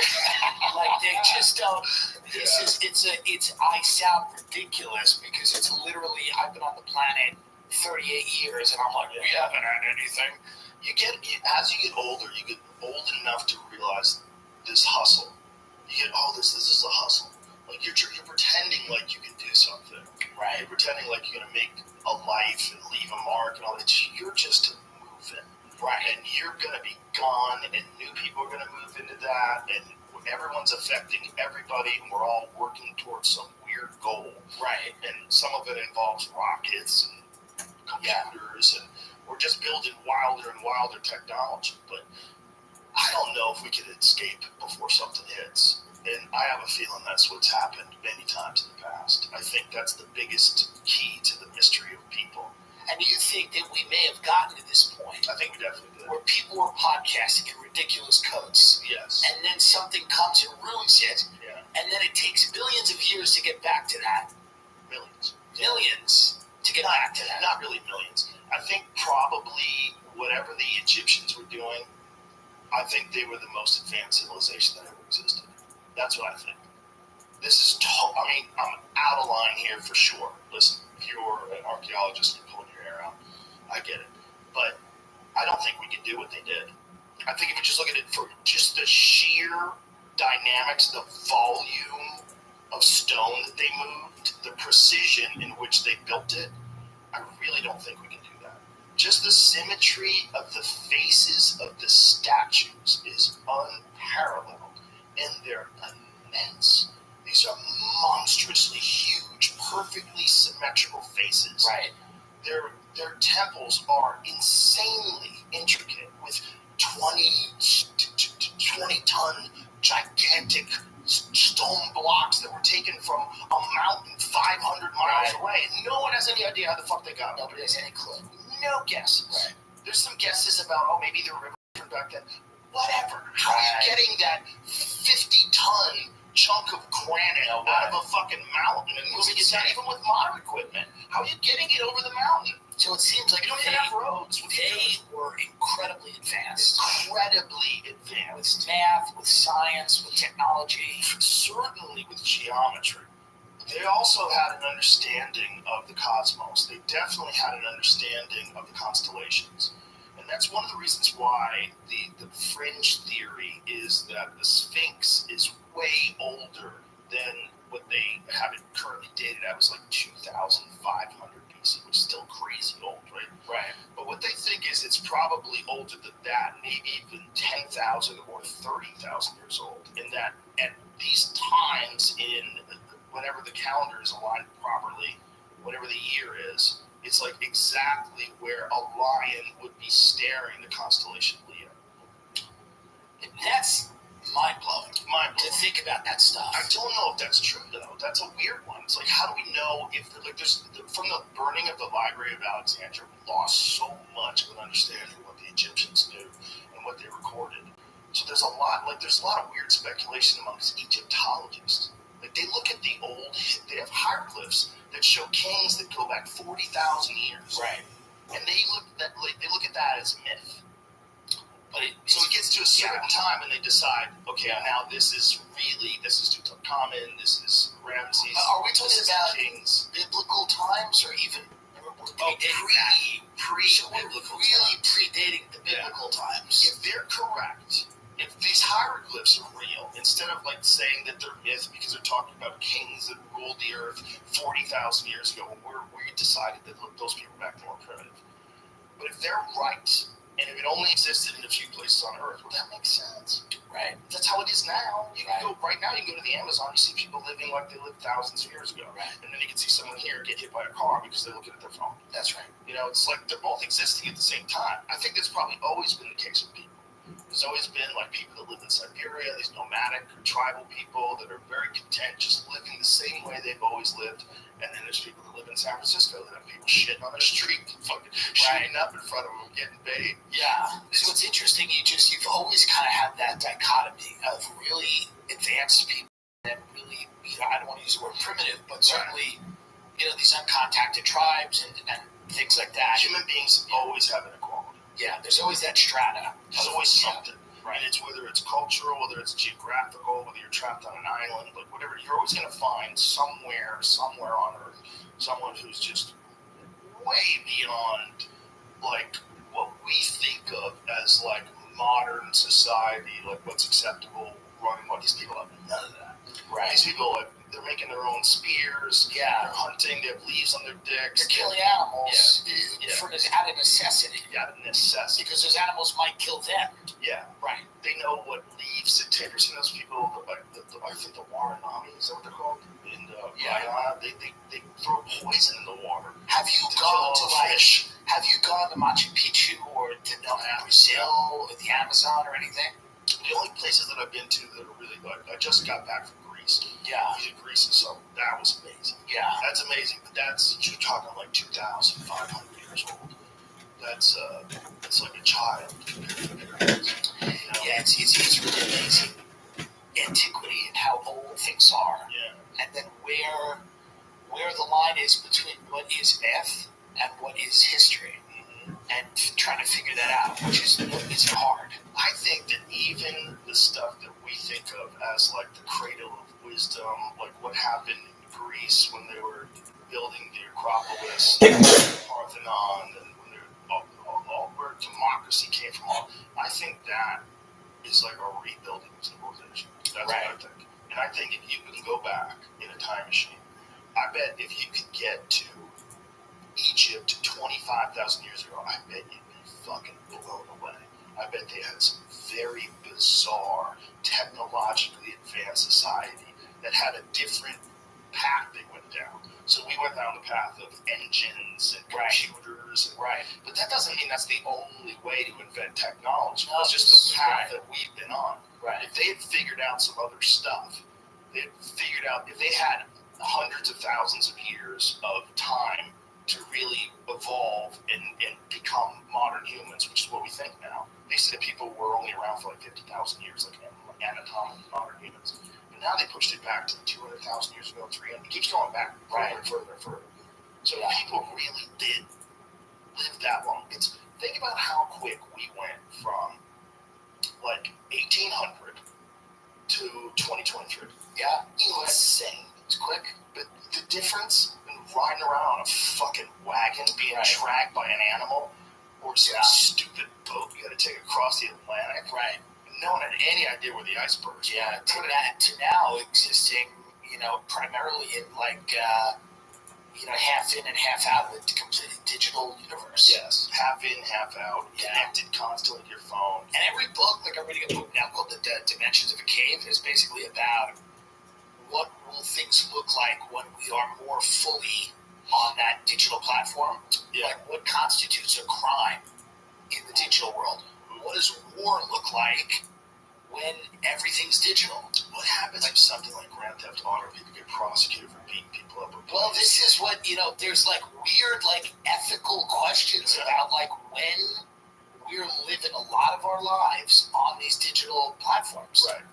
Like they just don't. I sound ridiculous because it's literally I've been on the planet 38 years and I'm like we haven't had anything. As you get older, you get old enough to realize this hustle. You get this is a hustle. Like you're pretending like you can do something, right? You're pretending like you're gonna make a life and leave a mark and all that. You're just moving, right? And you're gonna be gone, and new people are gonna move into that, and everyone's affecting everybody, and we're all working towards some weird goal, right? And some of it involves rockets and computers, and we're just building wilder and wilder technology. But I don't know if we can escape before something hits. And I have a feeling that's what's happened many times in the past. I think that's the biggest key to the mystery of people. And you think that we may have gotten to this point? I think we definitely did. Where people were podcasting in ridiculous codes. Yes. And then something comes and ruins it. Yeah. And then it takes billions of years to get back to that. Millions to get back to that. Not really millions. I think probably whatever the Egyptians were doing, I think they were the most advanced civilization that ever existed. That's what I think. This is I'm out of line here for sure. Listen, if you're an archaeologist and you're pulling your hair out, I get it. But I don't think we can do what they did. I think if you just look at it for just the sheer dynamics, the volume of stone that they moved, the precision in which they built it, I really don't think we can do that. Just the symmetry of the faces of the statues is unparalleled. And they're immense. These are monstrously huge, perfectly symmetrical faces. Right. Their temples are insanely intricate with 20-ton gigantic stone blocks that were taken from a mountain 500 miles away. And no one has any idea how the fuck they got. Nobody has any clue. No guesses. Right. There's some guesses about, maybe the river back then. Whatever. How are you getting that 50-ton chunk of granite out of a fucking mountain and moving it down, even with modern equipment? How are you getting it over the mountain? It's So it seems like You don't even have roads. they were incredibly advanced. Incredibly advanced. With math, with science, with technology. Certainly with geometry. They also had an understanding of the cosmos. They definitely had an understanding of the constellations. And that's one of the reasons why the fringe theory is that the Sphinx is way older than what they have it currently dated at. It was like 2,500 BC, which is still crazy old, right? Right. But what they think is it's probably older than that, maybe even 10,000 or 30,000 years old. And that at these times whenever the calendar is aligned properly, whatever the year is, it's like exactly where a lion would be staring the constellation Leo. And that's mind-blowing. Mind-blowing. To think about that stuff. I don't know if that's true though. That's a weird one. It's like, how do we know if there's from the burning of the Library of Alexandria, we lost so much of an understanding of what the Egyptians knew and what they recorded. So there's a lot of weird speculation amongst Egyptologists. Like they look at they have hieroglyphs that show kings that go back 40,000 years. Right. And they look at that as myth. But so it gets to a certain time and they decide, okay, now this is Tutankhamun, this is Ramses. Are we talking about kings? Biblical times or even pre-biblical? Really predating the biblical times. If they're correct, if these hieroglyphs are real, instead of like saying that they're myths because they're talking about kings that ruled the earth 40,000 years ago, when we decided that those people were back more primitive. But if they're right, and if it only existed in a few places on Earth, well, that makes sense. Right. That's how it is now. You can go right now. You can go to the Amazon. You see people living like they lived thousands of years ago. Right. And then you can see someone here get hit by a car because they're looking at their phone. That's right. You know, it's like they're both existing at the same time. I think that's probably always been the case with people. There's always been like people that live in Siberia, these nomadic or tribal people that are very content just living the same way they've always lived. And then there's people that live in San Francisco that have people shitting on their street, fucking shooting up in front of them, getting paid. Yeah. So it's interesting. You've always kind of had that dichotomy of really advanced people and really, I don't want to use the word primitive, but certainly, these uncontacted tribes and things like that. Human beings always have an equality. Yeah, there's always that strata. There's always something. Right. And it's whether it's cultural, whether it's geographical, whether you're trapped on an island, like whatever, you're always going to find somewhere on Earth, someone who's just way beyond like what we think of as like modern society, like what's acceptable, running what these people have none of that. Right. These people, like, they're making their own spears. Yeah. They're hunting. They have leaves on their dicks. They're killing animals out of necessity. Yeah, necessity. Because those animals might kill them. Yeah. Right. They know what leaves to take. Have you seen those people, I think the Waranami, is that what they're called? In Guyana, they throw poison in the water. Have you gone to Machu Picchu or to Brazil or the Amazon or anything? The only places that I've been to that are really good, I just got back from Greece. Yeah. I was in Greece, and so that was amazing. Yeah. That's amazing, but you're talking like 2,500 years old. That's like a child compared to the pyramids. Yeah, it's really amazing. Antiquity and how old things are. Yeah. And then where the line is between what is myth and what is history. And trying to figure that out, which is hard. I think that even the stuff that we think of as like the cradle of wisdom, like what happened in Greece when they were building the Acropolis, Parthenon, and when all where democracy came from, I think that is like a rebuilding of civilization. That's right. What I think. And I think if you can go back in a time machine, I bet if you could get to Egypt 25,000 years ago, I bet you'd be fucking blown away. I bet they had some very bizarre, technologically advanced society that had a different path they went down. So we went down the path of engines and computers. Right. But that doesn't mean that's the only way to invent technology. No, it's just the path that we've been on. Right. If they had figured out some other stuff, if they had hundreds of thousands of years of time to really evolve and become modern humans, which is what we think now. They said people were only around for like 50,000 years, like anatomically modern humans. But now they pushed it back to 200,000 years ago, 300. It keeps going back further and further and further. So people really did wagon being dragged by an animal, or some stupid boat you got to take across the Atlantic. Right. No one had any idea where the icebergs were. Yeah, to now existing, primarily in half in and half out with the completely digital universe. Yes, half in, half out, connected constantly to your phone. And every book, like I'm reading a book now called The Dimensions of a Cave, is basically about what will things look like when we are more fully on that digital platform. Yeah. Like what constitutes a crime in the digital world? What does war look like when everything's digital? What happens if something like Grand Theft Auto, people get prosecuted for beating people up? Well, this is what, there's like weird, like ethical questions about like when we're living a lot of our lives on these digital platforms. Right.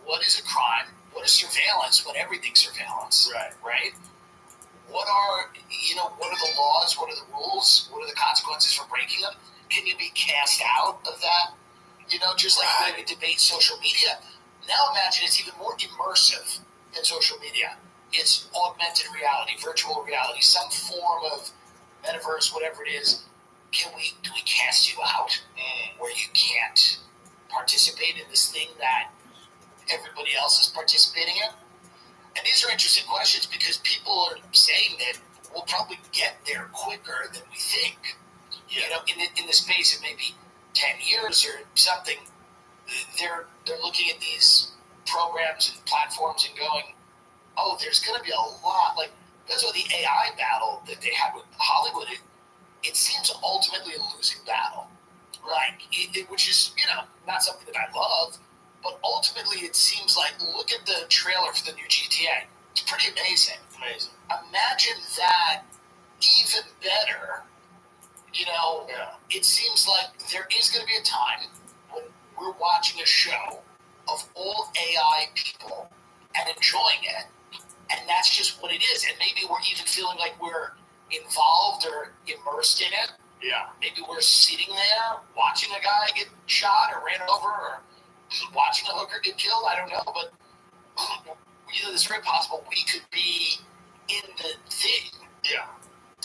What is a crime? What is surveillance when everything's surveillance? Right. Right? What are the laws? What are the rules? What are the consequences for breaking them? Can you be cast out of that? Just like when we debate social media. Now imagine it's even more immersive than social media. It's augmented reality, virtual reality, some form of metaverse, whatever it is. Do we cast you out where you can't participate in this thing that everybody else is participating in? And these are interesting questions because people are saying that we'll probably get there quicker than we think. In the space of maybe 10 years or something, they're looking at these programs and platforms and going, oh, there's going to be a lot. Like, that's what the AI battle that they had with Hollywood, it seems ultimately a losing battle. Like, which is, not something that I love, but ultimately it seems like, look at the trailer for the new GTA. It's pretty amazing. Amazing. Imagine that even better. It seems like there is going to be a time when we're watching a show of all AI people and enjoying it, and that's just what it is. And maybe we're even feeling like we're involved or immersed in it. Yeah. Maybe we're sitting there watching a guy get shot or ran over, or watching a hooker get killed. I don't know, but it's very possible we could be in the thing. Yeah.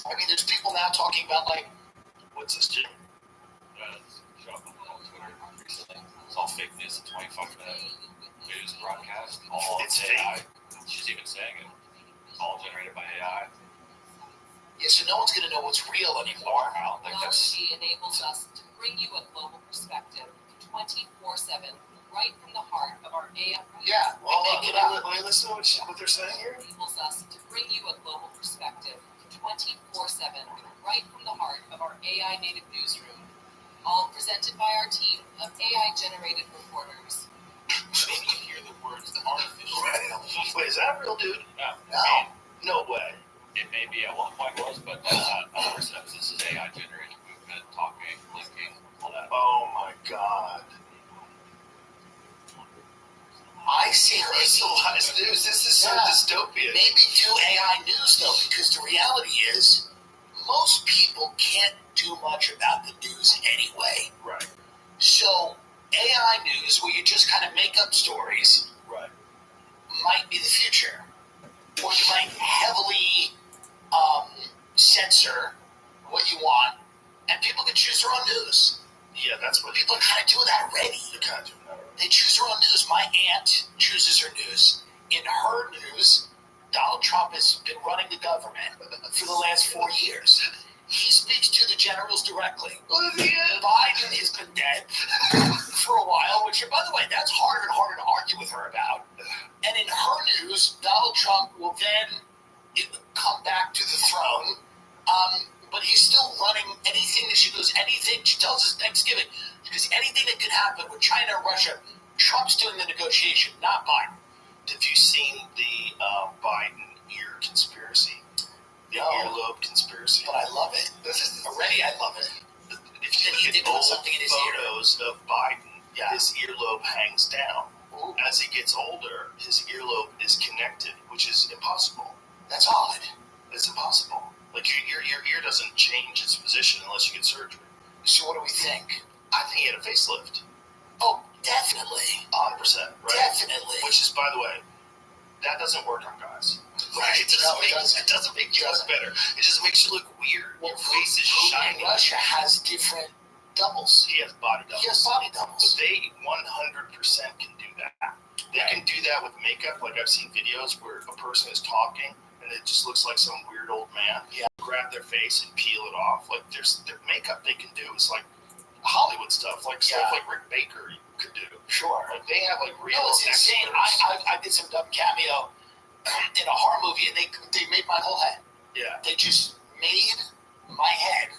I mean, there's people now talking about like, what's this, Jim? Show up on Twitter recently. It's all fake news. A 25-minute news broadcast. All It's AI. She's even saying it. All generated by AI. Yeah, so no one's going to know what's real anymore. I don't think that's. Technology enables us to bring you a global perspective 24/7, right from the heart of our AI. Yeah, Well, pick it up. let me listen to what they're saying here. Enables us to bring you a global perspective 24/7, right from the heart of our AI native newsroom. All presented by our team of AI-generated reporters. Maybe you hear the words artificial. Wait, is that real, dude? No. No way. It may be at one point was, but that's not 100%. This is AI generated movement, talking, linking, all that. Oh my God. I see. Socialized news. This is so dystopian. Maybe do AI news though, because the reality is, most people can't do much about the news anyway. Right. So AI news, where you just kind of make up stories, Right. might be the future. Or you might heavily censor what you want, and people can choose their own news. Yeah, that's what People are kind of doing that already. They're kind of doing that already. They choose their own news. My aunt chooses her news. In her news, Donald Trump has been running the government for the last 4 years. He speaks to the generals directly. Biden has been dead for a while, which, by the way, that's harder and harder to argue with her about. And in her news, Donald Trump will then come back to the throne, but he's still running anything that she goes, anything she tells us Thanksgiving, because anything that could happen with China or Russia, Trump's doing the negotiation, not Biden. Have you seen the Biden ear conspiracy? The earlobe conspiracy? But I love it. Already, I love it. If you He look did at put old something in his ear. photos of Biden, Yeah. his earlobe hangs down. Ooh. As he gets older, his earlobe is connected, which is impossible. That's odd. It's impossible. Like your ear doesn't change its position unless you get surgery. So what do we think? I think he had a facelift. Oh, definitely. 100%, right? Definitely. Which is, by the way, that doesn't work on guys. Right. It doesn't make you look better. It just makes you look weird. Well, Your face is Putin shiny. in Russia has different doubles. He has body doubles. He has body But doubles. they 100% can do that. They can do that with makeup. Like I've seen videos where a person is talking and it just looks like some weird old man. Yeah. Grab their face and peel it off. Like there's makeup they can do. It's like Hollywood stuff, like stuff like Rick Baker could do. Sure. Like they have like real. No, it's insane. I did some dumb cameo in a horror movie, and they made my whole head. Yeah. They just made my head.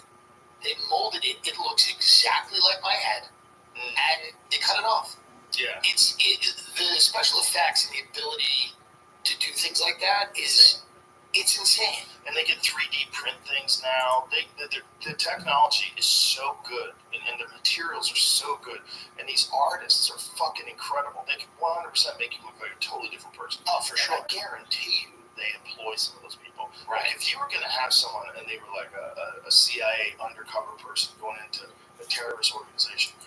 They molded it. It looks exactly like my head, and they cut it off. Yeah. The special effects and the ability to do things like that is it's insane. And they can 3D print things now. The technology is so good, and the materials are so good. And these artists are fucking incredible. They can 100% make you look like a totally different person. Oh, for sure. I guarantee you they employ some of those people. Right. Like if you were going to have someone and they were like a CIA undercover person going into a terrorist organization,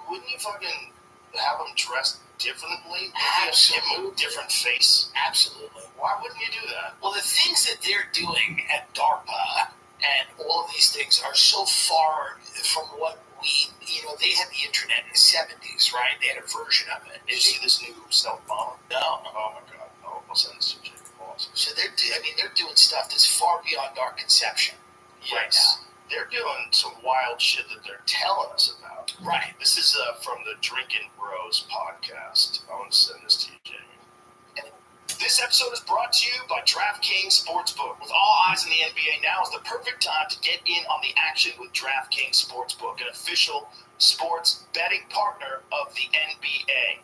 wouldn't you fucking have them dressed differently? Absolutely. Give them a different face? Absolutely. Why wouldn't you do that? Well, the things that they're doing at DARPA and all of these things are so far from what they had the internet in the 70s, right? They had a version of it. Did you see this new stealth bomber? No. Oh my god. I'll send this to you. So they're doing stuff that's far beyond our conception right now. They're doing some wild shit that they're telling us about. Right. This is from the Drinking Bros podcast. I want to send this to you, Jamie. This episode is brought to you by DraftKings Sportsbook. With all eyes on the NBA, now is the perfect time to get in on the action with DraftKings Sportsbook, an official sports betting partner of the NBA.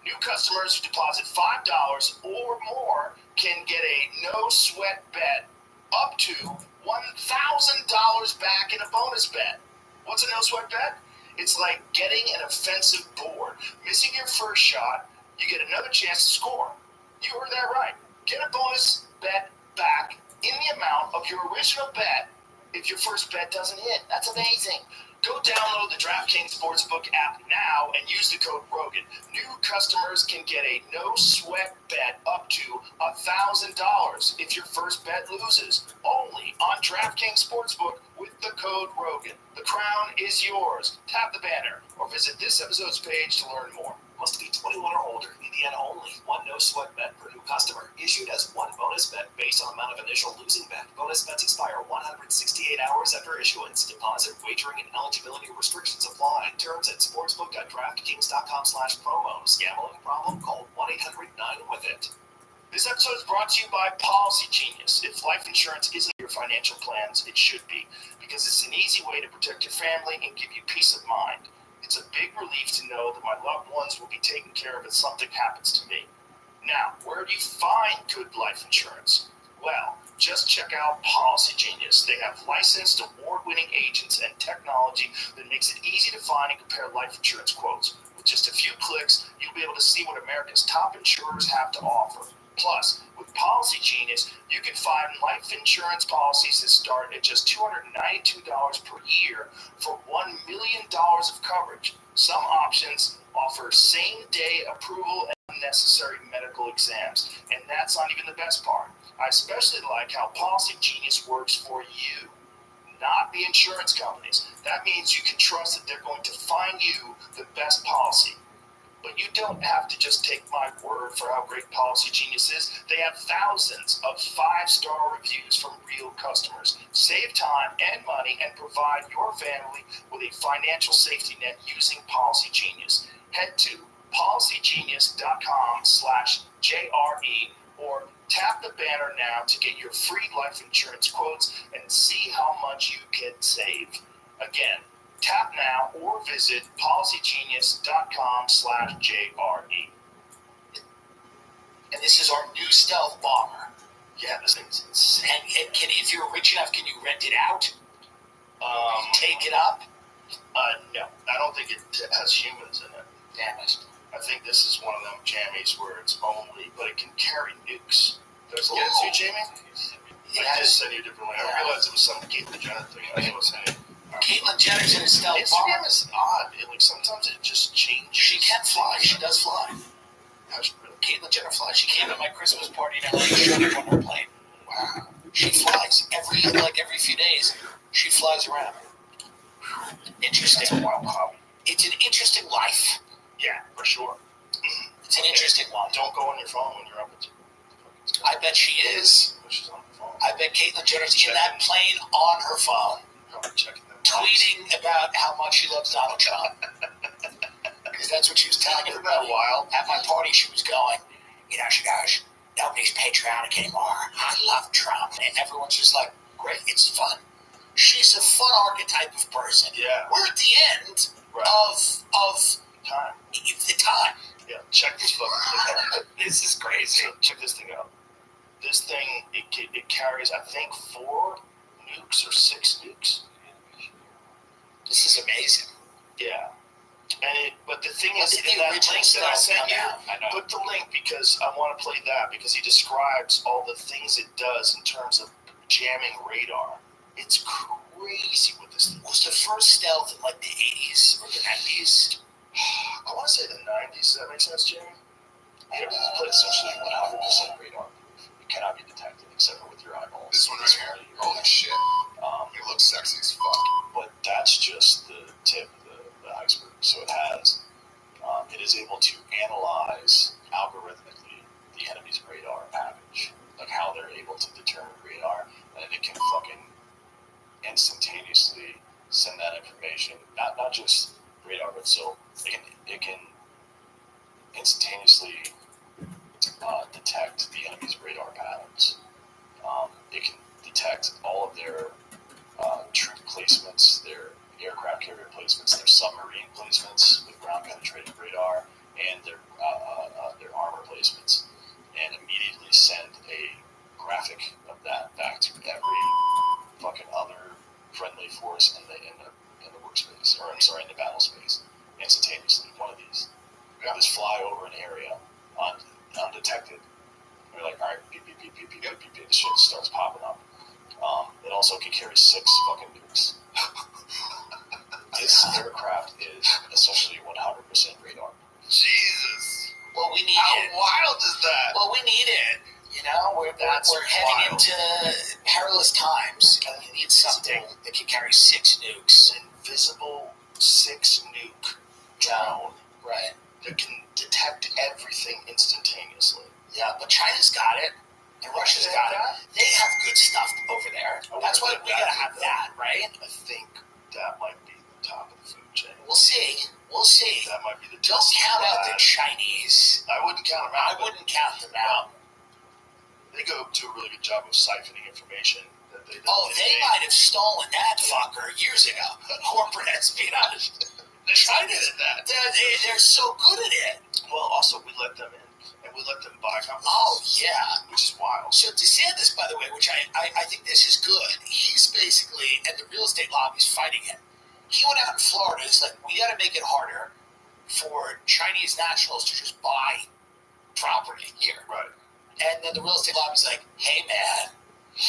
New customers who deposit $5 or more can get a no-sweat bet up to $1,000 back in a bonus bet. What's a no-sweat bet? It's like getting an offensive board. Missing your first shot, you get another chance to score. You heard that right. Get a bonus bet back in the amount of your original bet if your first bet doesn't hit. That's amazing. Go download the DraftKings Sportsbook app now and use the code ROGAN. New customers can get a no-sweat bet up to $1,000 if your first bet loses. Only on DraftKings Sportsbook with the code ROGAN. The crown is yours. Tap the banner or visit this episode's page to learn more. Must be 21 or older. Indiana only. One no-sweat bet per new customer. Issued as one bonus bet based on amount of initial losing bet. Bonus bets expire 168 hours after issuance. Deposit, wagering, and eligibility restrictions apply. Terms at sportsbook.draftkings.com/promos. Gambling problem? Call 1-800-9-WITH-IT. This episode is brought to you by Policy Genius. If life insurance isn't your financial plans, it should be, because it's an easy way to protect your family and give you peace of mind. It's a big relief to know that my loved ones will be taken care of if something happens to me. Now, where do you find good life insurance? Well, just check out Policy Genius. They have licensed, award-winning agents and technology that makes it easy to find and compare life insurance quotes. With just a few clicks, you'll be able to see what America's top insurers have to offer. Plus, with Policy Genius, you can find life insurance policies that start at just $292 per year for $1 million of coverage. Some options offer same-day approval and unnecessary medical exams. And that's not even the best part. I especially like how Policy Genius works for you, not the insurance companies. That means you can trust that they're going to find you the best policy. But you don't have to just take my word for how great Policy Genius is. They have thousands of 5-star reviews from real customers. Save time and money and provide your family with a financial safety net using Policy Genius. Head to policygenius.com/JRE or tap the banner now to get your free life insurance quotes and see how much you can save. Again, tap now or visit policygenius.com/JRE. And this is our new stealth bomber. Yeah, this thing's insane. And if you're rich enough, can you rent it out? Take it up? No, I don't think it has humans in it. Damn it. I think this is one of them jammies where it's only, but it can carry nukes. Does it get it to you, Jamie? I just sent you a different way. I realized it was some Caitlyn Jenner thing. I was saying. Caitlyn Jenner's in a stealth bomber. Instagram is odd. Sometimes it just changes. She can fly. She does fly. How she really Caitlyn Jenner flies. She came to my Christmas party in LA. She showed up on her plane. Wow. She flies every few days. She flies around. Interesting. It's a wild hobby. It's an interesting life. Yeah, for sure. It's an interesting one. Don't go on your phone when you're up at. I bet she is. She's on her phone. I bet Caitlyn Jenner's in that plane on her phone, Probably checking them. tweeting about how much she loves Donald Trump. Because that's what she was telling Isn't everybody. that wild? At my party, she was going, she goes, nobody's patriotic anymore. I love Trump. And everyone's just like, great, it's fun. She's a fun archetype of person. Yeah. We're at the end Right. of Time. the time. Yeah. Check this fucking thing out. This is crazy. So check this thing out. This thing, it carries, I think, 4 nukes or 6 nukes. This is amazing. Yeah. But the thing When is, did in the that original link that I stuff sent come you, out? I know. put the link because I want to play that because he describes all the things it does in terms of jamming radar. It's crazy what this thing Was the first stealth in like the 80s or the 90s? I want to say the 90s. Does that make sense, Jamie? Yeah, but essentially 100% radar proof. It cannot be detected except for with your eyeballs. This one right here? Holy shit. It looks sexy as fuck. But that's just the tip of the iceberg. So it is able to analyze algorithmically the enemy's radar package, like how they're able to determine radar, and it can fucking instantaneously send that information. Not just radar, but so it can instantaneously detect the enemy's radar patterns. It can detect all of their troop placements, their aircraft carrier placements, their submarine placements with ground penetrating radar, and their armor placements, and immediately send a graphic of that back to every fucking other friendly force in the workspace, or I'm sorry, in the battle space, instantaneously. One of these. You have this fly over an area undetected. And you're like, all right, beep, beep, beep, beep, beep, beep, beep, beep. The shit starts popping up. It also can carry 6 fucking nukes. This aircraft is essentially 100% radar. Jesus. Well, we need How it. wild is that? Well, we need it. We're heading into perilous times, and we need something that can carry 6 nukes. Invisible 6 nuke drone Right. that can detect everything instantaneously. Yeah, but China's got it, and Russia's got it. They have good stuff over there. That's why we gotta have that, right? I think that might be the top of the food chain. We'll see. That might be the Don't count out the Chinese. I wouldn't count them I out. wouldn't count them out. They go do a really good job of siphoning information that they. They might have stolen that fucker years ago. Corporate espionage. China did that. They're so good at it. Well, also we let them in, and we let them buy companies. Oh, yeah. Which is wild. So DeSantis, by the way, which I think this is good, he's basically, and the real estate lobby's fighting him. He went out in Florida. It's like, we got to make it harder for Chinese nationals to just buy property here. Right. And then the real estate lobby's like, hey, man,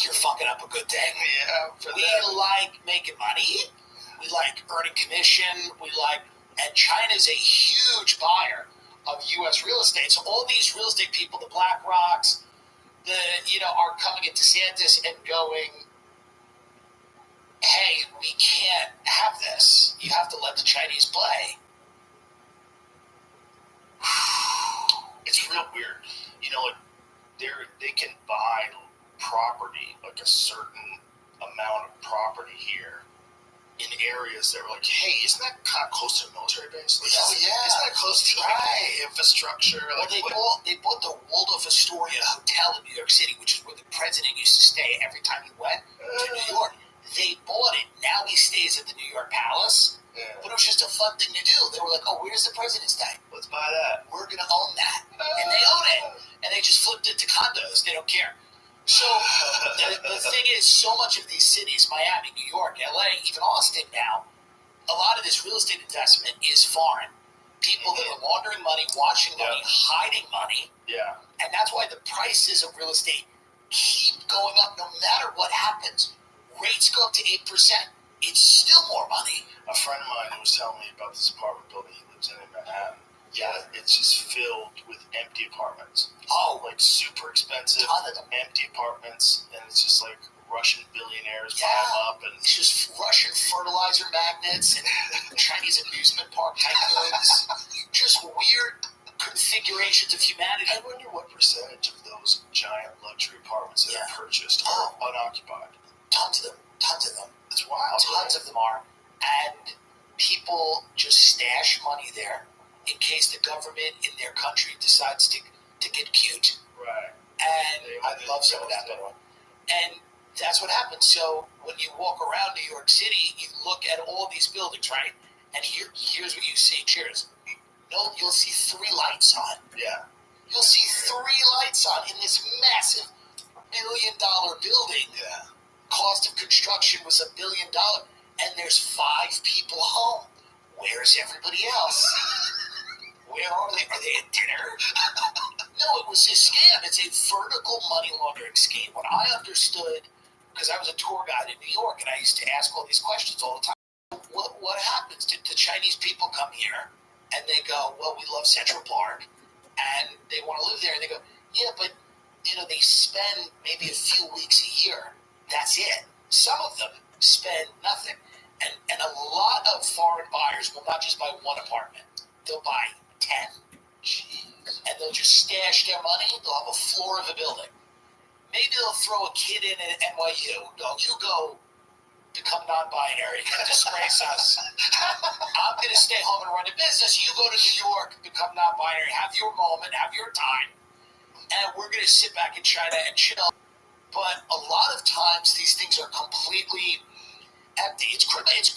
you're fucking up a good thing. Yeah. We like making money. We like earning commission. And China's a huge buyer of U.S. real estate. So all these real estate people, the BlackRocks, are coming at DeSantis and going, hey, we can't have this. You have to let the Chinese play. It's real weird. They can buy property, like a certain amount of property here, in areas that are like, hey, isn't that kind of close to a military base? Like, Oh, yeah. Isn't that close to infrastructure? Well, they bought the Waldorf Astoria Hotel in New York City, which is where the president used to stay every time he went to New York. They bought it. Now he stays at the New York Palace. But it was just a fun thing to do. They were like, oh, where's the president stay? Let's buy that. We're going to own that. And they own it. And they just flipped it to condos. They don't care. So the thing is, so much of these cities, Miami, New York, LA, even Austin now, a lot of this real estate investment is foreign. People that are laundering money, washing money, hiding money. Yeah. And that's why the prices of real estate keep going up no matter what happens. Rates go up to 8%. It's still more money. A friend of mine who was telling me about this apartment building he lives in Manhattan, Yeah, it's just filled with empty apartments. Oh, Like super expensive, ton of them. empty apartments, and it's just like Russian billionaires buy Yeah. them up, and It's just Russian fertilizer magnets and Chinese amusement park tycoons. Just weird configurations of humanity. I wonder what percentage of those giant luxury apartments that Yeah. are purchased are unoccupied. Tons of them. It's wild. Tons of them are. And people just stash money there in case the government in their country decides to get cute. Right. And They I did love some of real that, by estate. the way. And that's what happens. So when you walk around New York City, you look at all these buildings, right? And here's what you see. Cheers. No, you'll see 3 lights on. Yeah. You'll see 3 lights on in this massive $1 billion building. Yeah. Cost of construction was $1 billion, and there's 5 people home. Where's everybody else? Where are they? Are they at dinner? No, it was a scam. It's a vertical money laundering scheme. What I understood, because I was a tour guide in New York, and I used to ask all these questions all the time. What happens? Did the Chinese people come here, and they go, well, we love Central Park, and they want to live there, and they go, yeah, but they spend maybe a few weeks a year. That's it. Some of them spend nothing. And a lot of foreign buyers will not just buy 1 apartment. They'll buy 10. Jeez. And they'll just stash their money. They'll have a floor of a building. Maybe they'll throw a kid in at NYU. You go become non-binary. Disgrace us. I'm going to stay home and run a business. You go to New York, become non-binary. Have your moment. Have your time. And we're going to sit back in China and chill. But a lot of times these things are completely empty. It's criminality.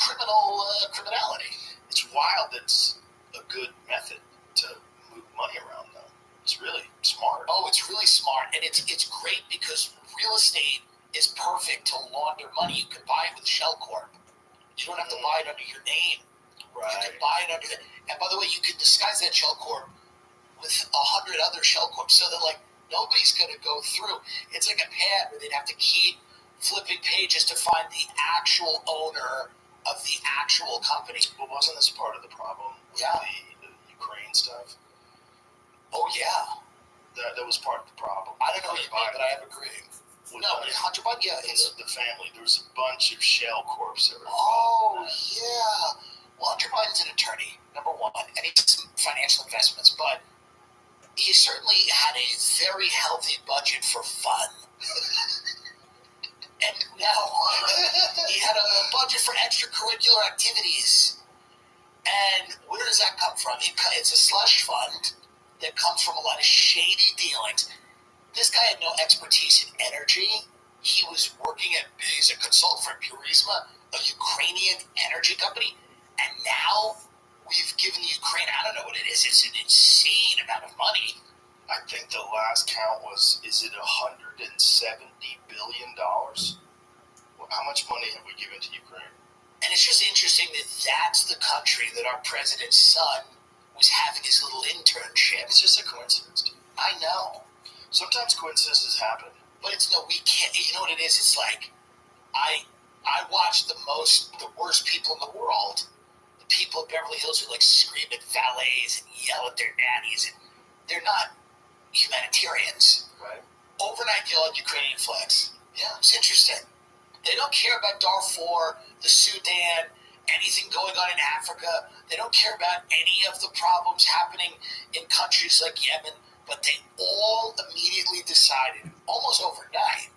It's wild. It's a good method to move money around, though. It's really smart. Oh, it's really smart. And it's great because real estate is perfect to launder money. You can buy it with Shell Corp. You don't have to buy it under your name. Right. You can buy it under that. And by the way, you can disguise that Shell Corp with 100 other Shell Corps so that, like, nobody's going to go through. It's like a pad where they'd have to keep flipping pages to find the actual owner of the actual company. But wasn't this part of the problem with Yeah. the Ukraine stuff? Oh, yeah. That was part of the problem. I don't know what you mean, but I am agreeing. No, but Hunter Biden, yeah. It's, the family. There was a bunch of shell corps that were oh, yeah. Well, Hunter Biden's an attorney, number 1, and he did some financial investments, but he certainly had a very healthy budget for fun. And now he had a budget for extracurricular activities. And where does that come from? It's a slush fund that comes from a lot of shady dealings. This guy had no expertise in energy. He was working he's a consultant for Burisma, a Ukrainian energy company. And now we've given the Ukraine, I don't know what it is. It's an insane amount of money. I think the last count was, is it $170 billion? Well, how much money have we given to Ukraine? And it's just interesting that that's the country that our president's son was having his little internship. It's just a coincidence, dude. I know. Sometimes coincidences happen. But we can't, you know what it is? It's like, I watch the worst people in the world. The people in Beverly Hills who like scream at valets and yell at their nannies, and they're not humanitarians. Right. Overnight yell at Ukrainian flags. Yeah, it's interesting. They don't care about Darfur, the Sudan, anything going on in Africa. They don't care about any of the problems happening in countries like Yemen, but they all immediately decided, almost overnight,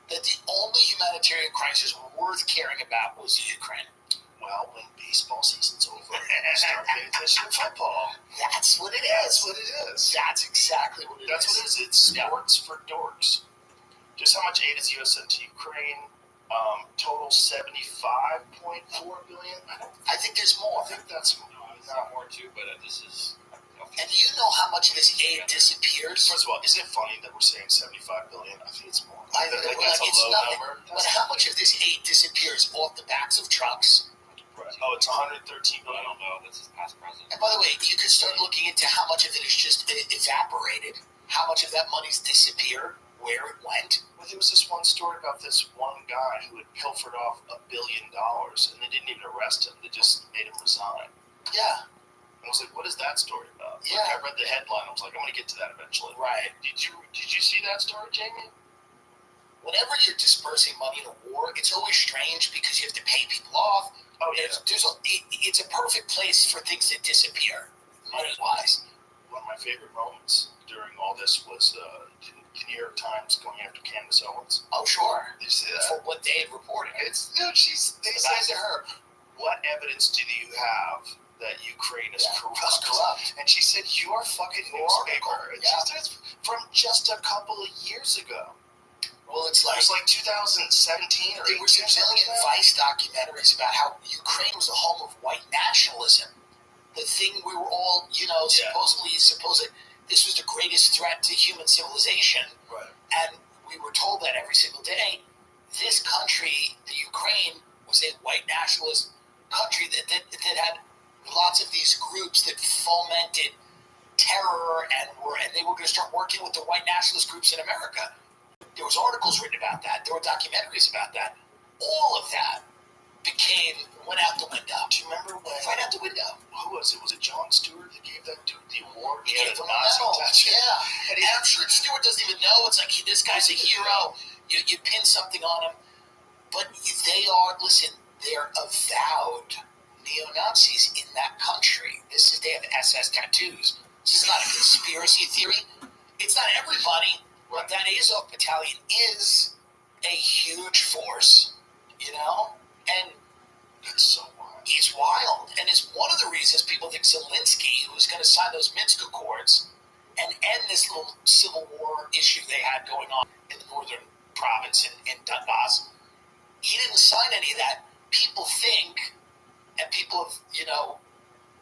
that the only humanitarian crisis worth caring about was the Ukraine. Well, when baseball season's over, start paying attention to football. That's what it is. That's what it is. That's exactly what it That's is. what it is. It's sports for dorks. Just how much aid has the U.S. sent to Ukraine? Total $75.4 billion. I think there's more. I think that's Not more too, but this is. And you know how much of this aid disappears? First of all, isn't it funny that we're saying $75 billion? I think it's more. I think think that's a it's low nothing. number. But how much of this aid disappears off the backs of trucks? Right. Oh, it's $113 I billion. don't know. This is past president. And by the way, you could start looking into how much of it is just evaporated, how much of that money's disappeared, where it went. Well, there was this one story about this one guy who had pilfered off $1 billion, and they didn't even arrest him. They just made him resign. Yeah. I was like, what is that story about? Yeah. Like, I read the headline. I was like, I'm going to get to that eventually. Right. Did you see that story, Jamie? Whenever you're dispersing money in a war, it's always strange because you have to pay people off. Oh, yeah. It's a perfect place for things to disappear, money-wise. One of my favorite moments during all this was the New York Times going after Candace Owens. Oh, sure. Did you see that? For what they had reported. They said to her, what evidence do you have that Ukraine is corrupt? And she said, your fucking newspaper. It's from just a couple of years ago. Well, it was like 2017 or there were some zillion Vice documentaries about how Ukraine was the home of white nationalism. The thing we were all, supposedly this was the greatest threat to human civilization. Right. And we were told that every single day. This country, the Ukraine, was a white nationalist country that had lots of these groups that fomented terror and they were going to start working with the white nationalist groups in America. There was articles written about that. There were documentaries about that. All of that went out the window. Do you remember when? Right out the window. Who was it? Was it John Stewart that gave that dude the award? He gave him a medal. Yeah. And I'm sure Stewart doesn't even know. It's like, this guy's a hero. You pin something on him. But they're avowed neo-Nazis in that country. They have SS tattoos. This is not a conspiracy theory. It's not everybody. But that Azov battalion is a huge force, and it's so wild. It's wild, and it's one of the reasons people think Zelensky, who was going to sign those Minsk Accords and end this little civil war issue they had going on in the northern province in Donbass, he didn't sign any of that. People think, and people have,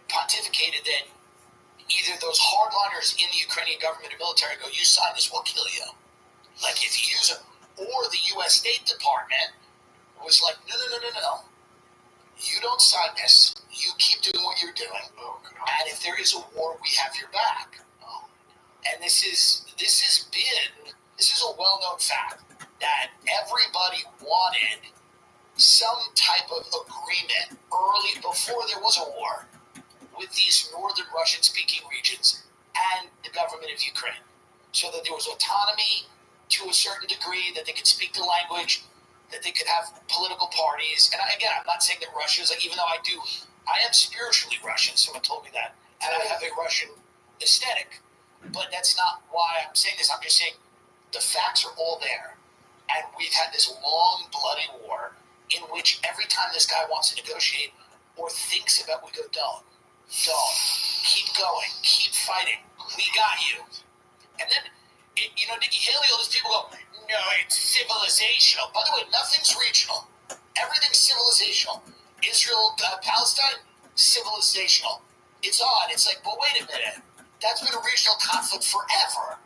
pontificated that either those hardliners in the Ukrainian government and military go, you sign this, we'll kill you. Like, if you use them. Or the U.S. State Department was like, no. You don't sign this. You keep doing what you're doing. Oh, God. And if there is a war, we have your back. Oh. And this is a well-known fact that everybody wanted some type of agreement early before there was a war with these northern Russian-speaking regions and the government of Ukraine, so that there was autonomy to a certain degree, that they could speak the language, that they could have political parties. And I'm not saying that Russia's, even though I am spiritually Russian, someone told me that, and I have a Russian aesthetic, but that's not why I'm saying this. I'm just saying the facts are all there, and we've had this long, bloody war in which every time this guy wants to negotiate or thinks about, we go, don't. Keep going. Keep fighting. We got you. And then, Nikki Haley, all these people go, no, it's civilizational. By the way, nothing's regional. Everything's civilizational. Israel, Palestine, civilizational. It's odd. It's like, but wait a minute. That's been a regional conflict forever.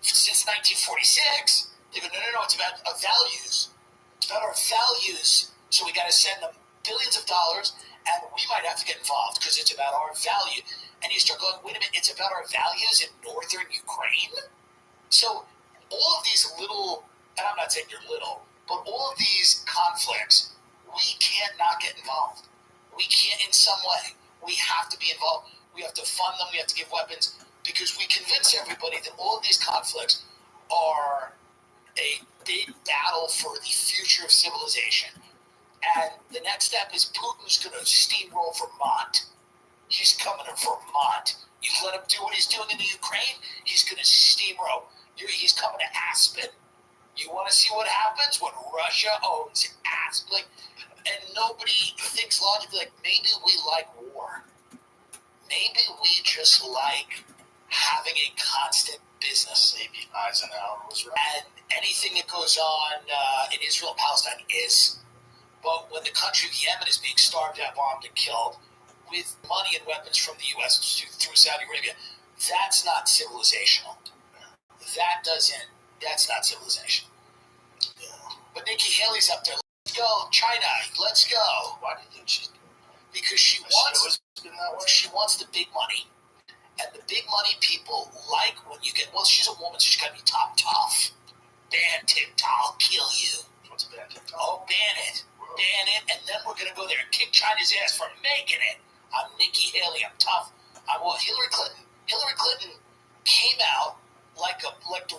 Since 1946. They go, no, it's about our values. It's about our values. So we got to send them billions of dollars. And we might have to get involved because it's about our value. And you start going, wait a minute, it's about our values in northern Ukraine? So all of these little, and I'm not saying you're little, but all of these conflicts, we can't not get involved. We can't in some way. We have to be involved. We have to fund them. We have to give weapons because we convince everybody that all of these conflicts are a big battle for the future of civilization. And the next step is Putin's going to steamroll Vermont. He's coming to Vermont. You let him do what he's doing in the Ukraine, he's going to steamroll. He's coming to Aspen. You want to see what happens when Russia owns Aspen? And nobody thinks logically, maybe we like war. Maybe we just like having a constant business. Maybe Eisenhower was right. And anything that goes on in Israel and Palestine is. But when the country of Yemen is being starved out, bombed, and killed with money and weapons from the U.S. through Saudi Arabia, that's not civilizational. That's not civilization. Yeah. But Nikki Haley's up there. Let's go, China. Let's go. Why do you think she's doing that? Because she wants the big money. And the big money people like when you get, she's a woman, so she's got to be tough. Ban TikTok, I'll kill you. What's ban TikTok? Oh, ban it. Ban it, and then we're going to go there and kick China's ass for making it. I'm Nikki Haley. I'm tough. Hillary Clinton came out like the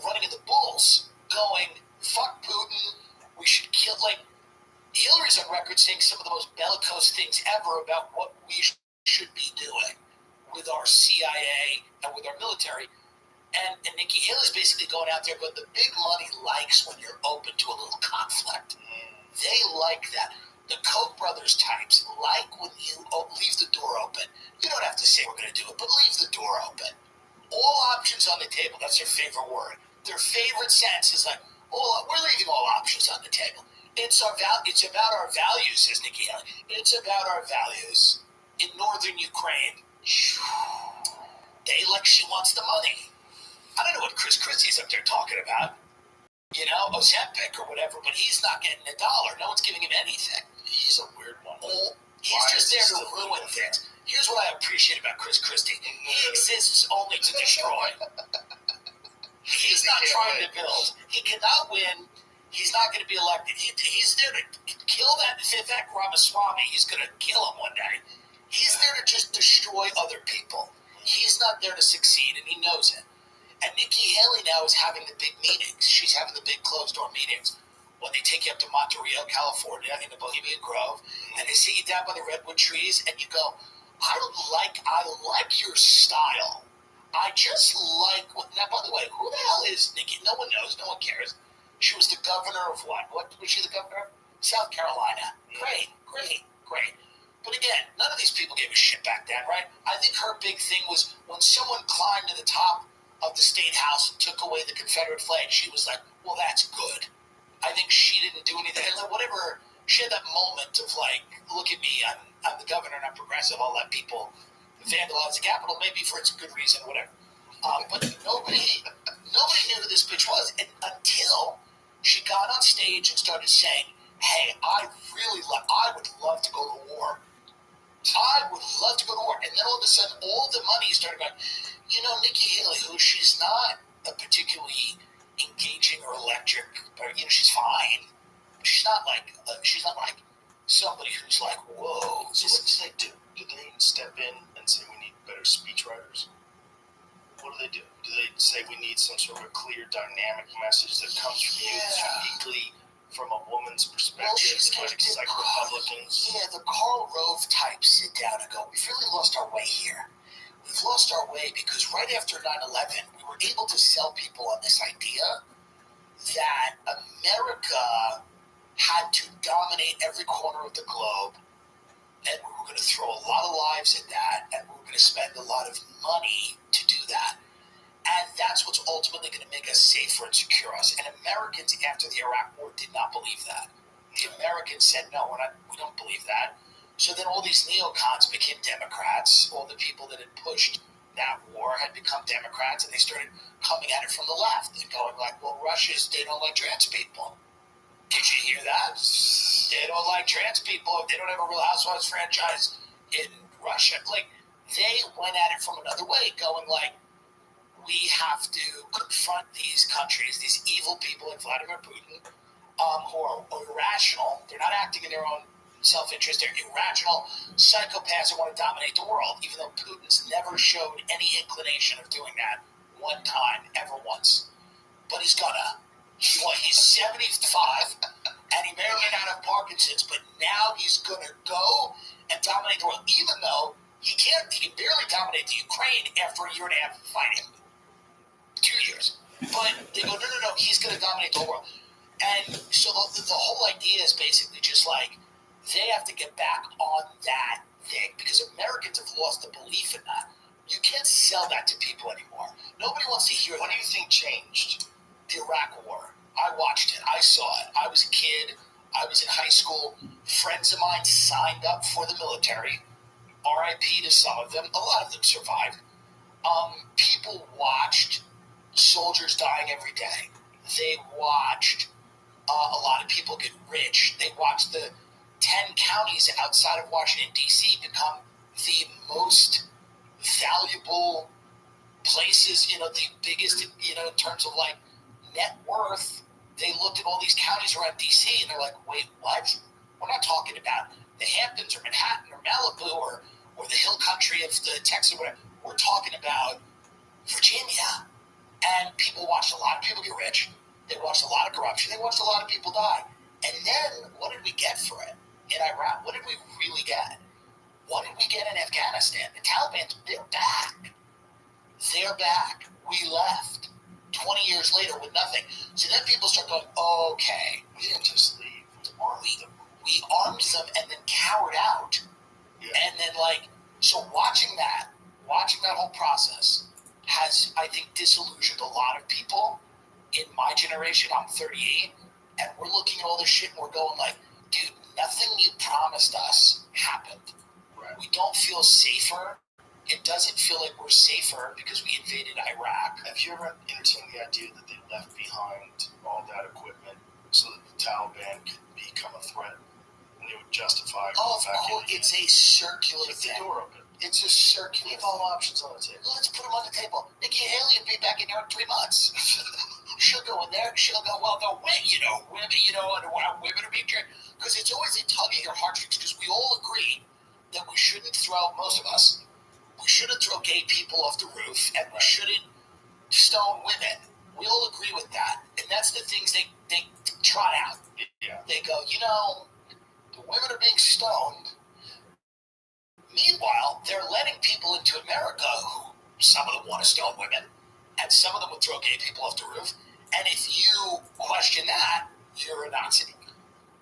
running of the bulls, going, fuck Putin, we should kill, Hillary's on record saying some of the most bellicose things ever about what we should be doing with our CIA and with our military. And Nikki Haley's basically going out there, but the big money likes when you're open to a little conflict. They like that. The Koch brothers types like when you leave the door open. You don't have to say we're going to do it, but leave the door open. All options on the table. That's their favorite word. Their favorite sentence is like, "Oh, we're leaving all options on the table." It's about our values, says Nikki Haley. It's about our values. In northern Ukraine, she wants the money. I don't know what Chris Christie's up there talking about. Ozempic or whatever, but he's not getting $1. No one's giving him anything. He's a weird one. He's just there to ruin things. Here's what I appreciate about Chris Christie. He exists only to destroy. He's not trying to build. He cannot win. He's not going to be elected. He's there to kill that Vivek Ramaswamy. He's going to kill him one day. He's there to just destroy other people. He's not there to succeed, and he knows it. And Nikki Haley now is having the big meetings. She's having the big closed-door meetings. When they take you up to Monterey, California, in the Bohemian Grove, and they sit you down by the redwood trees, and you go, I like your style. I just like... Now, by the way, who the hell is Nikki? No one knows. No one cares. She was the governor of what? What was she the governor of? South Carolina. Great. But again, none of these people gave a shit back then, right? I think her big thing was when someone climbed to the top of the State House and took away the Confederate flag, she was like, well, that's good. I think she didn't do anything. Whatever, she had that moment of look at me, I'm the governor and I'm progressive. I'll let people vandalize the Capitol, maybe for its good reason, whatever. But nobody knew who this bitch was until she got on stage and started saying, hey, I would love to go to war. I would love to go to war. And then all of a sudden, all the money started going, Nikki Haley, who she's not a particularly engaging or electric, but, she's fine. She's not like somebody who's like, whoa. So what do they do? Do they step in and say we need better speechwriters? What do? Do they say we need some sort of a clear, dynamic message that comes from you that's uniquely from a woman's perspective, like Republicans? Yeah, the Karl Rove types sit down and go, we've really lost our way here. We've lost our way because right after 9/11, we were able to sell people on this idea that America had to dominate every corner of the globe, and we were going to throw a lot of lives at that, and we were going to spend a lot of money to do that. And that's what's ultimately going to make us safer and secure us. And Americans after the Iraq War did not believe that. The Americans said, no, we don't believe that. So then all these neocons became Democrats. All the people that had pushed that war had become Democrats, and they started coming at it from the left and going like, well, they don't like trans people. Did you hear that? They don't like trans people. They don't have a Real Housewives franchise in Russia. They went at it from another way, going like, we have to confront these countries, these evil people like Vladimir Putin, who are irrational. They're not acting in their own self-interest. They're irrational psychopaths who want to dominate the world, even though Putin's never showed any inclination of doing that one time, ever once. But he's gonna. He's 75, and he may or may not have Parkinson's, but now he's gonna go and dominate the world, even though he can barely dominate the Ukraine after a year and a half of fighting. 2 years. But they go, no, he's going to dominate the whole world. And so the whole idea is basically just they have to get back on that thing because Americans have lost the belief in that. You can't sell that to people anymore. Nobody wants to hear that. What do you think changed? The Iraq War. I watched it. I saw it. I was a kid. I was in high school. Friends of mine signed up for the military. RIP to some of them. A lot of them survived. People watched soldiers dying every day. They watched a lot of people get rich. They watched the 10 counties outside of Washington, D.C. become the most valuable places, the biggest, in terms of net worth. They looked at all these counties around D.C. and they're like, wait, what? We're not talking about the Hamptons or Manhattan or Malibu or the hill country of the Texas or whatever. we're talking about Virginia, and people watched a lot of people get rich. They watched a lot of corruption. They watched a lot of people die. And then, what did we get for it in Iraq? What did we really get? What did we get in Afghanistan? The Taliban, they're back. They're back. We left 20 years later with nothing. So then people start going, okay. We didn't just leave. We armed them and then cowered out. Yeah. And then, so watching that whole process has, I think, disillusioned a lot of people in my generation. I'm 38, and we're looking at all this shit and we're going like, dude, nothing you promised us happened. Right. We don't feel safer. It doesn't feel like we're safer because we invaded Iraq. Have you ever entertained the idea that they left behind all that equipment so that the Taliban could become a threat? And they would justify It's a circular Keep thing. the door open. It's a circular Leave all options on the table. Let's put them on the table. Nikki Haley will be back in here in 3 months. She'll go in there. She'll go, well, the women, and women are being treated. Because it's always a tug at your heartstrings. Because we all agree that we shouldn't throw, most of us, we shouldn't throw gay people off the roof, and we shouldn't stone women. We all agree with that. And that's the things they trot out. Yeah. They go, the women are being stoned. Meanwhile, they're letting people into America who, some of them want to stone women, and some of them would throw gay people off the roof. And if you question that, you're a Nazi.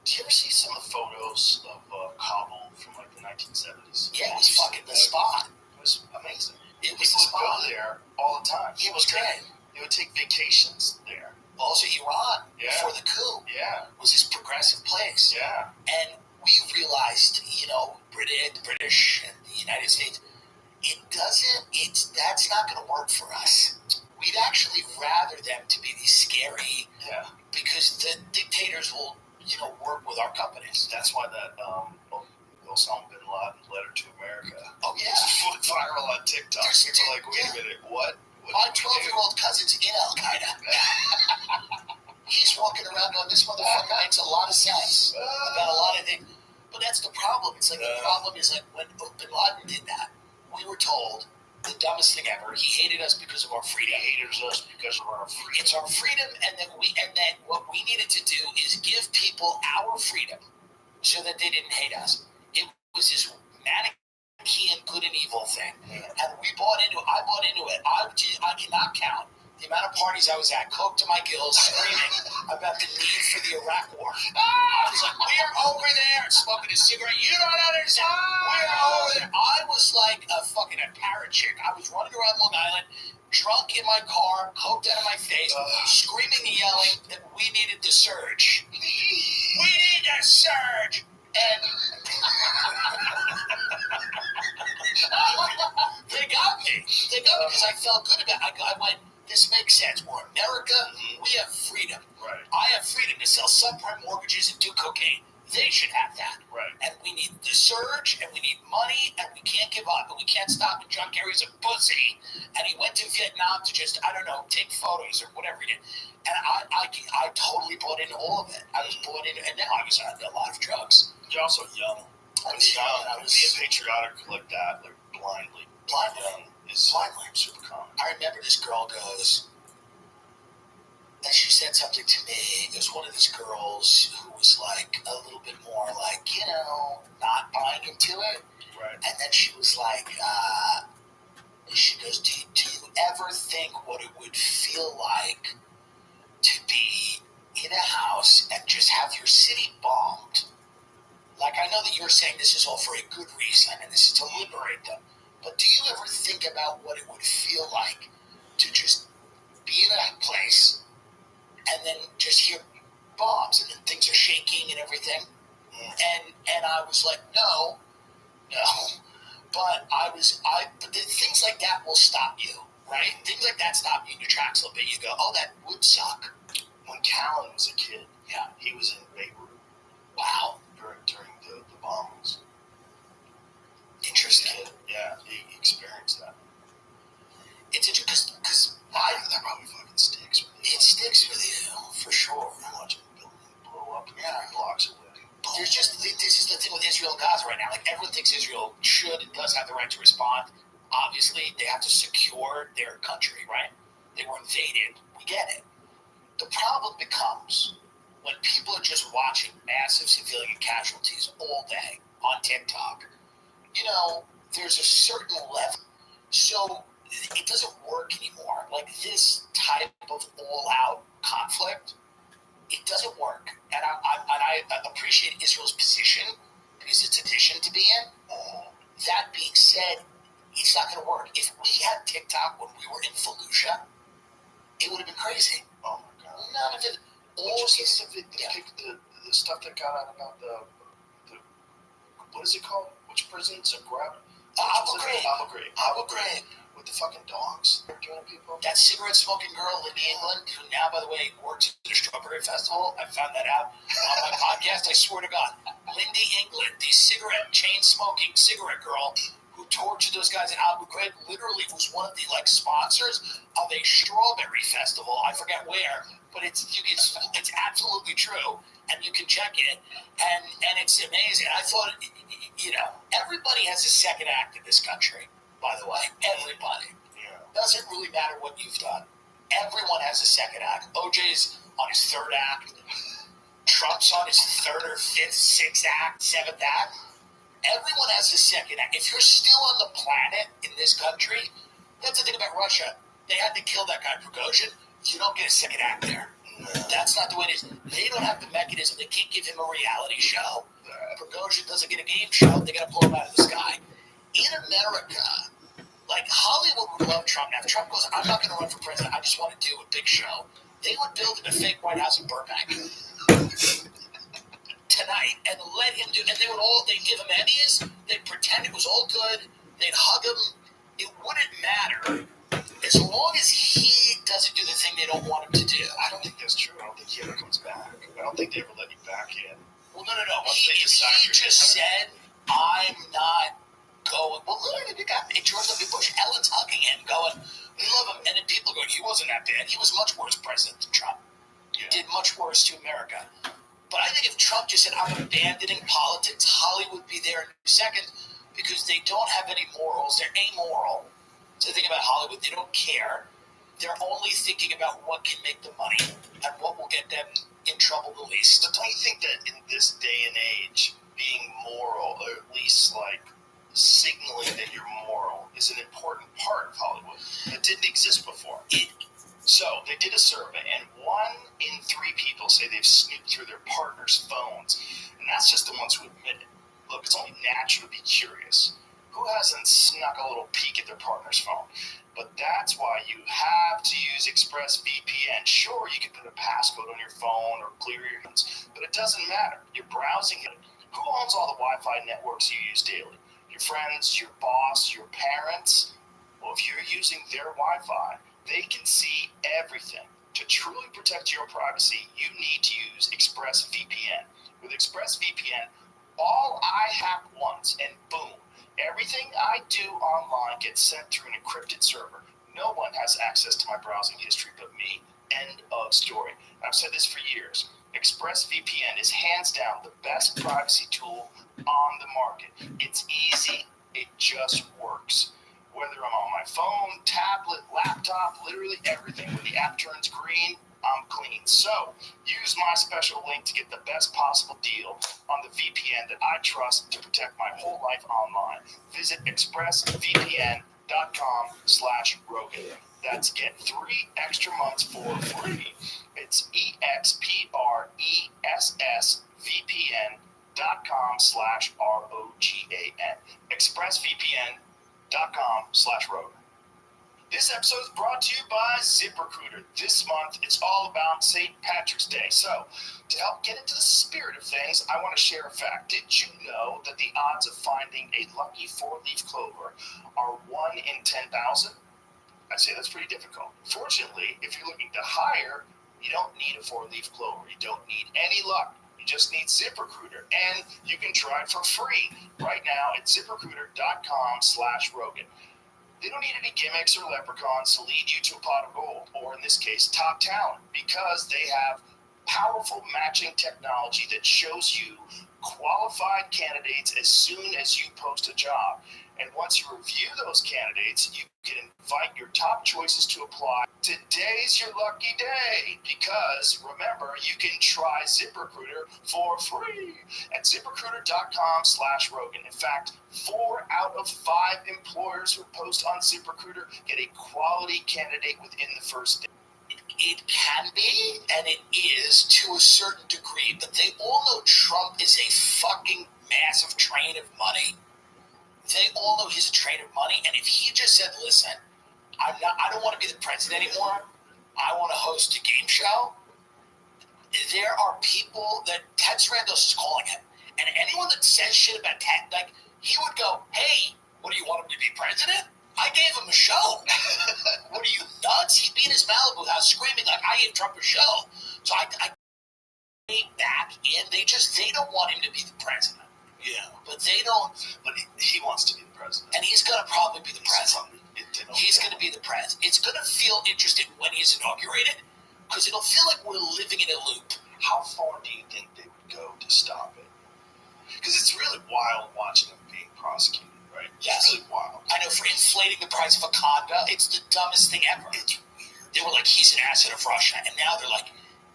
Do you ever see some of the photos of Kabul from the 1970s? Yeah, it was fucking the spot. It was amazing. It was People the would spot. go there all the time. It was great. They would take vacations there. Also, Iran, Yeah. before the coup, Yeah. was this progressive place. Yeah. And we realized, the British and the United States, that's not going to work for us. We'd actually rather them to be these scary, Yeah. because the dictators will, work with our companies. That's why that Osama bin Laden letter to America Oh, yeah. went viral on TikTok. People are like, wait a minute, what? My 12-year-old cousin's in Al-Qaeda. He's walking around going, this motherfucker makes a lot of sense about a lot of things. But that's the problem. It's like the problem is when bin Laden did that, we were told the dumbest thing ever. He hated us because of our freedom. He hated us because of our freedom. It's our freedom, and then what we needed to do is give people our freedom so that they didn't hate us. It was this Manichaean good and evil thing, and I bought into it. I cannot count the amount of parties I was at, coke to my gills, screaming about the need for the Iraq war. I was like, we're over there, smoking a cigarette. You don't understand. We're over there. I was like a parrot chick. I was running around Long Island, drunk in my car, coked out of my face, screaming and yelling that we needed the surge. We need the surge. And they got me. They got me because I felt good about it. I went, this makes sense. We're America. We have freedom. Right. I have freedom to sell subprime mortgages and do cocaine. They should have that. Right. And we need the surge, and we need money, and we can't give up, and we can't stop. And John Kerry's a pussy, and he went to Vietnam to just, take photos or whatever he did. And I totally bought into all of it. I was bought into, and now I was on a lot of drugs. You're also young. I was young. I was being patriotic like that, like blindly. blindly. Is super common. I remember this girl goes, and she said something to me. It was one of these girls who was like a little bit more like, not buying into it. Right. And then she was like, she goes, do you ever think what it would feel like to be in a house and just have your city bombed? Like, I know that you're saying this is all for a good reason and this is to liberate them. But do you ever think about what it would feel like to just be in a place and then just hear bombs and then things are shaking and everything? And I was like, no. But but things like that will stop you, right? Things like that stop you in your tracks a little bit. You go, oh, that would suck. When Callan was a kid, Yeah. he was in Beirut Wow. during the bombings. Interesting. Yeah, he experienced that. It's interesting because That probably fucking sticks with you. it sticks with you for sure. Watching the building blow up and blocks away. But there's just, this is the thing with Israel and Gaza right now. Like, everyone thinks Israel should and does have the right to respond. Obviously, they have to secure their country, right? They were invaded. We get it. The problem becomes when people are just watching massive civilian casualties all day on TikTok. You know, there's a certain level. So it doesn't work anymore. Like this type of all-out conflict, it doesn't work. And I appreciate Israel's position because it's a position to be in. That being said, it's not going to work. If we had TikTok when we were in Fallujah, it would have been crazy. Oh my God. None of it. All just the stuff that got out about the what is it called? Which prison? Zagreb? Abu Ghraib. With the fucking dogs they're doing to people. That cigarette smoking girl, Lindy England, who now, by the way, works at the Strawberry Festival. I found that out on my podcast. I swear to God. Lindy England, the cigarette chain smoking cigarette girl who tortured those guys in Abu Ghraib, literally was one of the sponsors of a strawberry festival. I forget where, but it's absolutely true, and you can check it, and it's amazing. I thought, everybody has a second act in this country. By the way, everybody. Yeah. Doesn't really matter what you've done. Everyone has a second act. OJ's on his third act. Trump's on his third or fifth, sixth act, seventh act. Everyone has a second act. If you're still on the planet in this country, that's the thing about Russia. They had to kill that guy, Prigozhin. You don't get a second act there. That's not the way it is. They don't have the mechanism. They can't give him a reality show. Prigozhin doesn't get a game show. They got to pull him out of the sky. In America, Hollywood would love Trump. Now, if Trump goes, I'm not going to run for president, I just want to do a big show, they would build him a fake White House in Burbank tonight and let him do it. And they'd give him Emmys, they'd pretend it was all good, they'd hug him. It wouldn't matter as long as he doesn't do the thing they don't want him to do. I don't think that's true. I don't think he ever comes back. I don't think they ever let you back in. Well, no. He just said, I'm not going. Well, literally, you got George W. Bush, Ellen's hugging him, going, we love him. And then people going, he wasn't that bad. He was much worse president than Trump. He did much worse to America. But I think if Trump just said, I'm abandoning politics, Hollywood would be there in a second because they don't have any morals. They're amoral. So the thing about Hollywood, they don't care. They're only thinking about what can make them money and what will get them in trouble the least. But don't you think that in this day and age, being moral, or at least signaling that you're moral, is an important part of Hollywood that didn't exist before? So they did a survey, and 1 in 3 people say they've snooped through their partner's phones, and that's just the ones who admit it. Look, it's only natural to be curious. Who hasn't snuck a little peek at their partner's phone? But that's why you have to use ExpressVPN. Sure, you can put a passcode on your phone or clear your hands, but it doesn't matter. You're browsing it. Who owns all the Wi-Fi networks you use daily? Your friends, your boss, your parents? Well, if you're using their Wi-Fi, they can see everything. To truly protect your privacy, you need to use ExpressVPN. With ExpressVPN, all I have once, and boom, everything I do online gets sent through an encrypted server. No one has access to my browsing history but me. End of story. I've said this for years. ExpressVPN is hands down the best privacy tool on the market. It's easy. It just works. Whether I'm on my phone, tablet, laptop, literally everything. When the app turns green, I'm clean. So use my special link to get the best possible deal on the VPN that I trust to protect my whole life online. Visit expressvpn.com/Rogan. That's get 3 extra months for free. It's expressvpn.com/ROGAN. expressvpn.com/Rogan. This episode is brought to you by ZipRecruiter. This month, it's all about St. Patrick's Day. So, to help get into the spirit of things, I want to share a fact. Did you know that the odds of finding a lucky 4-leaf clover are 1 in 10,000? I'd say that's pretty difficult. Fortunately, if you're looking to hire, you don't need a 4-leaf clover. You don't need any luck. You just need ZipRecruiter, and you can try it for free right now at ZipRecruiter.com/Rogan. They don't need any gimmicks or leprechauns to lead you to a pot of gold, or in this case, top talent, because they have powerful matching technology that shows you qualified candidates as soon as you post a job. And once you review those candidates, you can invite your top choices to apply. Today's your lucky day because remember, you can try ZipRecruiter for free at ZipRecruiter.com/Rogan. In fact, 4 out of 5 employers who post on ZipRecruiter get a quality candidate within the first day. It can be, and it is to a certain degree, but they all know Trump is a fucking massive train of money. They all know he's a train of money, and if he just said, listen, I don't want to be the president anymore, I want to host a game show, there are people that Ted Sarandos is calling him, and anyone that says shit about Ted, like, he would go, hey, what do you want him to be president? I gave him a show. What are you, nuts? He'd be in his Malibu house screaming like, I gave Trump a show. So I back in, they don't want him to be the president. Yeah. But they don't. But he wants to be the president. And he's going to probably be the president. He's going to be the president. It's going to feel interesting when he's inaugurated because it'll feel like we're living in a loop. How far do you think they would go to stop it? Because it's really wild watching him being prosecuted, right? Yes. It's really wild. I know, for inflating the price of a condo, it's the dumbest thing ever. It's weird. They were like, he's an asset of Russia. And now they're like,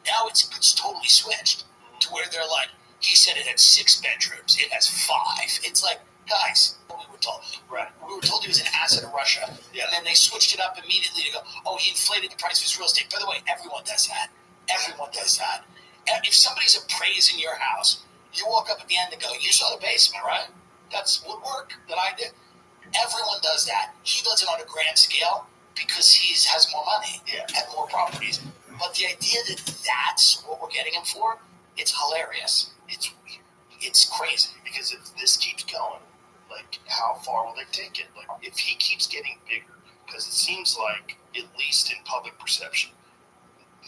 now it's totally switched to where they're like, he said it had 6 bedrooms. It has 5. It's like, guys, we were told. Right. We were told he was an asset of Russia. Yeah. And then they switched it up immediately to go, oh, he inflated the price of his real estate. By the way, everyone does that. Everyone does that. And if somebody's appraising your house, you walk up at the end and go, you saw the basement, right? That's woodwork that I did. Everyone does that. He does it on a grand scale because he has more money and more properties. But the idea that that's what we're getting him for, it's hilarious. It's weird. It's crazy. Because if this keeps going, like, how far will they take it? Like, if he keeps getting bigger, because it seems like, at least in public perception,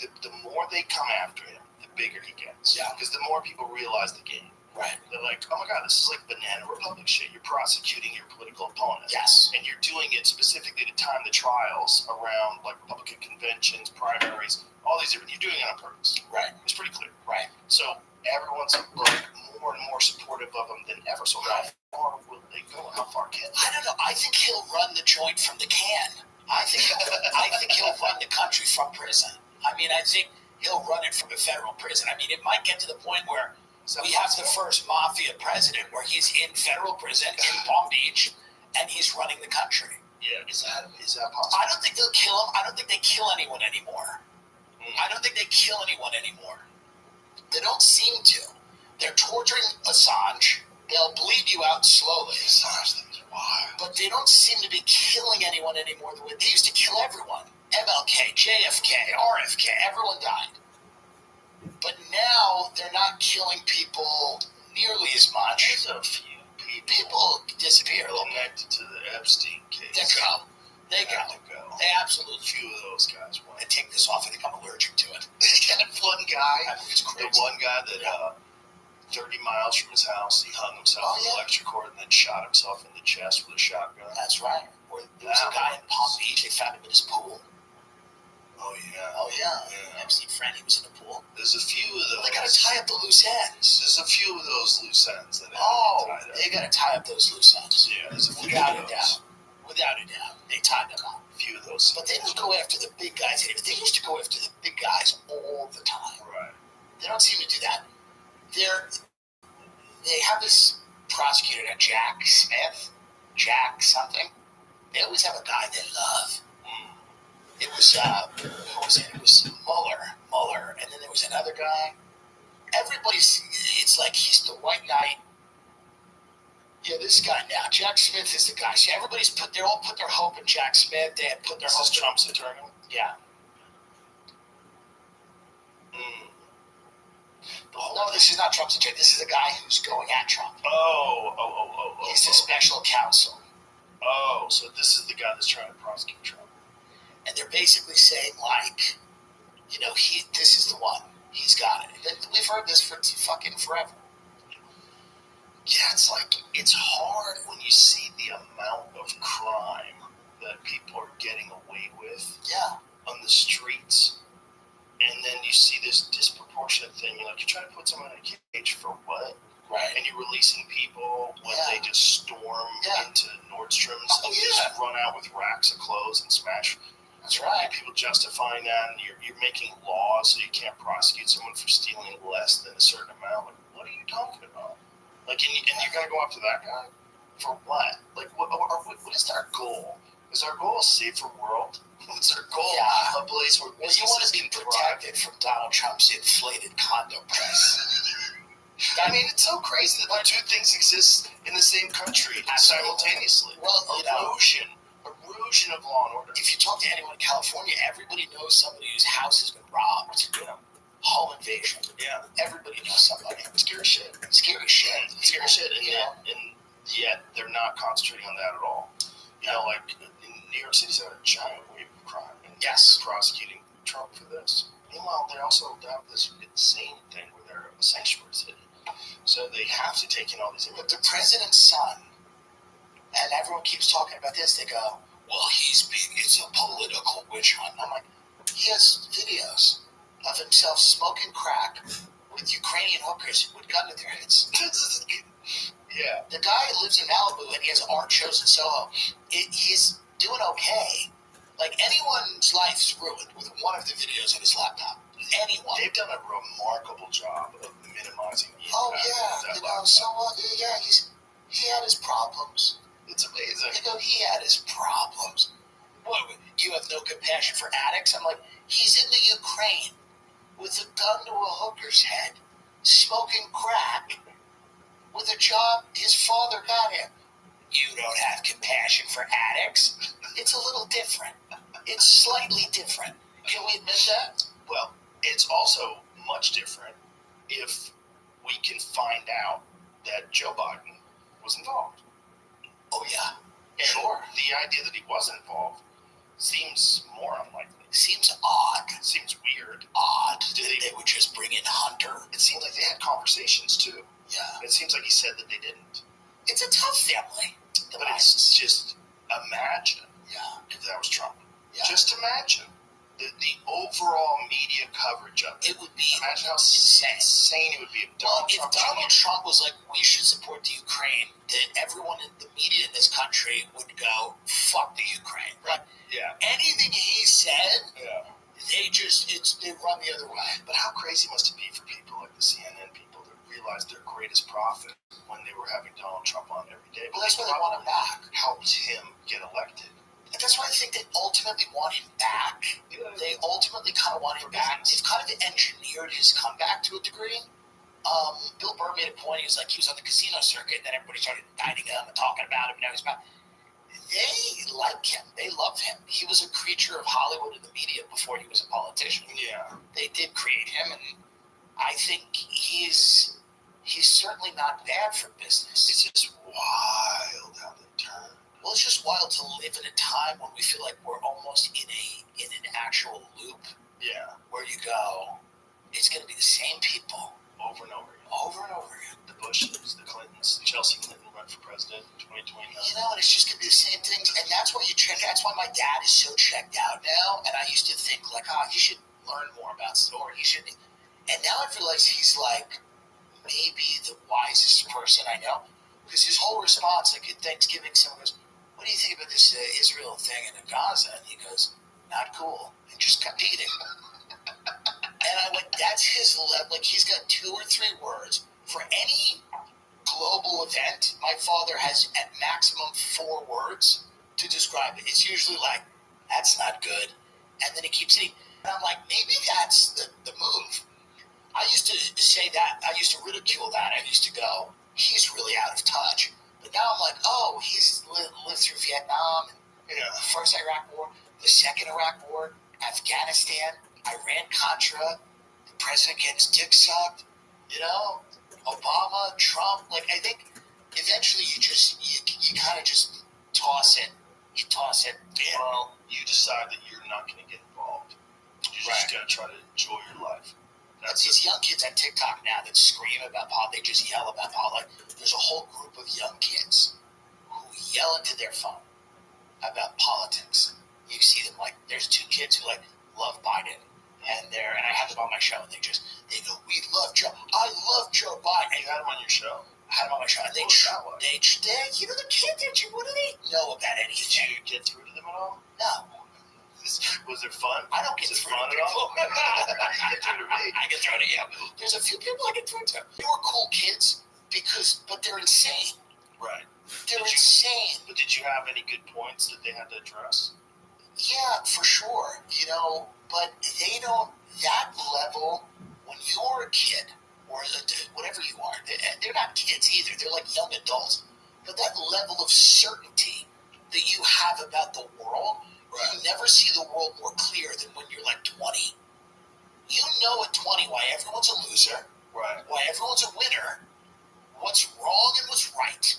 the more they come after him, the bigger he gets. Yeah. Because the more people realize the game. Right. They're like, oh my God, this is like banana republic shit. You're prosecuting your political opponent. Yes. And you're doing it specifically to time the trials around, like, Republican conventions, primaries, all these different, you're doing it on purpose. Right. It's pretty clear. Right. So everyone's like more and more supportive of him than ever. So how far will they go? How far can they? I don't know. I think he'll run the joint from the can. I think he'll run the country from prison. I mean, I think he'll run it from a federal prison. I mean, it might get to the point where we have the first mafia president where he's in federal prison in Palm Beach and he's running the country. Yeah, is that possible? I don't think they'll kill him. I don't think they kill anyone anymore. I don't think they kill anyone anymore. They don't seem to. They're torturing Assange. They'll bleed you out slowly. Assange thing's wild. But they don't seem to be killing anyone anymore the way they used to kill everyone. MLK, JFK, RFK, everyone died. But now they're not killing people nearly as much. There's a few people disappear a little bit. connected to the Epstein case. They go. They Have go. to go. They absolutely. A few of those guys went. They take this off and become allergic to it. That one guy, I think it's crazy. the one guy that 30 miles from his house, he hung himself with an electric cord and then shot himself in the chest with a shotgun. That's right. Or there was a guy in Palm Beach. They found him in his pool. Oh yeah. Oh yeah. Epstein friend. He was in the pool. There's a few of those. They got to tie up the loose ends. There's a few of those loose ends that Oh, have to be tied up. they got to tie up those loose ends. Yeah, there's a few Without of a those. doubt. Without a doubt. They tied them up. A few of those. But they don't go after the big guys anymore. They used to go after the big guys all the time. Right. They don't seem to do that. They have this prosecutor, Jack Smith, Jack something. They always have a guy they love. It was who was it? It was Mueller, and then there was another guy. It's like he's the white knight. Yeah, this guy now, Jack Smith is the guy. See, they all put their hope in Jack Smith. They had put their hope This is Trump's attorney? Yeah. No, this is not Trump's attorney. This is a guy who's going at Trump. Oh. He's the special counsel. Oh, so this is the guy that's trying to prosecute Trump. And they're basically saying, like, this is the one. He's got it. We've heard this for fucking forever. Yeah, it's hard when you see the amount of crime that people are getting away with Yeah. on the streets. And then you see this disproportionate thing. You're like, you're trying to put someone in a cage for what? Right. And you're releasing people when they just storm into Nordstrom's and just run out with racks of clothes and smash. That's right. People justifying that, and you're making laws so you can't prosecute someone for stealing less than a certain amount. Like, what are you talking about? Like, and you're gonna go after that guy for what? Like, what is our goal? Is our goal a safer world? What's our goal? Yeah. A place where you want to be protected from Donald Trump's inflated condo price. I mean, it's so crazy that two things exist in the same country simultaneously. Well, erosion of law and order. If you talk to anyone in California, everybody knows somebody whose house has been robbed. Yeah. Home invasion. Yeah. Everybody knows somebody. Scary shit. Scary shit. Scary shit. And yet they're not concentrating on that at all. You know, like in New York City's had a giant wave of crime, and they're prosecuting Trump for this. Meanwhile, they also have this insane thing where they're a sanctuary city, so they have to take in all these immigrants. But the president's son, and everyone keeps talking about this. They go, "Well, it's a political witch hunt." I'm like, he has videos of himself smoking crack with Ukrainian hookers with gun to their heads. Yeah. The guy lives in Malibu and he has art shows in Soho. He's doing okay. Like, anyone's life's ruined with one of the videos on his laptop. Anyone. They've done a remarkable job of minimizing the impact of that. He had his problems. It's amazing. He had his problems. What, you have no compassion for addicts? I'm like, he's in the Ukraine with a gun to a hooker's head, smoking crack, with a job his father got him. You don't have compassion for addicts? It's a little different. It's slightly different. Can we admit that? Well, it's also much different if we can find out that Joe Biden was involved. Oh, yeah. And sure. The idea that he wasn't involved seems more unlikely. Seems odd. Seems weird. Odd. They would just bring in Hunter. It seems like they had conversations, too. Yeah. It seems like he said that they didn't. It's a tough family. But it's just imagine if that was Trump. Yeah. Just imagine the overall media coverage of it. It would be imagine how insane it would be if Donald Trump was like, we should support the Ukraine, that everyone in the media in this country would go, fuck the Ukraine. Right? Yeah. Anything he said, they run the other way. But how crazy must it be for people like the CNN people to realize their greatest prophet when they were having Donald Trump on every day? Well, that's why they want him back. Helped him get elected. And that's why I think they ultimately want him back. Yeah. They ultimately kind of want him back. They've kind of engineered his comeback to a degree. Bill Burr made a point. He was like, he was on the casino circuit, and then everybody started indicting him and talking about him. Now he's back. They like him. They love him. He was a creature of Hollywood and the media before he was a politician. Yeah. They did create him, and I think he's certainly not bad for business. It's just wild how they turn. Well, it's just wild to live in a time when we feel like we're almost in an actual loop. Yeah. Where you go, it's going to be the same people over and over again. Over and over again. The Bushes, the Clintons, Chelsea Clinton run for president in 2029. And it's just going to be the same things. And that's why that's why my dad is so checked out now. And I used to think like, he should learn more about story. He should. And now I realize he's like maybe the wisest person I know. Because his whole response, like at Thanksgiving, someone goes, what do you think about this Israel thing in Gaza? And he goes, not cool. And just kept eating. And I went, that's his level. Like, he's got 2 or 3 words. For any global event, my father has at maximum 4 words to describe it. It's usually like, that's not good. And then he keeps eating. And I'm like, maybe that's the move. I used to say that. I used to ridicule that. I used to go, he's really out of touch. But now I'm like, he's lived through Vietnam, the first Iraq War, the second Iraq War, Afghanistan, Iran-Contra, the president getting his dick sucked, Obama, Trump. Like, I think eventually you kind of just toss it. You toss it. Yeah. Well, you decide that you're not going to get involved. You're just going to try to enjoy your life. That's these young kids on TikTok now that scream about politics. They just yell about politics. There's a whole group of young kids who yell into their phone about politics. You see them, like, there's 2 kids who, like, love Biden. and I had them on my show, and they go, we love Joe. I love Joe Biden. You had him on your show? I had them on my show, and What was that like? the kid that you wouldn't know about anything. Did you get through to them at all? No. Was it fun? I don't get Was it through fun to at all? people. You get through to me. I get through to you. There's a few people I get through to. They were cool kids, but they're insane. Right. They're insane. But did you have any good points that they had to address? Yeah, for sure. But they don't, that level, when you're a kid, or whatever you are, they're not kids either. They're like young adults. But that level of certainty that you have about the world, you never see the world more clear than when you're like 20. You know at 20 why everyone's a loser, why everyone's a winner, what's wrong and what's right.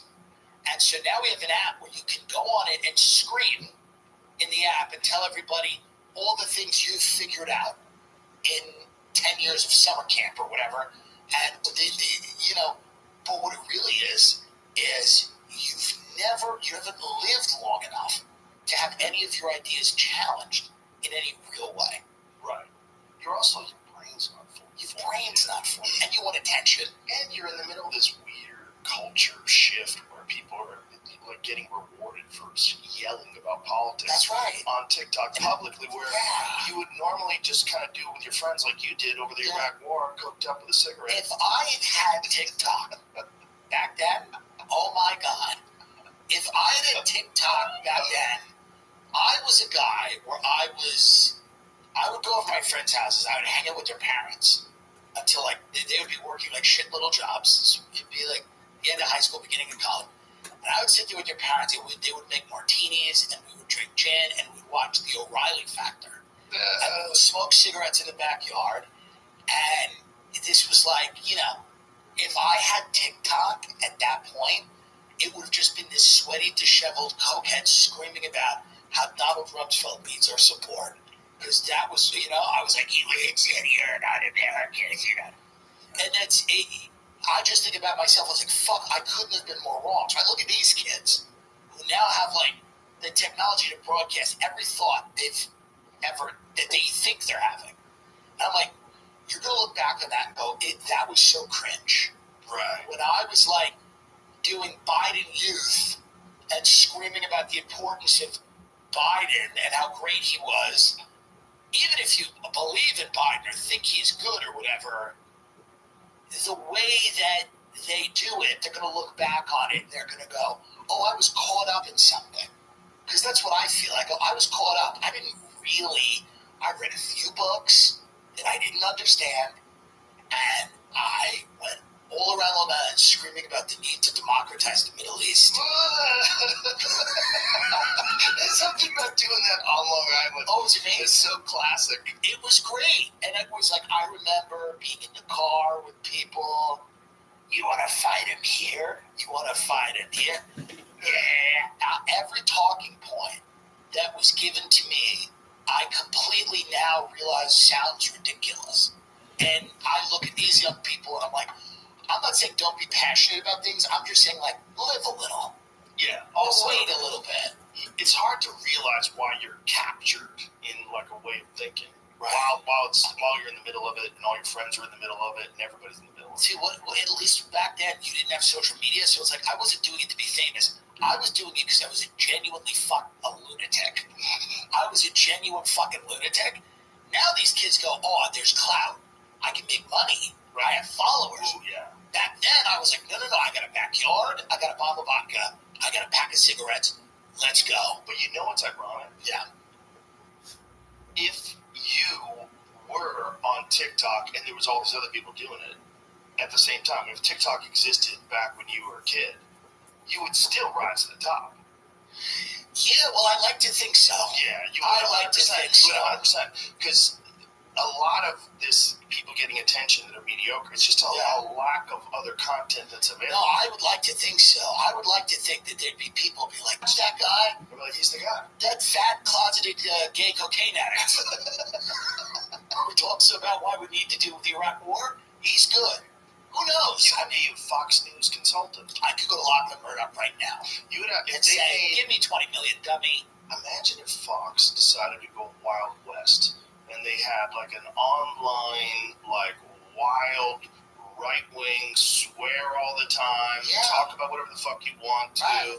And so now we have an app where you can go on it and scream in the app and tell everybody all the things you've figured out in 10 years of summer camp or whatever. And, but what it really is you haven't lived long enough to have any of your ideas challenged in any real way. Right. Your brain's not full. Your brain's not full. And you want attention. And you're in the middle of this weird culture shift where people are like getting rewarded for yelling about politics. That's right. On TikTok publicly, where you would normally just kind of do it with your friends like you did over the Iraq War, cooked up with a cigarette. If I had TikTok back then, oh my God. If I had TikTok back then, I was a guy where I would go over to my friends' houses, I would hang out with their parents until like they would be working like shit little jobs. It'd be like the end of high school, beginning of college. And I would sit there with their parents, and they would make martinis, and we would drink gin, and we'd watch The O'Reilly Factor. And we would smoke cigarettes in the backyard. And this was like, if I had TikTok at that point, it would have just been this sweaty, disheveled cokehead screaming about how Donald Rumsfeld needs our support. Because that was, I was like, you idiot, you're not American, And I just think about myself, I was like, fuck, I couldn't have been more wrong. So I look at these kids who now have like the technology to broadcast every thought that they think they're having. And I'm like, you're going to look back on that and go, that was so cringe. Right. When I was like doing Biden youth and screaming about the importance of Biden and how great he was, even if you believe in Biden or think he's good or whatever, the way that they do it, they're going to look back on it and they're going to go, oh, I was caught up in something. Because that's what I feel. I was caught up. I read a few books that I didn't understand, and I went all around Long Island screaming about the need to democratize the Middle East. There's something about doing that on Long Island. Oh, it's amazing. It's so classic. It was great. And it was like, I remember being in the car with people. You want to fight him here? You want to fight him here? Yeah. Every talking point that was given to me, I completely now realize sounds ridiculous. And I look at these young people and I'm like, I'm not saying don't be passionate about things. I'm just saying, like, live a little. Yeah. Also, wait a little bit. It's hard to realize why you're captured in, like, a way of thinking. Right. While you're in the middle of it, and all your friends are in the middle of it, and everybody's in the middle of it. See, at least back then, you didn't have social media, so it's like, I wasn't doing it to be famous. I was doing it because I was a genuinely a lunatic. I was a genuine fucking lunatic. Now these kids go, oh, there's clout. I can make money. Right? I have followers. Ooh, yeah. Back then, I was like, no, I got a backyard, I got a bottle of vodka, I got a pack of cigarettes, let's go. But you know what's ironic? Yeah. If you were on TikTok and there was all these other people doing it at the same time, if TikTok existed back when you were a kid, you would still rise to the top. Yeah, well, I like to think so. Yeah, you would. I like to think so. 100%. Because a lot of this people getting attention that are mediocre, it's just a lack of other content that's available. No, I would like to think so. I would like to think that there'd be people be like, who's that guy? They'd be like, he's the guy. That fat, closeted gay cocaine addict who talks about why we need to do the Iraq War. He's good. Who knows? You would be a Fox News consultant. I could go lock the bird up right now. You would have, and say, give me $20 million, dummy. Imagine if Fox decided to go Wild West and they had like an online, like wild right wing, swear all the time, talk about whatever the fuck you want to. Right.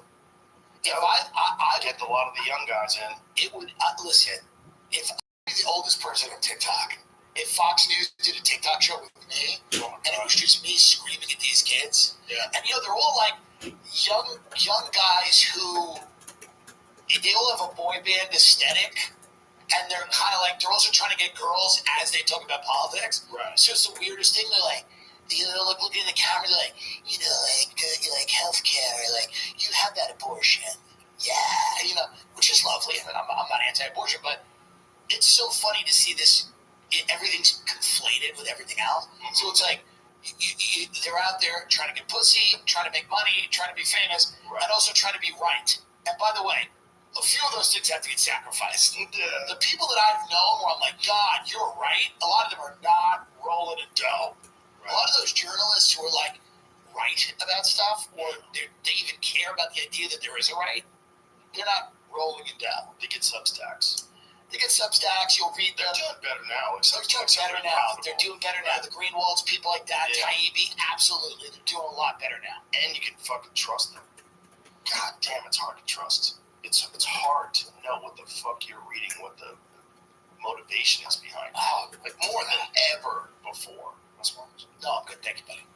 If I get a lot of the young guys in. It would listen. If I'm the oldest person on TikTok, if Fox News did a TikTok show with me, and it was just me screaming at these kids, and they're all like young guys who they all have a boy band aesthetic, and they're kind of like they're also trying to get girls as they talk about politics. Right. So it's the weirdest thing. They're like, look looking in the camera, they're like, you like healthcare, like you have that abortion, which is lovely. I mean, I'm not anti-abortion, but it's so funny to see this. Everything's conflated with everything else. Mm-hmm. So it's like they're out there trying to get pussy, trying to make money, trying to be famous, and also trying to be right. And by the way, a few of those things have to get sacrificed. The people that I've known where I'm like, God, you're right, a lot of them are not rolling in dough. Right. A lot of those journalists who are like right about stuff, or they even care about the idea that there is a right, they're not rolling in dough. They get Substacks. You'll read them. They're doing better now. They're doing better now. The Greenwalds, people like that, Taibbi, absolutely. They're doing a lot better now. And you can fucking trust them. God damn, it's hard to trust. It's hard to know what the fuck you're reading, what the motivation is behind it. Oh, like more than ever before. No, I'm good. Thank you, buddy.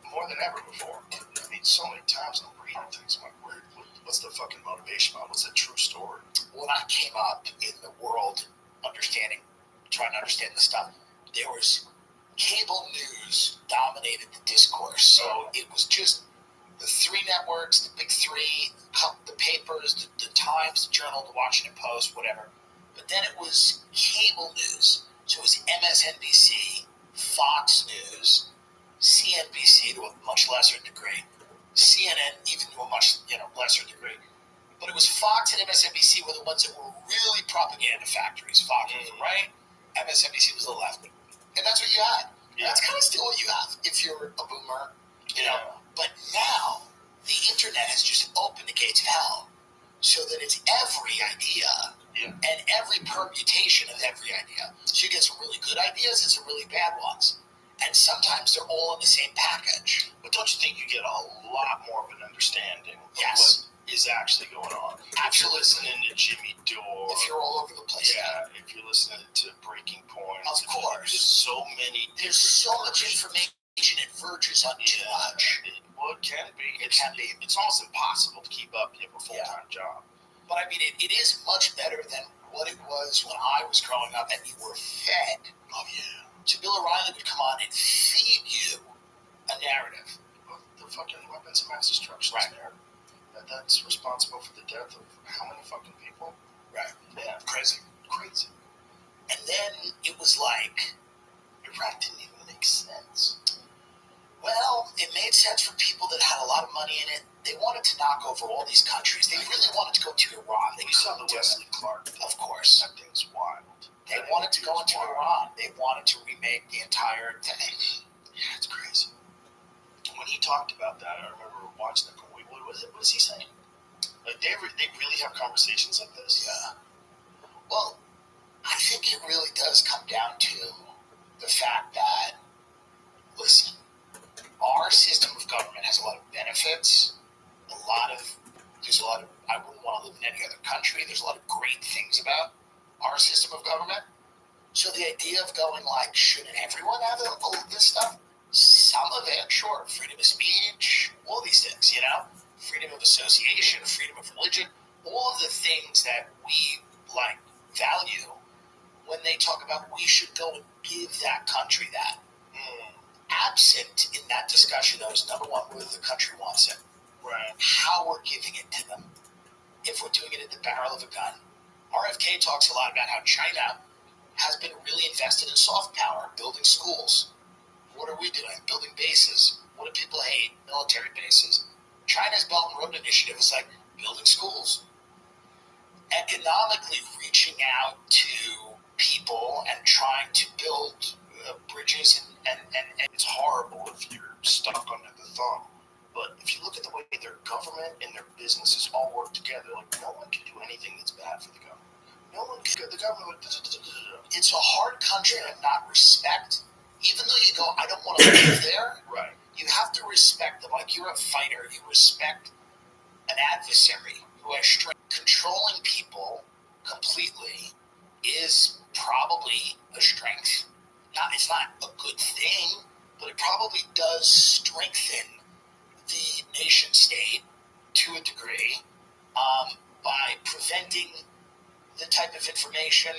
More than ever before. I mean, so many times I'm reading things. I'm like, what's the fucking motivation behind? What's the true story? When I came up in the world, trying to understand the stuff, there was cable news dominated the discourse. So it was just the three networks, the big three, the papers, the Times, the Journal, the Washington Post, whatever. But then it was cable news. So it was MSNBC, Fox News, CNBC to a much lesser degree, CNN even to a much lesser degree. But it was Fox and MSNBC were the ones that were really propaganda factories. Fox was the right, MSNBC was the left. And that's what you had. Yeah. That's kind of still what you have if you're a boomer, But now, the internet has just opened the gates of hell so that it's every idea and every permutation of every idea. So you get some really good ideas and some really bad ones. And sometimes they're all in the same package. But don't you think you get a lot more of an understanding of what is actually going on? Absolutely. If you're listening to Jimmy Dore. If you're all over the place. Yeah, if you're listening to Breaking Point. Of course. There's so many There's so much information, it verges on too much. It can be. It's almost impossible to keep up. You have a full-time job. But I mean, it is much better than what it was when I was growing up and you were fed. Oh, yeah. So Bill O'Reilly would come on and feed you a narrative. The fucking weapons of mass destruction narrative. That's responsible for the death of how many fucking people? Right. Yeah. Crazy. And then it was like, Iraq didn't even make sense. Well, it made sense for people that had a lot of money in it. They wanted to knock over all these countries. They really wanted to go to Iran. You saw the Wesley Clark. Of course. That thing's wild. They wanted to go into Iran. They wanted to remake the entire thing. Yeah, it's crazy. When he talked about that, I remember watching it. What is he saying? Like they really have conversations like this? Yeah. Well, I think it really does come down to the fact that, listen, our system of government has a lot of benefits. There's a lot of, I wouldn't want to live in any other country. There's a lot of great things about our system of government. So the idea of going like, shouldn't everyone have all of this stuff? Some of it, sure. Freedom of speech, all these things, freedom of association, freedom of religion, all of the things that we value when they talk about we should go and give that country that. Absent in that discussion, though, is number one, whether the country wants it. Right. How we're giving it to them. If we're doing it at the barrel of a gun. RFK talks a lot about how China has been really invested in soft power, building schools. What are we doing? Building bases. What do people hate? Military bases. China's Belt and Road Initiative is like building schools. Economically reaching out to people and trying to build bridges and it's horrible if you're stuck under the thumb. But if you look at the way their government and their businesses all work together, like no one can do anything that's bad for the government. No one could. The government would. It's a hard country to not respect. Even though you go, I don't want to live there. Right. You have to respect them. Like, you're a fighter. You respect an adversary who has strength. Controlling people completely is probably a strength. It's not a good thing, but it probably does strengthen the nation state to a degree by preventing the type of information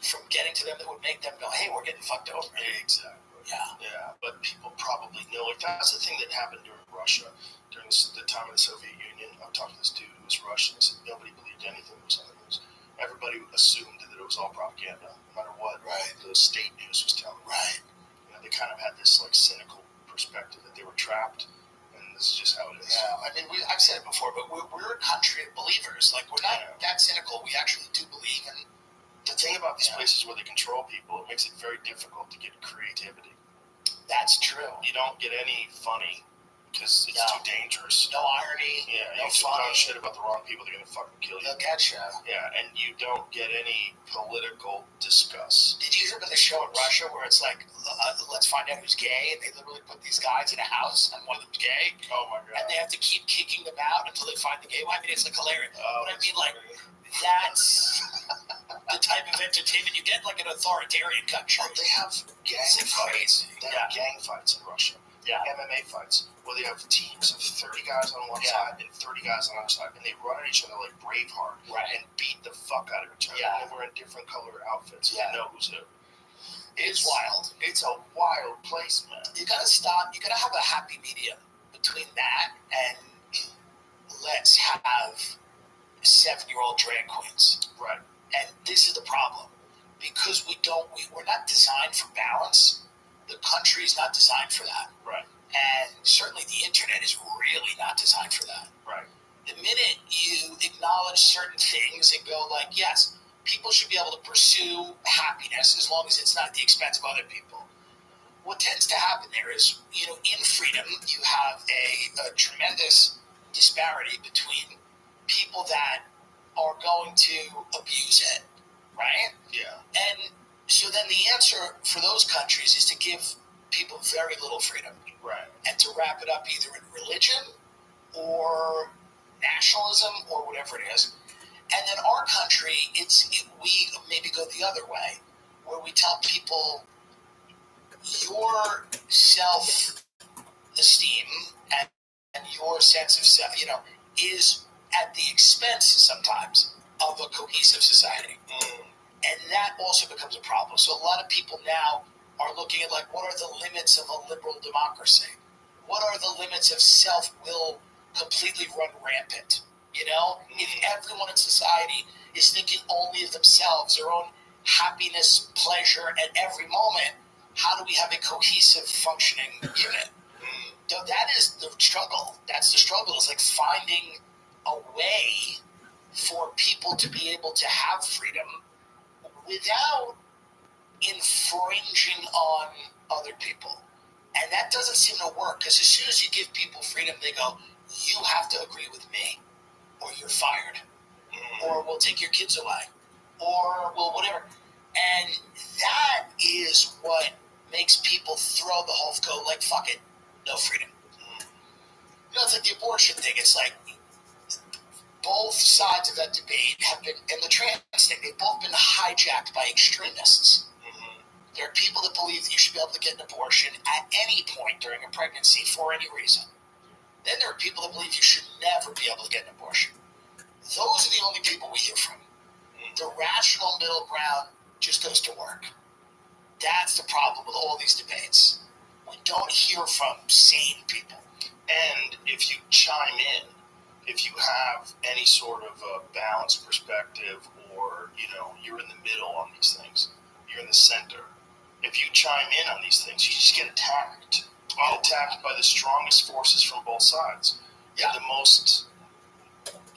from getting to them that would make them go, hey, we're getting fucked over. Exactly. Yeah. But people probably know. Like, that's the thing that happened during Russia, during the time of the Soviet Union. I talked to this dude who was Russian. He said nobody believed anything that was on the news. Everybody assumed that it was all propaganda, no matter what the state news was telling them. Right. You know, they kind of had this like cynical perspective that they were trapped, and this is just how it is. Yeah, I mean, I've said it before, but we're a country of believers. Like, we're not that cynical. We actually do believe in. The thing about these places where they control people, it makes it very difficult to get creativity. That's true. You don't get any funny because it's too dangerous. No irony. Yeah, no you funny. talk shit about the wrong people, they're gonna fucking kill you. They'll get you. Yeah, and you don't get any political discuss. Did you hear about the show in Russia where it's like, let's find out who's gay, and they literally put these guys in a house, and one of them's gay. Oh my god. And they have to keep kicking them out until they find the gay one. I mean, it's like hilarious. Oh, but I mean, like, that's the type of entertainment you get, like an authoritarian country. They have gang fights. They have gang fights in Russia. Yeah. MMA fights where they have teams of 30 guys on one side and 30 guys on the other side, and they run at each other like Braveheart and beat the fuck out of each other. Yeah. And we're in different color outfits. Yeah. You know who's who. It's wild. It's a wild place, man. You gotta stop. You gotta have a happy medium between that and let's have 7-year-old drag queens. Right. And this is the problem. Because we're not designed for balance. The country is not designed for that. Right. And certainly the internet is really not designed for that. Right. The minute you acknowledge certain things and go like, yes, people should be able to pursue happiness as long as it's not at the expense of other people. What tends to happen there is, in freedom, you have a tremendous disparity between people that are going to abuse it, right? Yeah. And so then the answer for those countries is to give people very little freedom. Right. And to wrap it up either in religion or nationalism or whatever it is. And then our country, we maybe go the other way, where we tell people your self-esteem and your sense of self, is at the expense sometimes of a cohesive society. And that also becomes a problem. So a lot of people now are looking at, like, what are the limits of a liberal democracy? What are the limits of self-will completely run rampant? If everyone in society is thinking only of themselves, their own happiness, pleasure at every moment, how do we have a cohesive, functioning unit? So that is the struggle. That's the struggle, is like finding a way for people to be able to have freedom without infringing on other people. And that doesn't seem to work, because as soon as you give people freedom, they go, you have to agree with me, or you're fired, or we'll take your kids away, or well, whatever. And that is what makes people throw the whole, go like, fuck it, no freedom. It's like the abortion thing. It's like both sides of that debate have been, and the trans thing, they've both been hijacked by extremists. There are people that believe that you should be able to get an abortion at any point during a pregnancy for any reason. Then there are people that believe you should never be able to get an abortion. Those are the only people we hear from. The rational middle ground just goes to work. That's the problem with all these debates. We don't hear from sane people. And if you chime in, if you have any sort of a balanced perspective, or, you're in the middle on these things, you're in the center. If you chime in on these things, you just get attacked. You get attacked by the strongest forces from both sides. Yeah.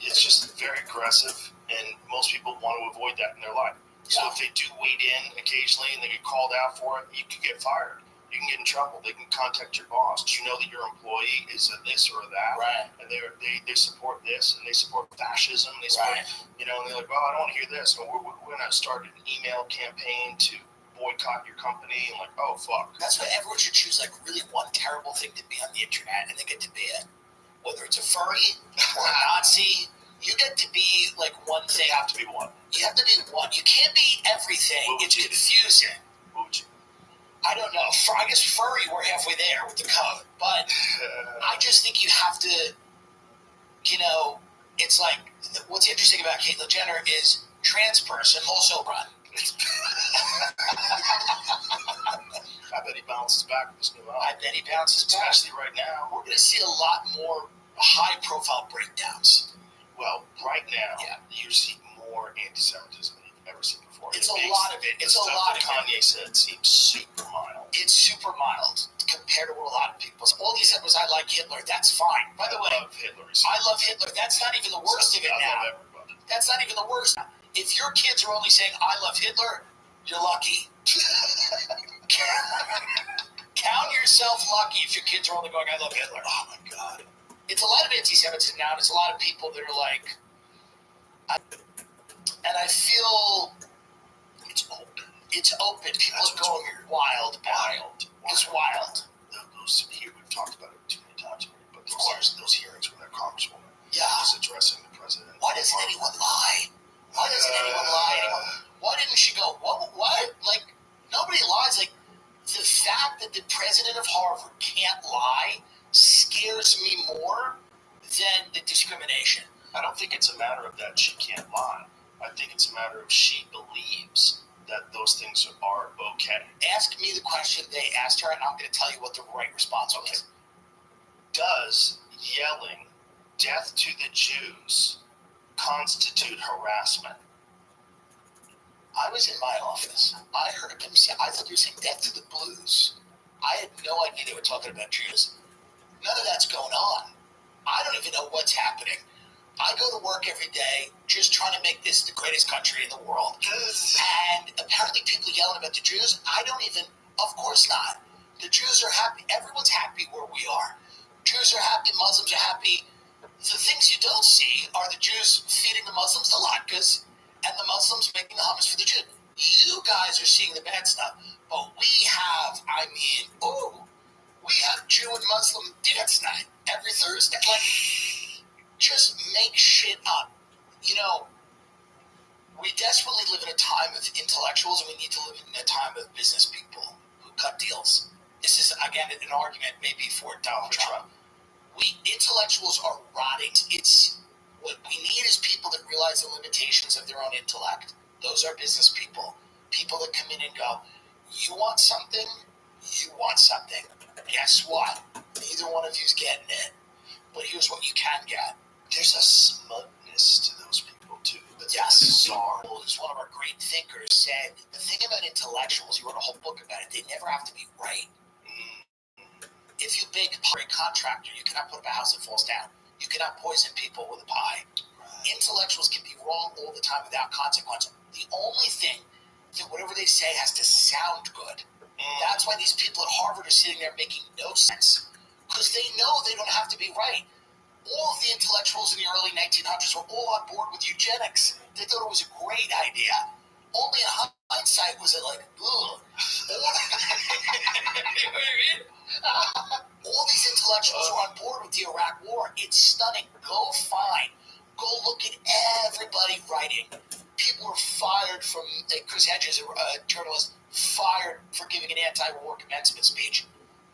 It's just very aggressive, and most people want to avoid that in their life. So if they do wade in occasionally and they get called out for it, you could get fired. you can get in trouble. They can contact your boss. Do you know that your employee is a this or a that? Right. And they support this, and they support fascism. They support, Right. you know, and they're like, well, I don't want to hear this. So we're going to start an email campaign to boycott your company. And like, oh, fuck. That's why everyone should choose like really one terrible thing to be on the internet, and they get to be it. Whether it's a furry or a Nazi, you get to be like one thing. You have to be one. You have to be one. You can't be everything. It's confusing. What would you? I don't know. I guess furry, we're halfway there with the code. But I just think you have to, you know, it's like, what's interesting about Caitlyn Jenner is trans person, also run. I bet he bounces back with this new album. I bet he bounces back. Especially right now. We're going to see a lot more high-profile breakdowns. Well, right now, Yeah. you see more anti-Semitism than you've ever seen before. It's a lot of it. It's a lot of Kanye said seems super mild. It's super mild compared to what a lot of people say. All he said was, I like Hitler. That's fine. By the way, I love Hitler. I love Hitler. That's not even the worst of it I now. love everybody. That's not even the worst. If your kids are only saying, I love Hitler, you're lucky. Count yourself lucky if your kids are only going, I love Hitler. Oh, my God. It's a lot of anti-Semitism now, and it's a lot of people that are like, and I feel It's open. it's open. People That's are going what's wild. It's wild. Those here, we've talked about it too many times, but Of course. those hearings where that congresswoman Yeah. was addressing the president. Why doesn't anyone lie? Why doesn't anyone lie anymore? Why didn't she go, what? Like, nobody lies. Like, the fact that the president of Harvard can't lie scares me more than the discrimination. I don't think it's a matter of that she can't lie. I think it's a matter of she believes that those things are okay. Ask me the question they asked her, and I'm going to tell you what the right response was. Does yelling death to the Jews constitute harassment? I was in my office. I heard them say, I thought they were saying death to the blues. I had no idea they were talking about Jews. None of that's going on. I don't even know what's happening. I go to work every day just trying to make this the greatest country in the world. And apparently people yelling about the Jews, I don't even, of course not. The Jews are happy. Everyone's happy where we are. Jews are happy. Muslims are happy. The things you don't see are the Jews feeding the Muslims the latkes and the Muslims making the hummus for the Jews. You guys are seeing the bad stuff. But we have, we have Jew and Muslim dance night every Thursday. Like, just make shit up. You know, we desperately live in a time of intellectuals, and we need to live in a time of business people who cut deals. This is, again, an argument maybe for Donald Trump. We intellectuals are rotting. It's what we need is people that realize the limitations of their own intellect. Those are business people. People that come in and go, you want something? You want something. Guess what? Neither one of you's getting it. But here's what you can get. There's a smugness to those people, too. Yes, Czar, who's one of our great thinkers, said, the thing about intellectuals, he wrote a whole book about it, they never have to be right. If you bake a contractor, you cannot put up a house that falls down. You cannot poison people with a pie. Intellectuals can be wrong all the time without consequence. The only thing that whatever they say has to sound good. That's why these people at Harvard are sitting there making no sense. Because they know they don't have to be right. All of the intellectuals in the early 1900s were all on board with eugenics. They thought it was a great idea. Only in hindsight was it like, ugh. You know what I mean? All these intellectuals were on board with the Iraq War. It's stunning. Go look at everybody writing. People were fired from, Chris Hedges, a journalist, fired for giving an anti-war commencement speech.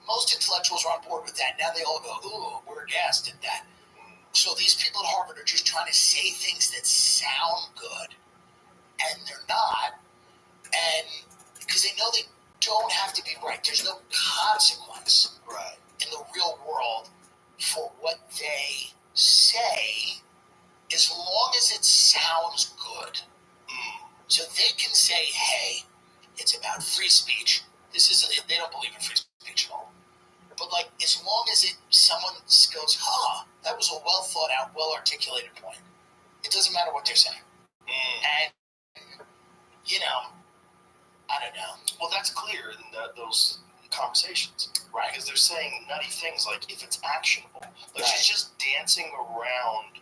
Most intellectuals are on board with that. Now they all go, ooh, we're aghast at that. So these people at Harvard are just trying to say things that sound good, and they're not, and because they know they don't have to be right. There's no consequence in the real world for what they say, as long as it sounds good. So they can say, hey, it's about free speech. They don't believe in free speech at all. But like, as long as someone goes, that was a well thought out, well articulated point. It doesn't matter what they're saying. And, you know, I don't know. Well, that's clear in those conversations. Right. Because they're saying nutty things like if it's actionable. Like Right. she's just dancing around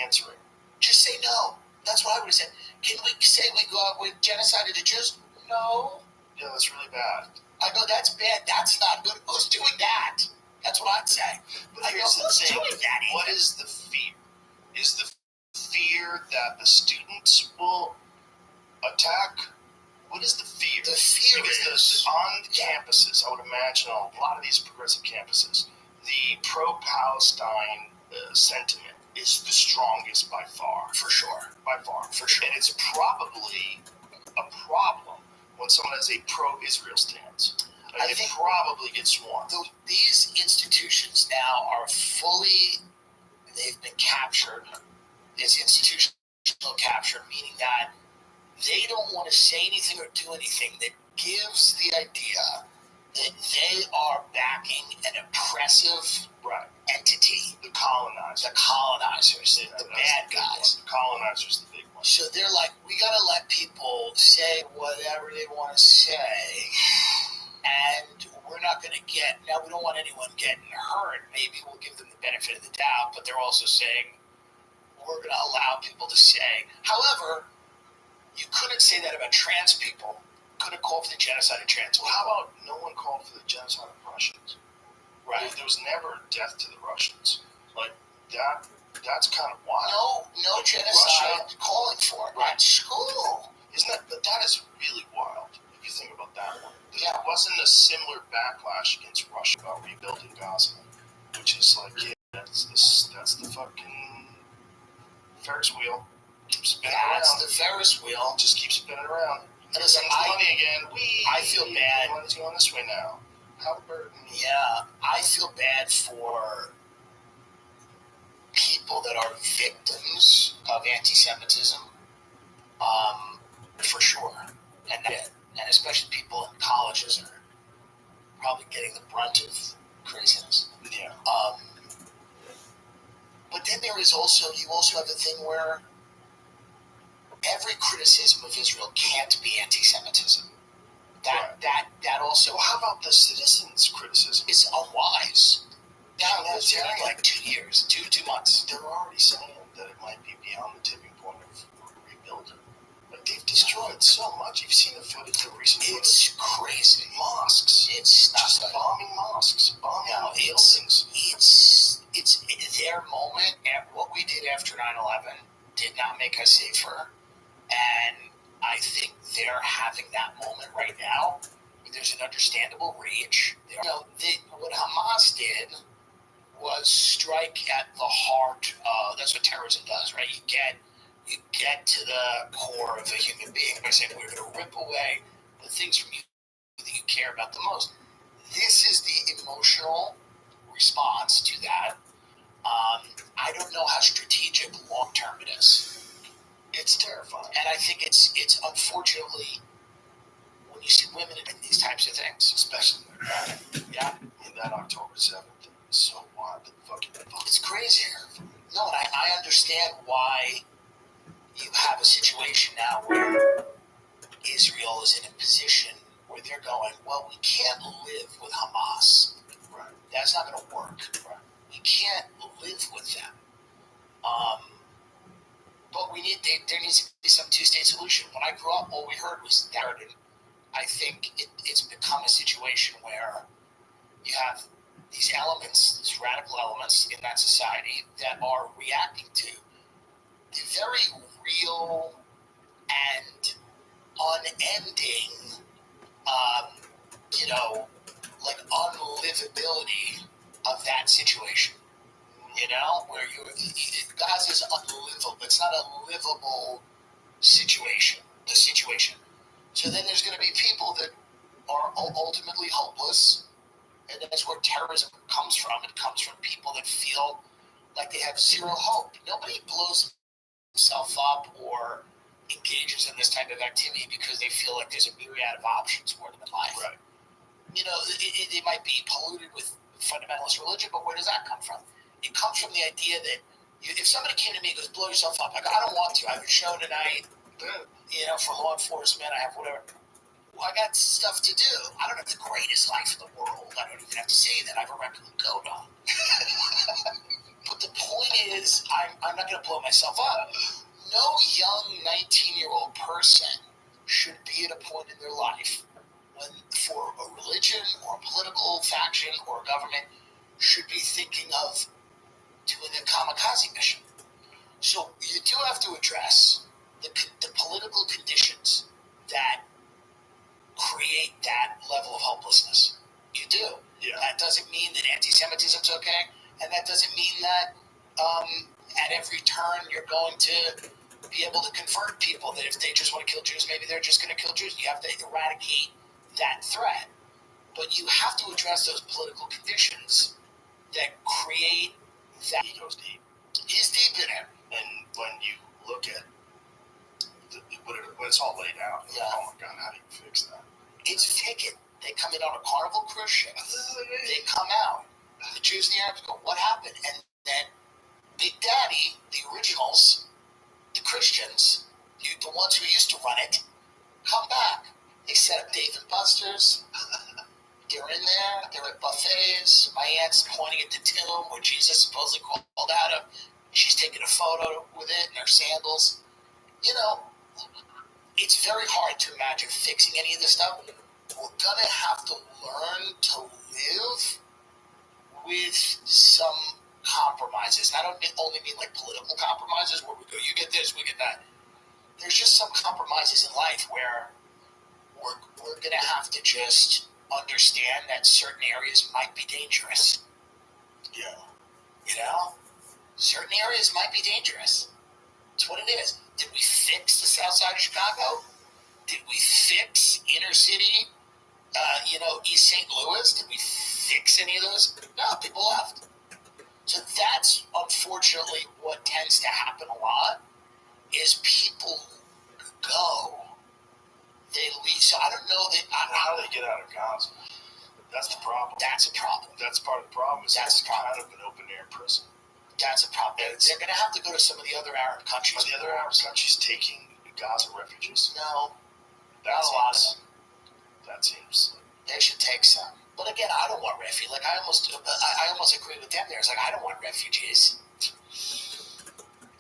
answering. Just say no. That's what I would have said. Can we say we go out with genocide of the Jews? No. Yeah, that's really bad. I go, that's bad. That's not good. Who's doing that? That's what I'd say. But I go, here's the who's thing. doing that? What is the fear? Is the fear that the students will attack? What is the fear? The fear because is on campuses, I would imagine on a lot of these progressive campuses, the pro-Palestine sentiment is the strongest by far. For sure. By far. For sure. And it's probably a problem when someone has a pro-Israel stance. I They think probably get swarmed. these institutions now are fully, they've been captured. It's institutional capture, meaning that they don't want to say anything or do anything that gives the idea that they are backing an oppressive entity. The colonizers. The colonizers, the bad guys. The colonizers, the big one. So they're like, we got to let people say whatever they want to say, and we're not going to get, now we don't want anyone getting hurt. Maybe we'll give them the benefit of the doubt, but they're also saying we're going to allow people to say. However, you couldn't say that about trans people. Couldn't call for the genocide of trans people. Well, how about no one called for the genocide of Russians? Right. There was never death to the Russians. Like, that's kind of wild. No genocide calling for it. At school. Isn't that, but that is really wild, if you think about that one. Yeah. There wasn't a similar backlash against Russia about rebuilding Gaza, which is like, yeah, that's the fucking Ferris wheel. Keeps spinning around. That's the Ferris wheel. Just keeps spinning around. And listen, money again. I feel bad. Money's going this way now. Halliburton. Yeah, I feel bad for people that are victims of anti-Semitism, for sure, and especially people in colleges are probably getting the brunt of craziness. Yeah. But then you also have the thing where every criticism of Israel can't be anti-Semitism. That also. Well, how about the citizens' criticism? It's unwise. Now it's Yeah, been like 2 years, 2 months. They're already saying that it might be beyond the tipping point of rebuilding. Like, they've destroyed so much. You've seen the footage, the recent footage. It's crazy. Mosques. It's not just good. bombing mosques, bombing buildings. It's their moment. What we did after 9/11 did not make us safer, and I think they're having that moment right now. There's an understandable rage. What Hamas did was strike at the heart. That's what terrorism does, right? You get to the core of a human being by saying we're going to rip away the things from you that you care about the most. This is the emotional response to that. I don't know how strategic long term it is. It's terrifying. And I think it's unfortunately when you see women in these types of things, especially that October 7th thing is so wild. It's crazy. No, and I understand why you have a situation now where Israel is in a position where they're going, well, we can't live with Hamas. Right. That's not going to work. Right. We can't live with them. But there needs to be some two-state solution. When I grew up, all we heard was narrative. I think it's become a situation where you have these elements, these radical elements in that society that are reacting to the very real and unending, unlivability of that situation. Where Gaza's unlivable. It's not a livable situation, the situation. So then there's going to be people that are ultimately hopeless, and that's where terrorism comes from. It comes from people that feel like they have zero hope. Nobody blows himself up or engages in this type of activity because they feel like there's a myriad of options for them in life. Right. It might be polluted with fundamentalist religion, but where does that come from? It comes from the idea that if somebody came to me and goes, blow yourself up, I go, I don't want to. I have a show tonight, for law enforcement. I have whatever. I got stuff to do. I don't have the greatest life in the world. I don't even have to say that. I have a raccoon coat on. But the point is, I'm not going to blow myself up. No young 19-year-old person should be at a point in their life when, for a religion or a political faction or a government, should be thinking of doing a kamikaze mission. So you do have to address the political conditions that create that level of hopelessness. You do. Yeah. That doesn't mean that anti-Semitism's okay, and that doesn't mean that at every turn you're going to be able to convert people, that if they just want to kill Jews, maybe they're just going to kill Jews. You have to eradicate that threat. But you have to address those political conditions that create that. He goes deep. He's deep in it. And when you look at when it's all laid out, Yeah. oh my God, how do you fix that? It's a ticket. They come in on a Carnival cruise ship. They come out. The Jews and the Arabs go, what happened? And then Big Daddy, the originals, the Christians, the ones who used to run it, come back. They set up Dave and Buster's. They're in there. They're at buffets. My aunt's pointing at the tomb where Jesus supposedly called out of. She's taking a photo with it in her sandals. You know, it's very hard to imagine fixing any of this stuff. We're going to have to learn to live with some compromises. And I don't only mean like political compromises where we go, you get this, we get that. There's just some compromises in life where we're going to have to just understand that certain areas might be dangerous. Yeah. You know? Certain areas might be dangerous. That's what it is. Did we fix the south side of Chicago? Did we fix inner city, East St. Louis? Did we fix any of those? No, people left. So that's unfortunately what tends to happen a lot, is people go. They leave. So I don't know that. How do they get out of Gaza? That's the problem. That's a problem. That's part of the problem. Is That's it's the problem. kind of an open air prison. That's a problem. They're going to have to go to some of the other Arab countries. Are the other Arab countries taking Gaza refugees? No, That not a lot of them. That seems. They should take some. But again, I don't want refugees. Like I almost agree with them there. It's like I don't want refugees.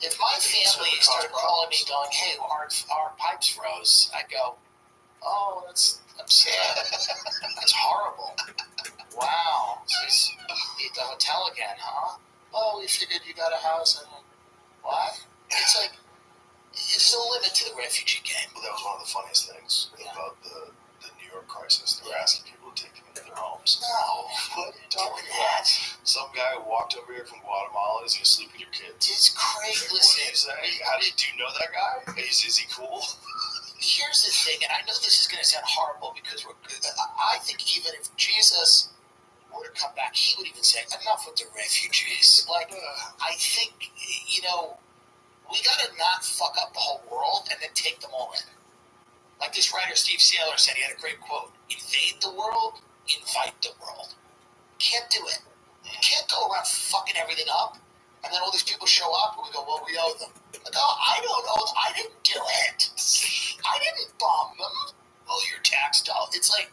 If my family started calling me going, "Hey, our pipes froze," I'd go, "Oh, I'm sad. That's horrible. Wow, just need the hotel again, huh? Oh, we figured you got a house and what?" It's like there's no limit to the refugee game. Well, that was one of the funniest things about the New York crisis. They were asking people to take them into their homes. No, What are you doing talking that. about? Some guy who walked over here from Guatemala is going to sleep with your kids. It's crazy. What do you say? Do you know that guy? Is he cool? Here's the thing, and I know this is going to sound horrible because I think even if Jesus were to come back, he would even say, enough with the refugees. Like, I think, we got to not fuck up the whole world and then take them all in. Like this writer, Steve Saylor, said, he had a great quote, invade the world, invite the world. Can't do it. You can't go around fucking everything up, and then all these people show up, and we go, well, we owe them. Like, oh, I don't know. I didn't do it. I didn't bomb them. Oh, your tax dollars. It's like,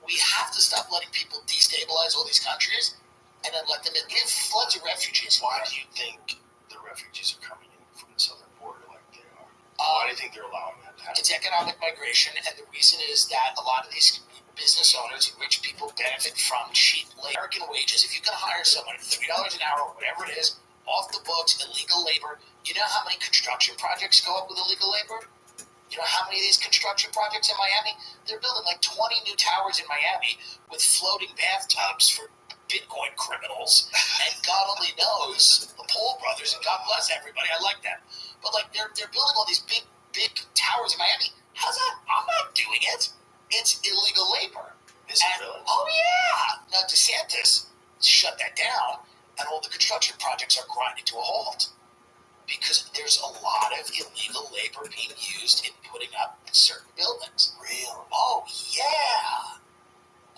we have to stop letting people destabilize all these countries and then let them in. We have floods of refugees. Why do you think the refugees are coming in from the southern border like they are? Why do you think they're allowing that to happen? It's economic migration, and the reason is that a lot of these business owners and rich people benefit from cheap American wages. If you can hire someone at $3 an hour or whatever it is, off the books, illegal labor, you know how many construction projects go up with illegal labor? You know how many of these construction projects in Miami? They're building like 20 new towers in Miami with floating bathtubs for Bitcoin criminals. And God only knows, the Paul brothers, and God bless everybody, I like them. But like they're building all these big towers in Miami. How's that? I'm not doing it. It's illegal labor. Is it really? Oh yeah. Now DeSantis shut that down, and all the construction projects are grinding to a halt. Because there's a lot of illegal labor being used in putting up certain buildings. Real? Oh, yeah.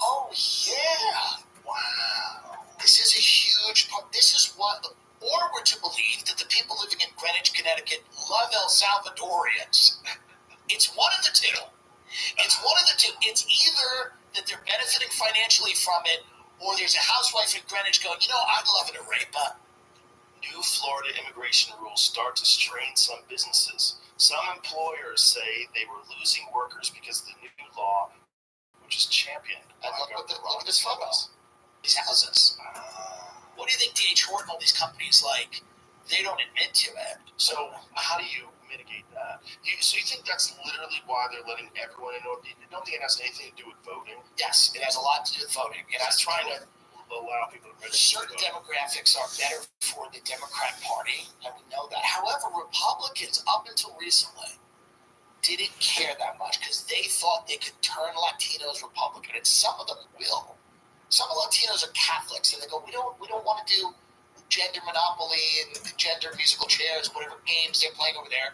Oh, yeah. Wow. This is a huge part. This is what, or we're to believe that the people living in Greenwich, Connecticut love El Salvadorians. It's one of the two. It's one of the two. It's either that they're benefiting financially from it, or there's a housewife in Greenwich going, I'd love it a rape. New Florida immigration rules start to strain some businesses. Some employers say they were losing workers because of the new law, which is championed. And look at this photo. These houses. What do you think D.H. Horton, all these companies, they don't admit to it. So how do you mitigate that? So you think that's literally why they're letting everyone in? You don't think it has anything to do with voting? Yes, it has a lot to do with voting. It has trying to allow people to register. Certain demographics are better for the Democrat Party, and we know that. However, Republicans, up until recently, didn't care that much because they thought they could turn Latinos Republican, and some of them will. Some Latinos are Catholics, and they go, we don't want to do gender monopoly and gender musical chairs, whatever games they're playing over there.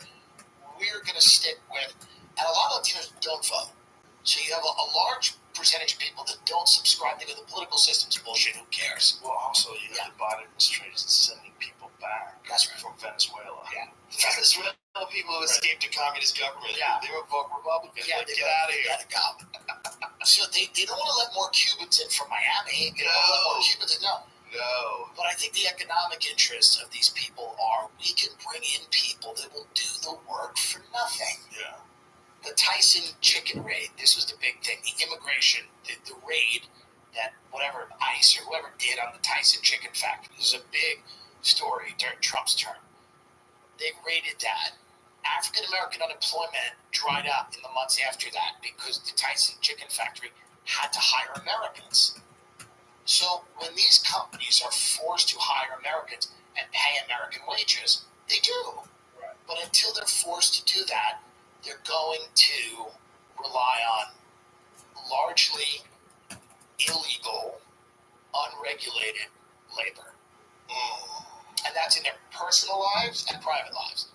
We're going to stick with, and a lot of Latinos don't vote. So you have a large percentage of people that don't subscribe. They go, the political system's bullshit. Who cares? Well, also you have the Biden administration sending people back. That's right. From Venezuela. Yeah. Venezuela people who escaped a communist government. Yeah. They were vote Republican. Yeah, get out of here. Gotta go. So they don't want to let more Cubans in from Miami. They don't want to let more Cubans in. No. But I think the economic interests of these people are we can bring in people that will do the work for nothing. Yeah. The Tyson chicken raid, this was the big thing. The immigration, the raid that whatever ICE or whoever did on the Tyson chicken factory. This is a big story during Trump's term. They raided that. African-American unemployment dried up in the months after that because the Tyson chicken factory had to hire Americans. So when these companies are forced to hire Americans and pay American wages, they do. Right. But until they're forced to do that, they're going to rely on largely illegal, unregulated labor. And that's in their personal lives and private lives.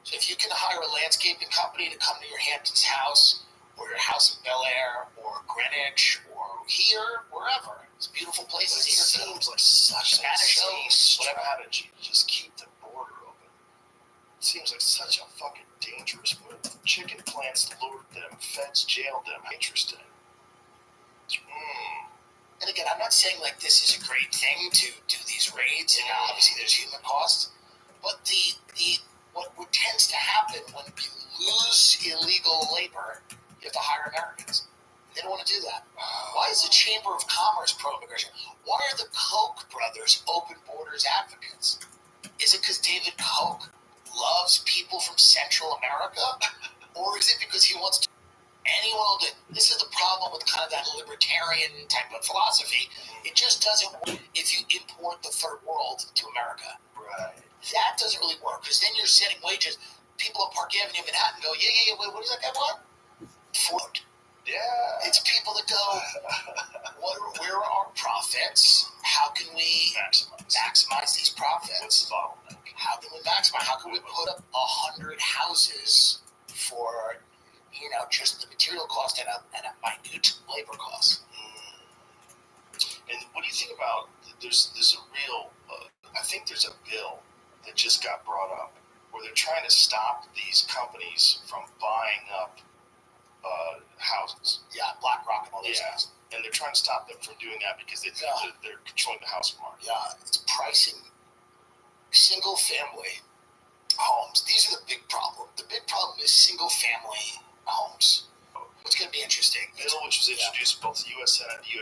So if you can hire a landscaping company to come to your Hamptons house or your house in Bel Air or Greenwich or here, wherever, it's beautiful places. It seems like such Spanish a strategy to just keep the border open. It seems like such a fucking dangerous move. Chicken plants lured them, feds jailed them. Interesting. And again, I'm not saying this is a great thing to do these raids, and obviously there's human costs, but what tends to happen when you lose illegal labor, you have to hire Americans. They don't want to do that. Why is the Chamber of Commerce pro-immigration? Why are the Koch brothers open borders advocates? Is it because David Koch loves people from Central America? Or is it because he wants to? Anyone will do. This is the problem with kind of that libertarian type of philosophy. It just doesn't work if you import the third world to America. Right. That doesn't really work because then you're setting wages. People at Park Avenue in Manhattan go, yeah, wait, what does that guy want? Food. Yeah. It's people that go, where are our profits? How can we maximize these profits? What's the bottleneck? How can we maximize? How can we put up 100 houses for, just the material cost and a minute labor cost? And what do you think about, there's a real, I think there's a bill that just got brought up where they're trying to stop these companies from buying up houses. Yeah, BlackRock and all those guys. And they're trying to stop them from doing that because they're controlling the housing market. Yeah, it's pricing single-family homes. These are the big problem. The big problem is single-family homes. It's going to be interesting. Bill, which was introduced both the U.S. Senate and the